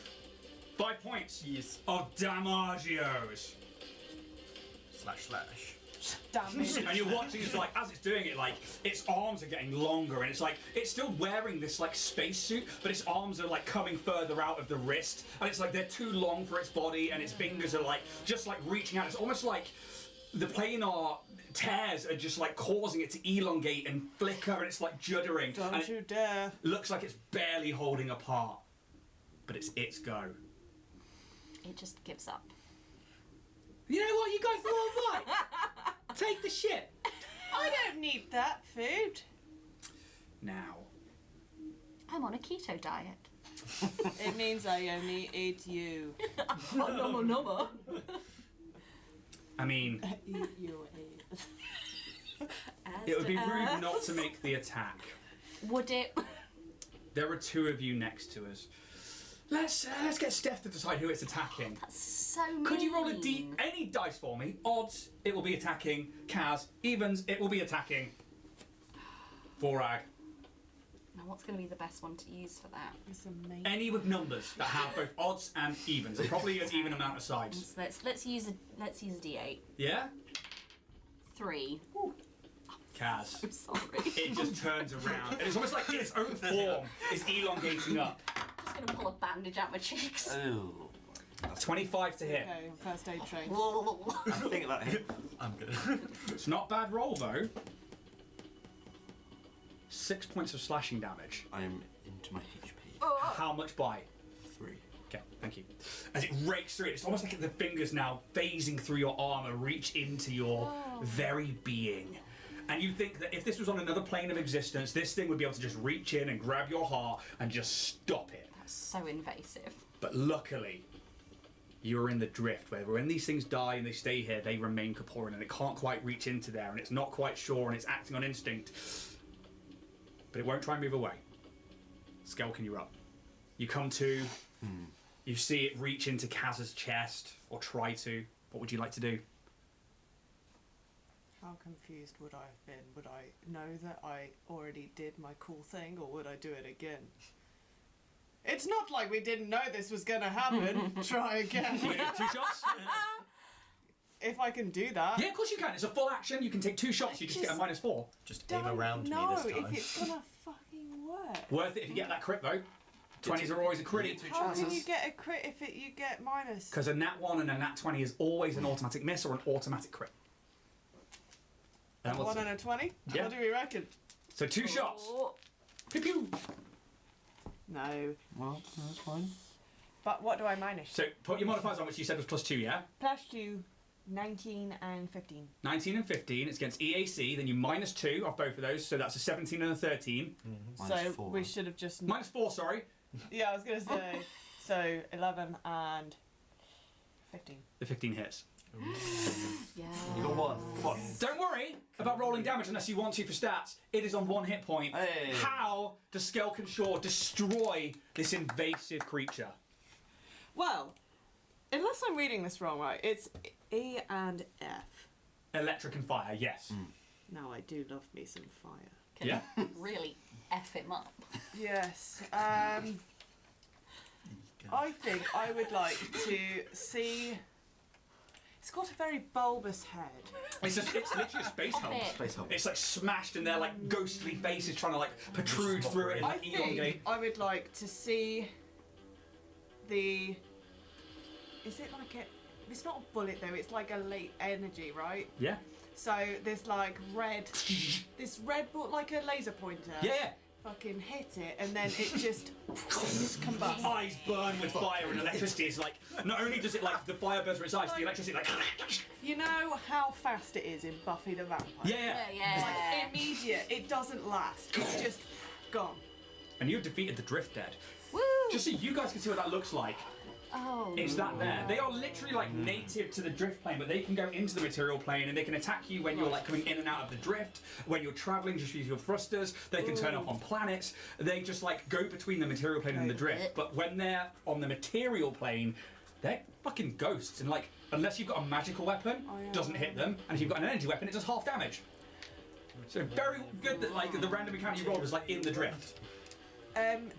5 points Yes. of damagios. // damage. And you're watching it's like as it's doing it, like its arms are getting longer, and it's like it's still wearing this like spacesuit, but its arms are like coming further out of the wrist, and it's like they're too long for its body, and its fingers are like just like reaching out. It's almost like the planar tears are just like causing it to elongate and flicker, and it's like juddering. and Don't it you dare. looks like it's barely holding apart, but it's its go. It just gives up. You know what? You guys are all right. Take the shit. I don't need that food. Now. I'm on a keto diet. It means I only eat you. Number. I mean, Eat your aid. it would be rude not to make the attack. Would it? There are 2 of you next to us. Let's get Steph to decide who it's attacking. That's so mean. Could you roll any dice for me? Odds, it will be attacking Kaz. Evens, it will be attacking Vorag. Now, what's going to be the best one to use for that? It's amazing. Any with numbers that have both odds and evens, and probably an even amount of sides. So let's use a D8. Yeah, 3. Kaz. I'm sorry. It just turns around, and it's almost like its own form is elongating up. I'm just going to pull a bandage out my cheeks. Ooh. 25 to hit. Okay, first aid train. I think about him. I'm good. It's not a bad roll though. 6 points of slashing damage. I am into my HP. Oh. How much by? 3. Okay, thank you. As it rakes through it, it's almost like the fingers now phasing through your armor reach into your very being. And you think that if this was on another plane of existence, this thing would be able to just reach in and grab your heart and just stop it. That's so invasive. But luckily, you're in the drift, where when these things die and they stay here, they remain corporeal and it can't quite reach into there and it's not quite sure and it's acting on instinct. But it won't try and move away. Skelkin, you're up. You come to, you see it reach into Kaz's chest, or try to. What would you like to do? How confused would I have been? Would I know that I already did my cool thing, or would I do it again? It's not like we didn't know this was gonna happen. Try again. You gonna do 2 shots? If I can do that. Yeah, of course you can. It's a full action. You can take 2 shots. You just get a -4. Just aim around me No, this time. if it's gonna fucking work. Worth it if you get that crit though. 20s are always a crit. How can you get a crit if you get minus? Because a nat 1 and a nat 20 is always an automatic miss or an automatic crit. A 1 and a 20? Yeah. What do we reckon? So 2 shots. Pew pew. No. Well, that's fine. But what do I minus? So put your modifiers on, which you said was +2, yeah? +2, 19 and 15. 19 and 15. It's against EAC. Then you -2 off both of those. So that's a 17 and a 13. So -4. we should have just... -4, sorry. Yeah, I was going to say. So 11 and 15. The 15 hits. Yeah. You got one. What? Don't worry about rolling damage unless you want to for stats. It is on 1 hit point. Hey. How does Skelkin Shaw destroy this invasive creature? Well, unless I'm reading this wrong, right, it's E and F. Electric and fire, yes. Now I do love me some fire. Can Yeah. you really F him up? Yes. I think I would like to see... It's got a very bulbous head. It's literally a space helmet. it. Space helmet. It's like smashed and they're like ghostly faces trying to like protrude through it and I like think elongate. I would like to see the... Is it like a... It's not a bullet though, it's like a late energy, right? Yeah. So this like red... this red, like a laser pointer. Yeah. Fucking hit it and then it just combusts. Eyes burn with fire and electricity. It's like, not only does it like, the fire burns from its eyes, the electricity like... You know how fast it is in Buffy the Vampire? Yeah. Like immediate, it doesn't last. It's just gone. And you've defeated the Drift Dead. Woo! Just so you guys can see what that looks like. Oh. It's that there. They are literally like native to the drift plane, but they can go into the material plane and they can attack you when you're like coming in and out of the drift. When you're traveling, just use your thrusters. They can turn up on planets. They just like go between the material plane and the drift. But when they're on the material plane, they're fucking ghosts. And like, unless you've got a magical weapon, doesn't hit them. And if you've got an energy weapon, it does half damage. So very good that like the random encounter you rolled was like in the drift.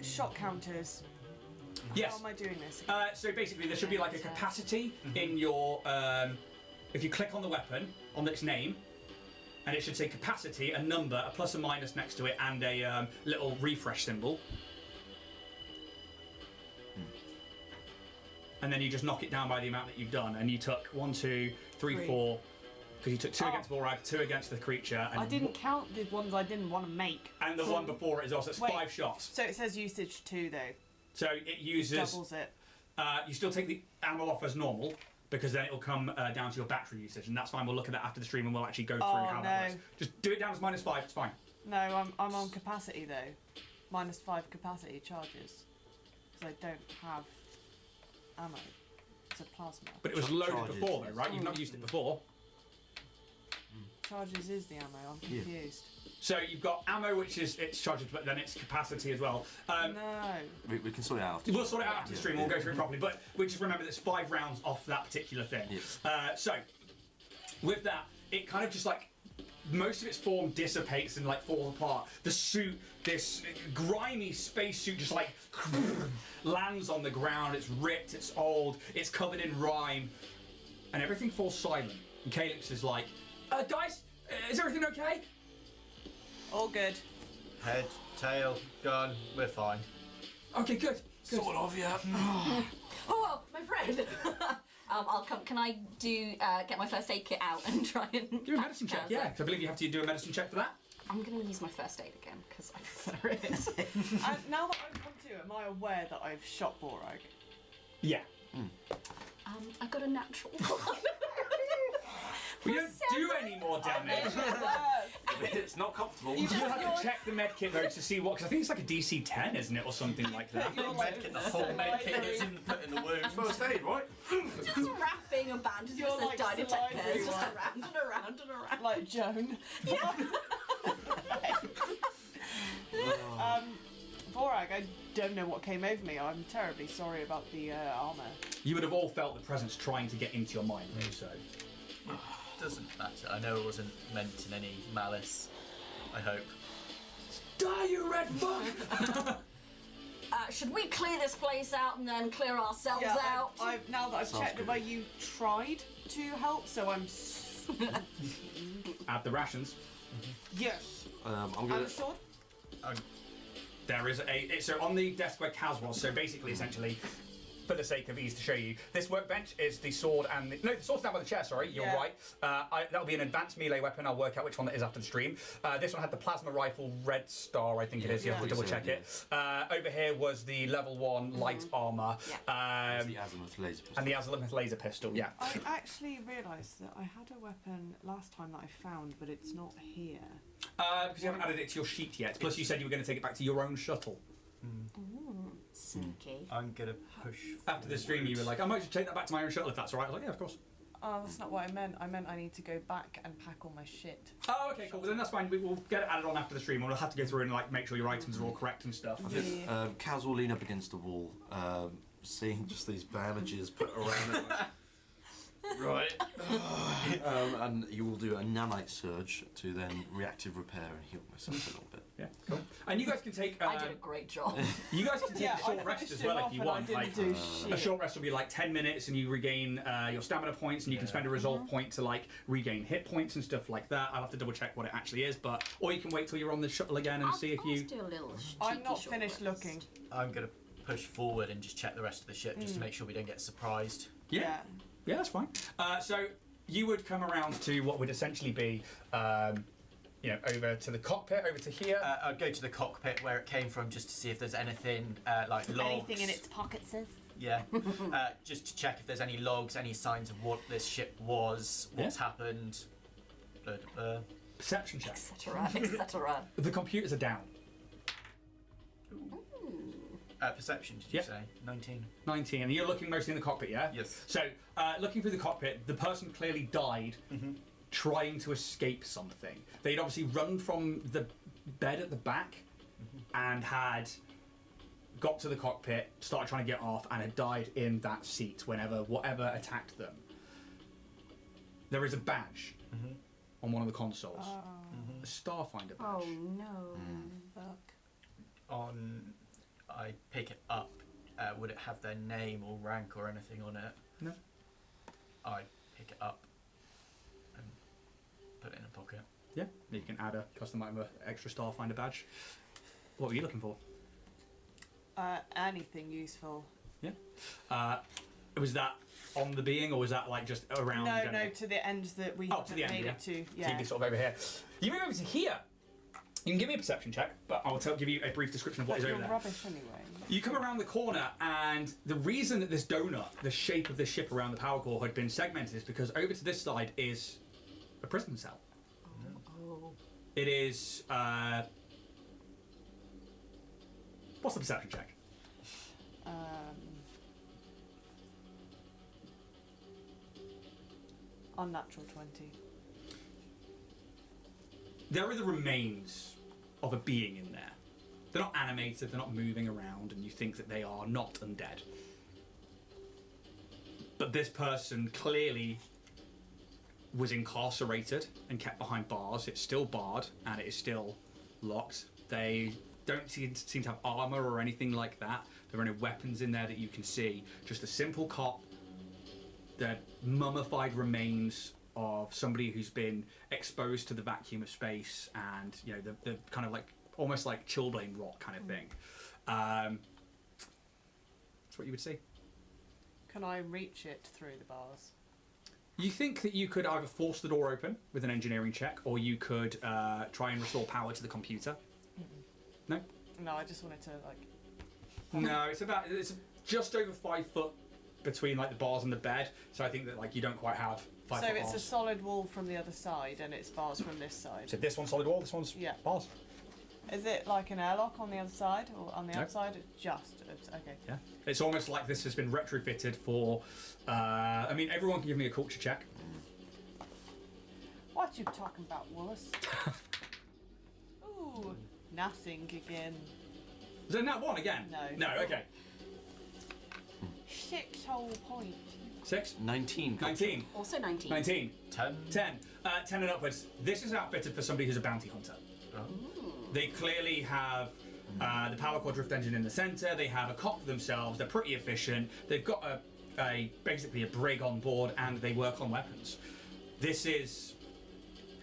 Shot counters. Yes. How am I doing this? So basically, there should be like a capacity in your. If you click on the weapon, on its name, and it should say capacity, a number, a plus or minus next to it, and a little refresh symbol. And then you just knock it down by the amount that you've done. And you took 1, 2, 3, 4. Because you took 2 against Vorag, 2 against the creature. And I didn't count the ones I didn't want to make. And the one before it is also, it's Wait. 5 shots. So it says usage 2 though. So it uses. Doubles it. You still take the ammo off as normal, because then it'll come down to your battery usage, and that's fine. We'll look at that after the stream, and we'll actually go through how that works. Just do it down as -5. It's fine. No, I'm on capacity though. -5 capacity charges. Because I don't have ammo. It's a plasma. But it was loaded Charges, before, though, yes. right? You've not used it before. Charges is the ammo, I'm confused. So you've got ammo, which is its charges, but then it's capacity as well. No. We can sort it out after. We'll sort it out after the stream. We'll go through it properly. But we just remember there's 5 rounds off that particular thing. Yeah. So with that, it kind of just like most of its form dissipates and like falls apart. The suit, this grimy space suit, just like lands on the ground. It's ripped. It's old. It's covered in rime, and everything falls silent. And Calyx is like, guys, is everything okay? All good. Head, tail, gun, we're fine. Okay, good. Sort of, yeah. Oh, my friend. I'll come. Can I do get my first aid kit out and try and Do a medicine check, yeah. 'Cause I believe you have to do a medicine check for that. I'm gonna use my first aid again because I prefer it. And now that I've come to, am I aware that I've shot Vorag? Yeah. I got a natural one. We don't do any more damage. It's not comfortable. You have to check the medkit though to see what, because I think it's like a DC 10, isn't it, or something like that. The medkit, the whole medkit is in, put in the wound. First aid, right? Just wrapping a bandage that You're says like Dynatech sliding cares, just one. around and around and around. Like Joan. Vorag, I don't know what came over me. I'm terribly sorry about the armour. You would have all felt the presence trying to get into your mind, though, so. Doesn't matter. I know it wasn't meant in any malice. I hope. Die, you red fuck! Should we clear this place out and then clear ourselves out? I've now that I've Sounds checked good. where you tried to help, so I'm. Add the rations. Yes. I'm And gonna. a sword. There is so on the desk where Kaz was, so basically, essentially, for the sake of ease to show you, this workbench is the sword and the sword's down by the chair, sorry, you're Yeah. right. That'll be an advanced melee weapon, I'll work out which one that is after the stream. This one had the plasma rifle, red star, I think it is, you have to Yeah. double check it. Over here was the level 1 light armour. It's the azimuth laser pistol. And the azimuth laser pistol, yeah. I actually realised that I had a weapon last time that I found, but it's not here. Because you haven't added it to your sheet yet. Plus, you said you were going to take it back to your own shuttle. Sneaky. I'm gonna push. After the stream, you were like, I might just take that back to my own shuttle if that's all right. I was like, yeah, of course. Oh, that's not what I meant. I meant I need to go back and pack all my shit. Oh, okay, cool. Well, then that's fine. We'll get it added on after the stream. We'll have to go through and like make sure your items are all correct and stuff. I think Kaz will lean up against the wall, seeing just these bandages put around it. Right. And you will do a nanite surge to then reactive repair and heal myself a little bit. Yeah, cool. And you guys can take. I did a great job. You guys can take a short rest as well if you want. I Like, didn't do a shit. short rest will be like 10 minutes, and you regain your stamina points, and you can spend a resolve point to like regain hit points and stuff like that. I'll have to double check what it actually is, but or you can wait till you're on the shuttle again and see if I'll you. do a little I'm cheeky not short finished rest. looking. I'm gonna push forward and just check the rest of the ship just to make sure we don't get surprised. Yeah, that's fine. So you would come around to what would essentially be. Over to the cockpit, over to here. I'd go to the cockpit where it came from just to see if there's anything like logs. Anything in its pockets, sis? Yeah, just to check if there's any logs, any signs of what this ship was, what's happened. Blah, blah, blah. Perception check. Etc. Etc. The computers are down. Perception, did you say? 19. 19, and you're looking mostly in the cockpit, yeah? Yes. So, looking through the cockpit, the person clearly died trying to escape something. They'd obviously run from the bed at the back and had got to the cockpit, started trying to get off, and had died in that seat whatever attacked them. There is a badge on one of the consoles. A Starfinder badge. Oh no. On, I pick it up. Would it have their name or rank or anything on it? No. I pick it up and put it in a pocket. Yeah, you can add a custom item, extra Starfinder badge. What were you looking for? Anything useful. Yeah. Was that on the being, or was that like just around? No, generally? to the end that we To the end, made yeah. it to. So you Yeah. can sort of over here. You move over to here. You can give me a perception check, but I'll give you a brief description of what But is you're over there. rubbish anyway. You come around the corner, and the reason that this donut, the shape of the ship around the power core, had been segmented is because over to this side is a prison cell. Oh. It is. What's the perception check? Unnatural 20. There are the remains of a being in there. They're not animated, they're not moving around, and you think that they are not undead. But this person clearly was incarcerated and kept behind bars. It's still barred, and it is still locked. They don't seem to have armour or anything like that. There are no weapons in there that you can see. Just a simple cot. The mummified remains of somebody who's been exposed to the vacuum of space, and the kind of like almost like chilblain rot kind of thing. That's what you would see. Can I reach it through the bars? You think that you could either force the door open with an engineering check, or you could try and restore power to the computer. No? No, I just wanted to like. No, it's just over 5 foot between like the bars and the bed, so I think that like you don't quite have 5 So foot it's a bars. solid wall from the other side, and it's bars from this side. So this one's solid wall, this one's Yeah. bars. Is it like an airlock on the other side, or on the No. outside? It's okay. Yeah. It's almost like this has been retrofitted for. I mean, everyone can give me a culture check. What you talking about, Willis? Ooh, nothing again. Is it nat 1 again? No. No. Okay. 6 whole point. 6. 19. 19. Also 19. 19. 10. 10. 10 and upwards. This is outfitted for somebody who's a bounty hunter. They clearly have the power core drift engine in the center. They have a cot for themselves. They're pretty efficient. They've got basically a brig on board, and they work on weapons. This is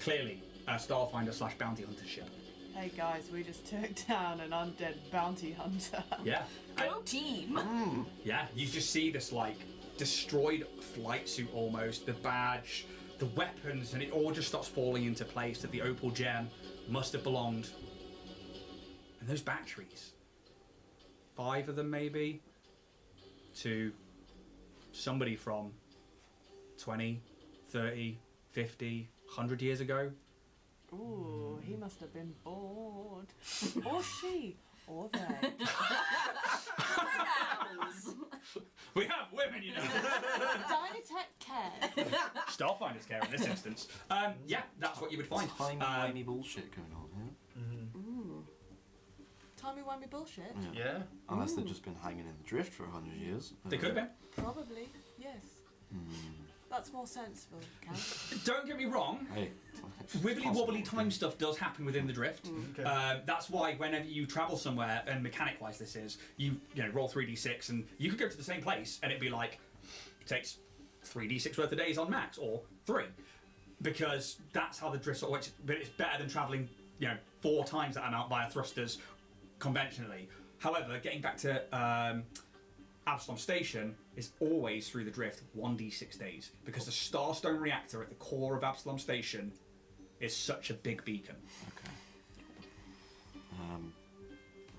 clearly a Starfinder / bounty hunter ship. Hey guys, we just took down an undead bounty hunter. Yeah. Go team! Yeah. You just see this like destroyed flight suit almost, the badge, the weapons, and it all just starts falling into place. That the opal gem must have belonged. And those batteries, 5 of them maybe, to somebody from 20, 30, 50, 100 years ago. Ooh, he must have been bored. Or she. Or they. We have women, you know. Dynatech cares. Starfinders care in this instance. Yeah, that's what you would find. Timey-wimey bullshit going on here. Timey-wimey bullshit? Yeah. Unless they've just been hanging in the drift for 100 years. They could have been. Probably, yes. That's more sensible, Cam. Don't get me wrong. Hey. Wibbly possible. wobbly time stuff does happen within the drift. Okay. That's why whenever you travel somewhere, and mechanic-wise this is, you know roll 3d6, and you could go to the same place, and it'd be like it takes 3d6 worth of days on max, or 3, because that's how the drift sort of works. But it's better than traveling 4 times that amount via thrusters conventionally. However, getting back to Absalom Station is always through the drift 1d6 days, because the Starstone reactor at the core of Absalom Station is such a big beacon. Okay.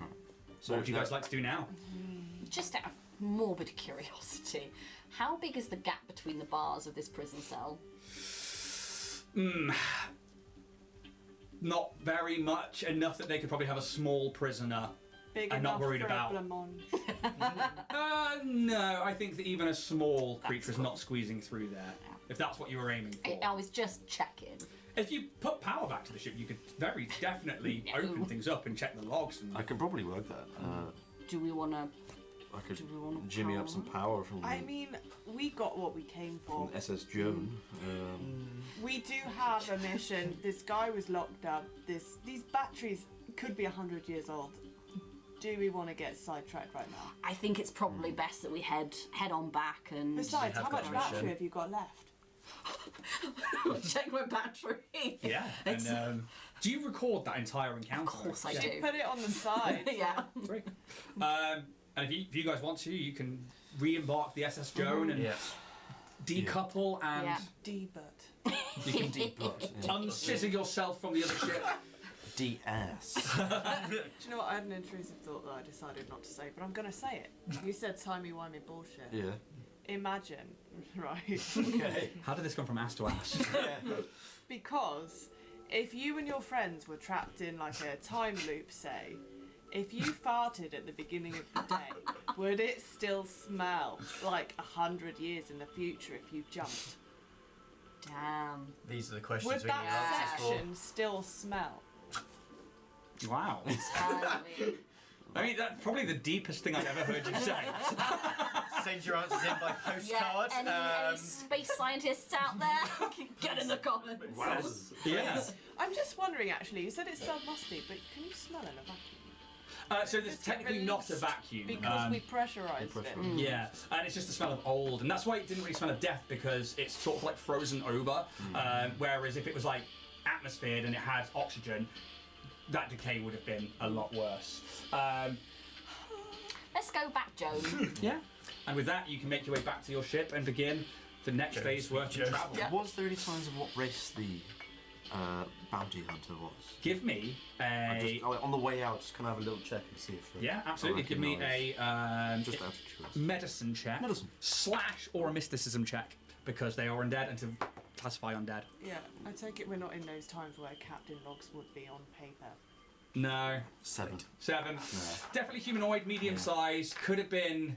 Right. So what would you guys like to do now? Just out of morbid curiosity, how big is the gap between the bars of this prison cell? Not very much. Enough that they could probably have a small prisoner. Big I'm not enough worried for about- a blancmange. No, I think that even a small creature is not squeezing through there. If that's what you were aiming for. I was just checking. If you put power back to the ship, you could very definitely No. open things up and check the logs. And I could probably work that. Do we want to? I could Do we want jimmy up some power from, I mean, we got what we came for. from SS Joan. We do have a mission. This guy was locked up. These batteries could be 100 years old. Do we want to get sidetracked right now? I think it's probably best that we head on back and Besides, have how got much a mission. battery have you got left? check my battery. yeah. It's- And do you record that entire encounter? Of course I Yeah. do. Put it on the side. Yeah. Great. And if you guys want to, you can re-embark the SS Joan and Yeah. decouple and Yeah. D-butt. you can D-butt. unscissor yourself from the other ship. DS. Do you know what? I had an intrusive thought that I decided not to say, but I'm going to say it. You said timey-wimey bullshit. Yeah. Imagine, right? Okay. How did this come from ass to ass? Because if you and your friends were trapped in like a time loop, say, if you farted at the beginning of the day, would it still smell like 100 years in the future if you jumped? Damn. These are the questions Would we need that answers for. section still smell? Wow. Totally. I mean, that's probably the deepest thing I've ever heard you say. Send your answers in by postcard. Any space scientists out there? Get in the comments. Wow. Yeah. I'm just wondering actually, you said it smelled musty, but can you smell it in a vacuum? So there's technically not a vacuum. Because we pressurised it. Yeah, and it's just the smell of old, and that's why it didn't really smell of death, because it's sort of like frozen over. Whereas if it was like atmosphered and it had oxygen, that decay would have been a lot worse. Let's go back, Joan. Yeah, and with that, you can make your way back to your ship and begin the next Joan, day's worth Joan. of travel. Yeah. Was there any signs of what race the bounty hunter was? Give me a. On the way out, just kind of have a little check and see if. Yeah, absolutely. Give me a Just out of curiosity. medicine check. Medicine. / or a mysticism check, because they are undead and to classify undead. Yeah, I take it we're not in those times where Captain Logs would be on paper. No. 7. 7. No. Definitely humanoid, medium size. Could have been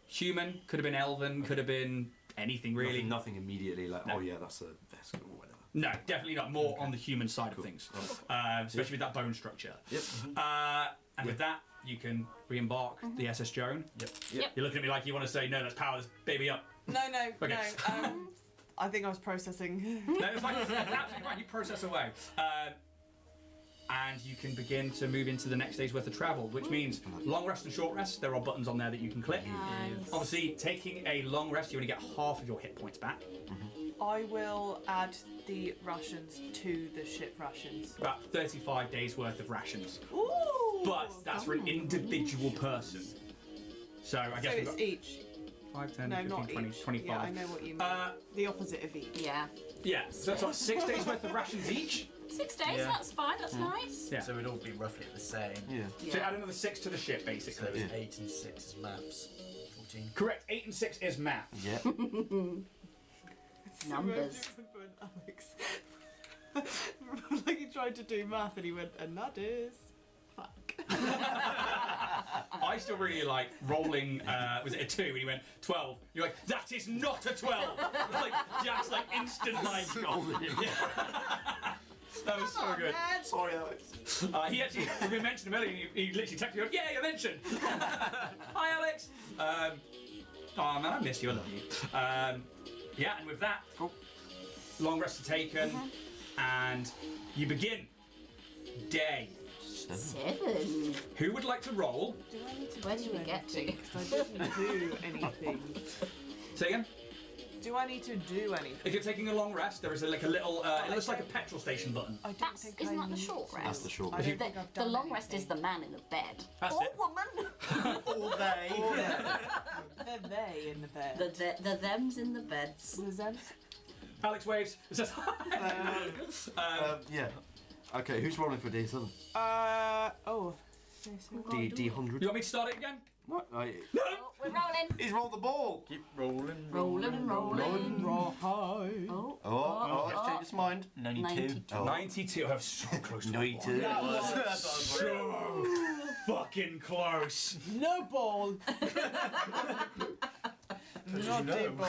human. Could have been elven. Could have been anything really. Nothing immediately like, No. oh yeah, that's a vest or whatever. No, definitely not. More on the human side Cool. of things, Oh. especially with that bone structure. Yep. And with that, you can re-embark the SS Joan. Yep. You're looking at me like you want to say, no, let's power this baby up. No, Okay. no. I think I was processing. No, it's fine. Absolutely fine. You process away. And you can begin to move into the next day's worth of travel, which means long rest and short rest. There are buttons on there that you can click. Nice. Obviously, taking a long rest, you only get half of your hit points back. I will add the rations to the ship rations. About 35 days worth of rations. Ooh! But that's for an individual person. So I guess So we've it's got each. 5, 10, No, 15, not 20, each. 25. Yeah, I know what you mean. The opposite of each. Yeah. Yeah, so that's like 6 days worth of rations each. 6 days, Yeah. that's fine, that's nice. Yeah. So we'd all be roughly the same. Yeah. So add another 6 to the ship, So basically. it was Yeah. 8 and 6 is maths. 14. Correct, 8 and 6 is math. Yeah. Numbers. When Alex, like he tried to do math and he went, and that is. Fuck. I still really like rolling, was it a 2 when he went 12? You're like, that is not a 12! Like, Jack's like instant like. That was so good. Sorry, Alex. He actually, we mentioned him earlier, he literally texted me, yeah, you're mentioned! Hi, Alex! Oh man, I miss you, I love you. Yeah, and with that, long rest are taken, and you begin day. 7. Who would like to roll? Do I need to Where do did we get to? anything? 'Cause I didn't do anything. Say again? Do I need to do anything? If you're taking a long rest, there is like a little, it looks like a petrol station button. I don't That's, think isn't I that the need short to. rest? That's the short I rest. don't The, think I've the done long rest is anything. the man in the bed. That's or it. woman. All day. They're they in the bed. The thems in the beds. The them? Alex waves, it says hi! Yeah. Okay, who's rolling for D7? Oh. D100. You want me to start it again? What? Oh, we're rolling. He's rolled the ball. Keep rolling. Rolling. Raw high. Oh. Let's change his mind. 92. 92. Oh. 92, I was so close to 92. That's what I was So fucking close. No ball. Not know? a ball.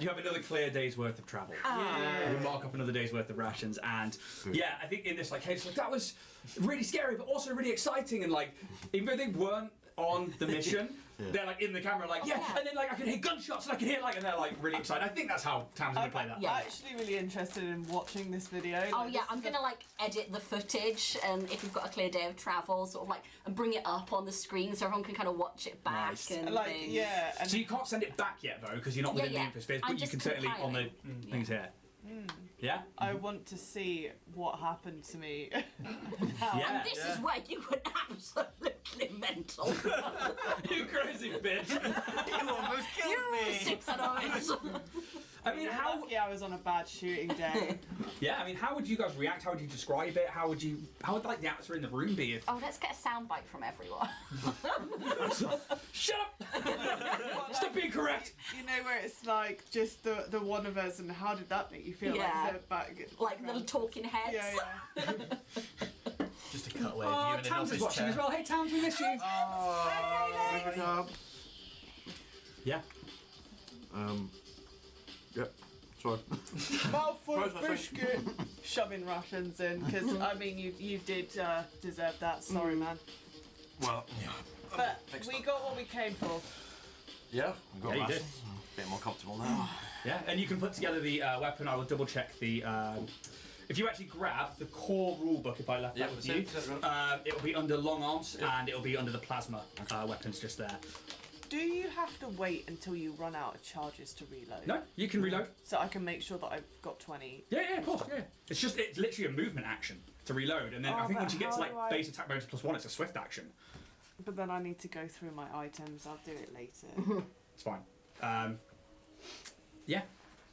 You have another clear day's worth of travel. You mark up another day's worth of rations, and yeah, I think in this like case, like that was really scary, but also really exciting, and like even though they weren't on the mission, they're like in the camera, like yeah, and then like I can hear gunshots, and I can hear like, and they're like really excited. I think that's how Tam's gonna play that. Yeah. I'm actually really interested in watching this video. Oh Like, yeah, this I'm is gonna like edit the footage, and if we've got a clear day of travel, sort of like, and bring it up on the screen so everyone can kind of watch it back Nice. and like things. yeah, and So you can't send it back yet though, because you're not within the info space, I'm but you just can certainly on the compiling. things here. Yeah. I want to see what happened to me. Yeah. And this is where you went absolutely mental. You crazy bitch. You almost killed You me. 6 and eyes. I mean, how? Lucky I was on a bad shooting day. Yeah, I mean, how would you guys react? How would you describe it? How would like the atmosphere in the room be if? Oh, let's get a soundbite from everyone. Shut up! Stop being correct. You know where it's like just the one of us, and how did that make you feel? Yeah. Like the back, Like the talking heads. Yeah, Just a cutaway of Oh, you in an Tams is office watching chair. as well. Hey, Tams, we miss you. Yeah. Yep. Sorry. yeah. Mouthful of Processing. biscuit. Shoving rations in, because I mean you did deserve that. Sorry, man. Well, yeah. But Fixed we up. got what we came for. Yeah, we've got Yeah, you that. did. A bit more comfortable now. Yeah, and you can put together the weapon. I will double check the. If you actually grab the core rulebook, if I left that with you, it'll be under long arms and it'll be under the plasma weapons just there. Do you have to wait until you run out of charges to reload? No, you can reload. So I can make sure that I've got 20. Yeah, of course. Yeah, it's literally a movement action to reload, and then I Oh, think but once you get to how like do I- base attack bonus +1, it's a swift action. But then I need to go through my items. I'll do it later. It's fine. Yeah.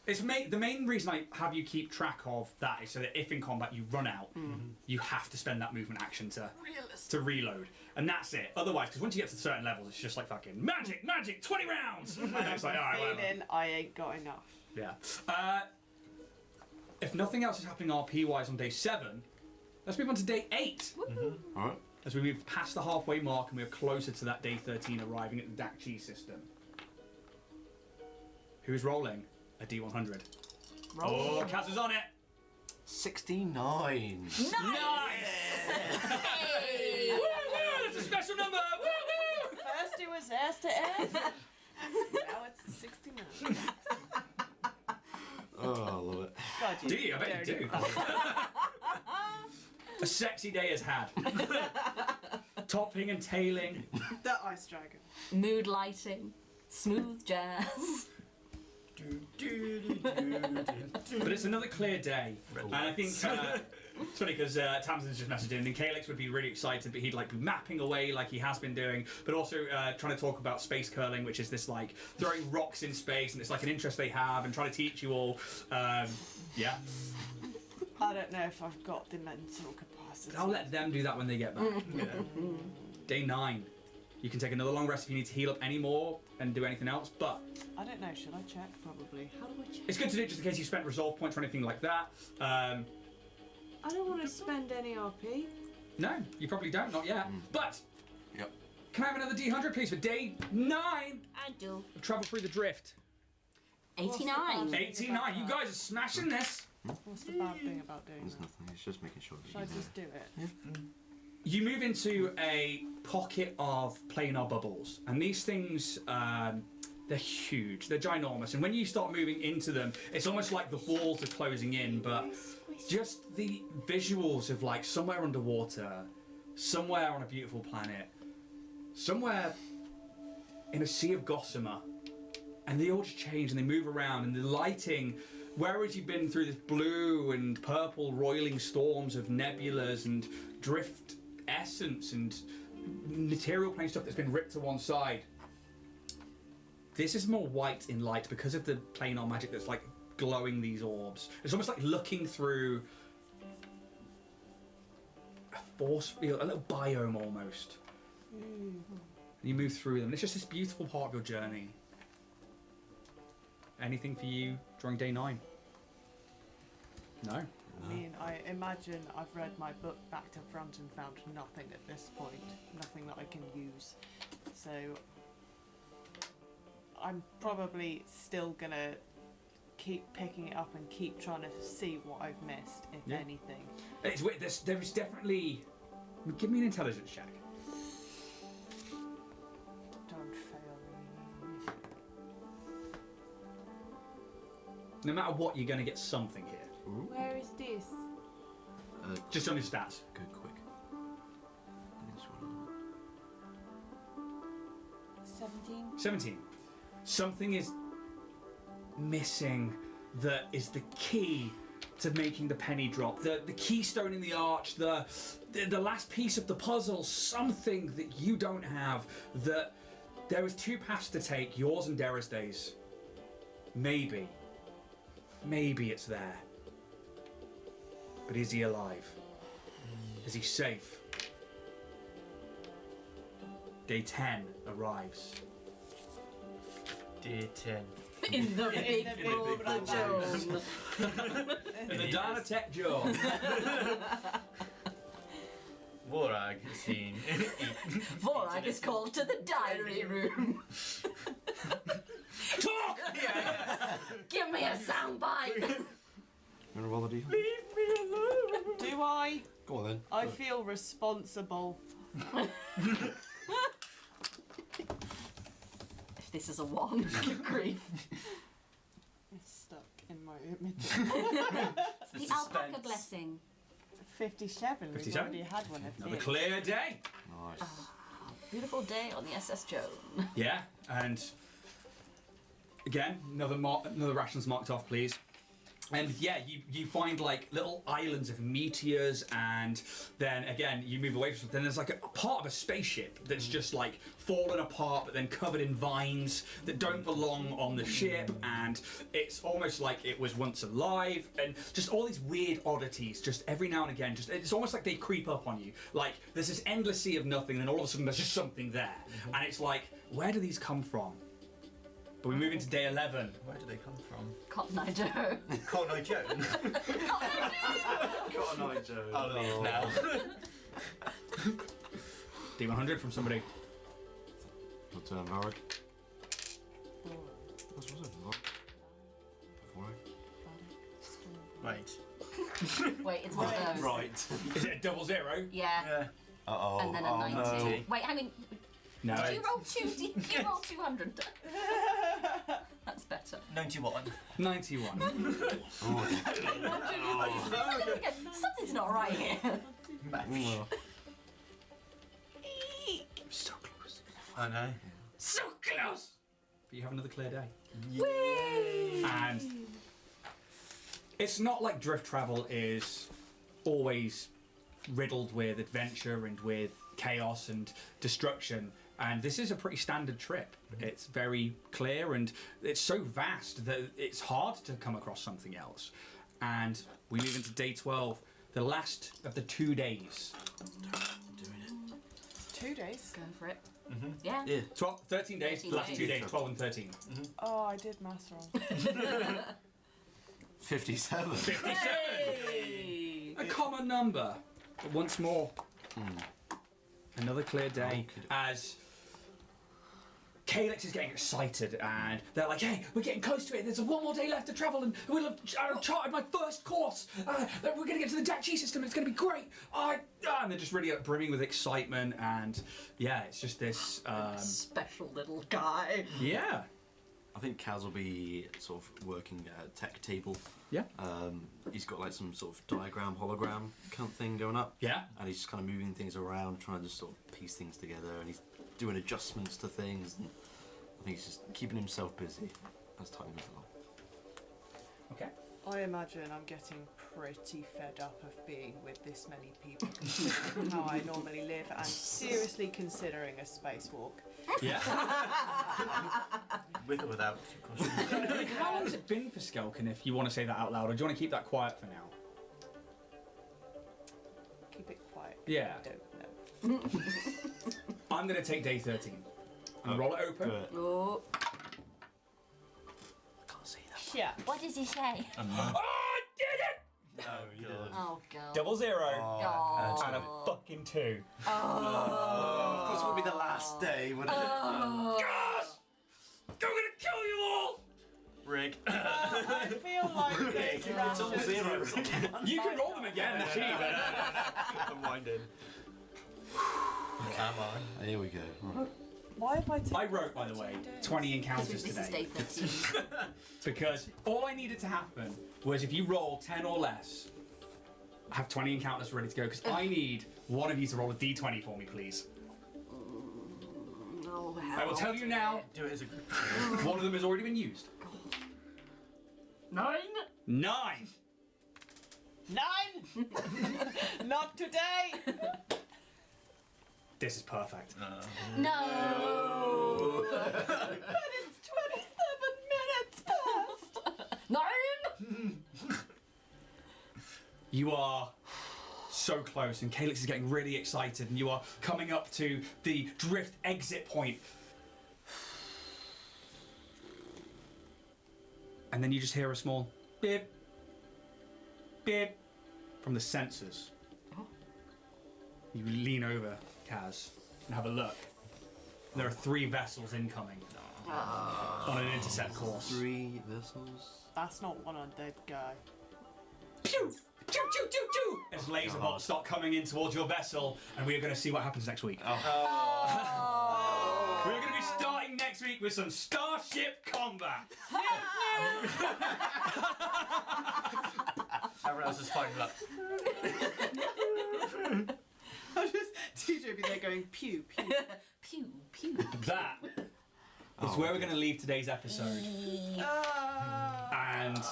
The main reason I have you keep track of that is so that if in combat you run out, you have to spend that movement action to reload, and that's it. Otherwise, because once you get to certain levels, it's just like fucking magic, 20 rounds. And it's like, all right, whatever. Feeling I ain't got enough. Yeah. If nothing else is happening RP-wise on day 7, let's move on to day 8. All right. As we move past the halfway mark and we are closer to that day 13 arriving at the Dakchi system. Who's rolling? A D100. Roll. Oh, Kaz is on it. 69. Nice! Hey! Woo, woo, that's a special number. Woo, woo. First it was S to F. Now it's a 69. Oh, I love it. God, Do you? I bet you do. A sexy day is had. Topping and tailing. The ice dragon. Mood lighting. Smooth jazz. But it's another clear day. And I think it's funny because Tamsin's just messaged in, and Calyx would be really excited, but he'd like be mapping away like he has been doing, but also trying to talk about space curling, which is this like throwing rocks in space, and it's like an interest they have, and trying to teach you all. Yeah. I don't know if I've got the mental capacity. I'll let them do that when they get back. Day 9. You can take another long rest if you need to heal up any more and do anything else, but I don't know, should I check? Probably. How do I check? it's good to do just in case you spent resolve points or anything like that. I don't want to spend any RP. No, you probably don't, not yet. But Yep. can I have another D100 please for day 9 I do. of Travel Through the Drift? 89. 89, you guys are smashing this. What's the bad thing about doing There's that? nothing. It's just making sure that Should I just do it? You move into a pocket of planar bubbles, and these things, they're huge, they're ginormous, and when you start moving into them, it's almost like the walls are closing in, but just the visuals of like somewhere underwater, somewhere on a beautiful planet, somewhere in a sea of gossamer, and they all just change and they move around, and the lighting, whereas you've been through this blue and purple roiling storms of nebulas and drift essence and material plane stuff that's been ripped to one side, this is more white in light because of the planar magic that's like glowing these orbs. It's almost like looking through a force field, a little biome almost. And you move through them. It's just this beautiful part of your journey. Anything for you during day 9? No? I mean, I imagine I've read my book back to front and found nothing at this point. Nothing that I can use. So I'm probably still gonna keep picking it up and keep trying to see what I've missed, if Yeah. anything. It's weird. There is definitely... Give me an intelligence check. Don't fail me. No matter what, you're going to get something here. Where is this? Just on your stats. Good, quick. This one. 17? 17. Something is missing that is the key to making the penny drop. The keystone in the arch, the last piece of the puzzle, something that you don't have, that there is 2 paths to take, yours and Derrisday's. Maybe it's there. But is he alive? Is he safe? Day 10 arrives. Day 10. In the big room of Joan. In the Dynatech Joe. Vorag scene. Vorag is called to the diary room. Talk! Give me a soundbite. You wanna roll the d? Do I? Go on then. I feel responsible. If this is a 1, good grief. It's stuck in my image. The alpaca blessing. 57. We've 57? already had one of Another these. clear day. Nice. Beautiful day on the SS Joan. Yeah, and again, another rations marked off, please. And yeah, you find like little islands of meteors, and then again you move away from something. There's like a part of a spaceship that's just like fallen apart, but then covered in vines that don't belong on the ship, and it's almost like it was once alive, and just all these weird oddities. Just every now and again, just it's almost like they creep up on you. Like there's this endless sea of nothing, and then all of a sudden there's just something there, and it's like, where do these come from? But we move into day 11. Where do they come from? Cotton Eye Joe. Cotton Eye Joe. Cotton Eye Joe. I'll leave now. D100 from somebody. Your turn, Varric. What was it? Before Wait. Wait, it's one of those. Right. Is it a 0-0? Yeah. Yeah. Uh-oh. And then a 90. No. Wait, hang on. No. Did you roll 200? That's better. 91. 91. Oh. Something's not right here. Well, So close. I know. So close! But you have another clear day. Whee! And it's not like drift travel is always riddled with adventure and with chaos and destruction. And this is a pretty standard trip. It's very clear and it's so vast that it's hard to come across something else. And we move into day 12, the last of the 2 days. 2 days? Go for it. Yeah. yeah. 13 days, 13 the last 2 days. days, 12 and 13. Oh, I did maths wrong. 57. 57! Hey! A common number. But once more, another clear day as Calyx is getting excited and they're like, hey, we're getting close to it. There's one more day left to travel and we'll have charted my first course. We're going to get to the Dachi system. It's going to be great. And they're just really brimming with excitement. And yeah, it's just this... Special little guy. yeah. I think Kaz will be sort of working at a tech table. Yeah. He's got like some sort of diagram, hologram kind of thing going up. Yeah. And he's just kind of moving things around, trying to just sort of piece things together, and he's doing adjustments to things. And I think he's just keeping himself busy as time goes along. Okay. I imagine I'm getting pretty fed up of being with this many people, considering how I normally live, and seriously considering a spacewalk. Yeah. With or without. How long has it been for Skelkin, if you want to say that out loud, or do you want to keep that quiet for now? Keep it quiet. Yeah. I don't know. I'm going to take day 13. And roll it open. Do it. Oh. Can't see that. Yeah. What does he say? Oh, I did it! No, you didn't. Oh, God. 0-0. Oh. And a fucking 2. Of course, it would be the last day, wouldn't it? Oh. Gosh! I'm gonna kill you all! Rig. I feel like this It's round all just- zeros. You can roll them again, the cheat. I'm winding. Am I? Here we go. Right. Why have I taken I wrote, by the way, 20 encounters This is today. day 13. Because all I needed to happen was if you roll 10 or less, I have 20 encounters ready to go, because I need one of you to roll a d20 for me, please. Oh, I will tell you now, Do it as a group. one of them has already been used. 9? 9! 9! Not today! This is perfect. No! But it's 27 minutes past! 9? You are so close, and Calyx is getting really excited, and you are coming up to the drift exit point. And then you just hear a small beep, beep from the sensors. You lean over, Kaz, and have a look. There are 3 vessels incoming on an intercept course. 3 vessels. That's not one undead guy. Pew! Pew, pew, pew, pew! As laser bolts start coming in towards your vessel, and we are going to see what happens next week. We're going to be starting next week with some starship combat. Everyone else is finding luck. I just TJ be there going pew pew. Pew, pew. That is where we're going to leave today's episode. And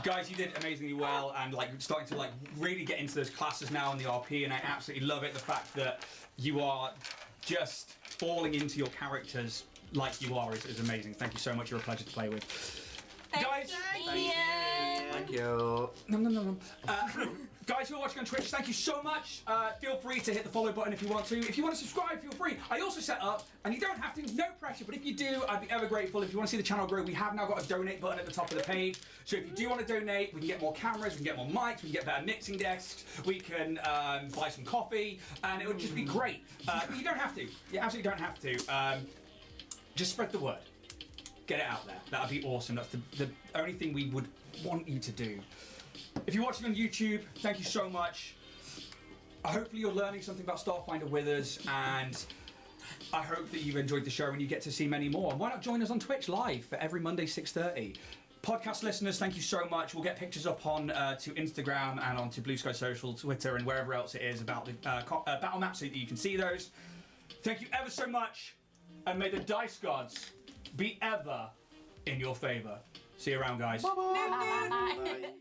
Guys, you did amazingly well, and like starting to like really get into those classes now in the RP, and I absolutely love it. The fact that you are just falling into your characters like you are is amazing. Thank you so much. You're a pleasure to play with. Guys, Thank you. Guys who are watching on Twitch, thank you so much. Feel free to hit the follow button if you want to. If you want to subscribe, feel free. I also set up, and you don't have to, no pressure, but if you do, I'd be ever grateful. If you want to see the channel grow, we have now got a donate button at the top of the page. So if you do want to donate, we can get more cameras, we can get more mics, we can get better mixing desks, we can buy some coffee, and it would just be great. But you don't have to. You absolutely don't have to. Just spread the word. Get it out there. That'd be awesome. That's the only thing we would want you to do. If you're watching on YouTube, thank you so much. Hopefully you're learning something about Starfinder with us, and I hope that you've enjoyed the show and you get to see many more. And why not join us on Twitch live for every Monday 6:30. Podcast listeners, thank you so much. We'll get pictures up on to Instagram and onto Blue Sky Social, Twitter, and wherever else it is about the battle map so that you can see those. Thank you ever so much, and may the dice gods be ever in your favour. See you around, guys. Bye.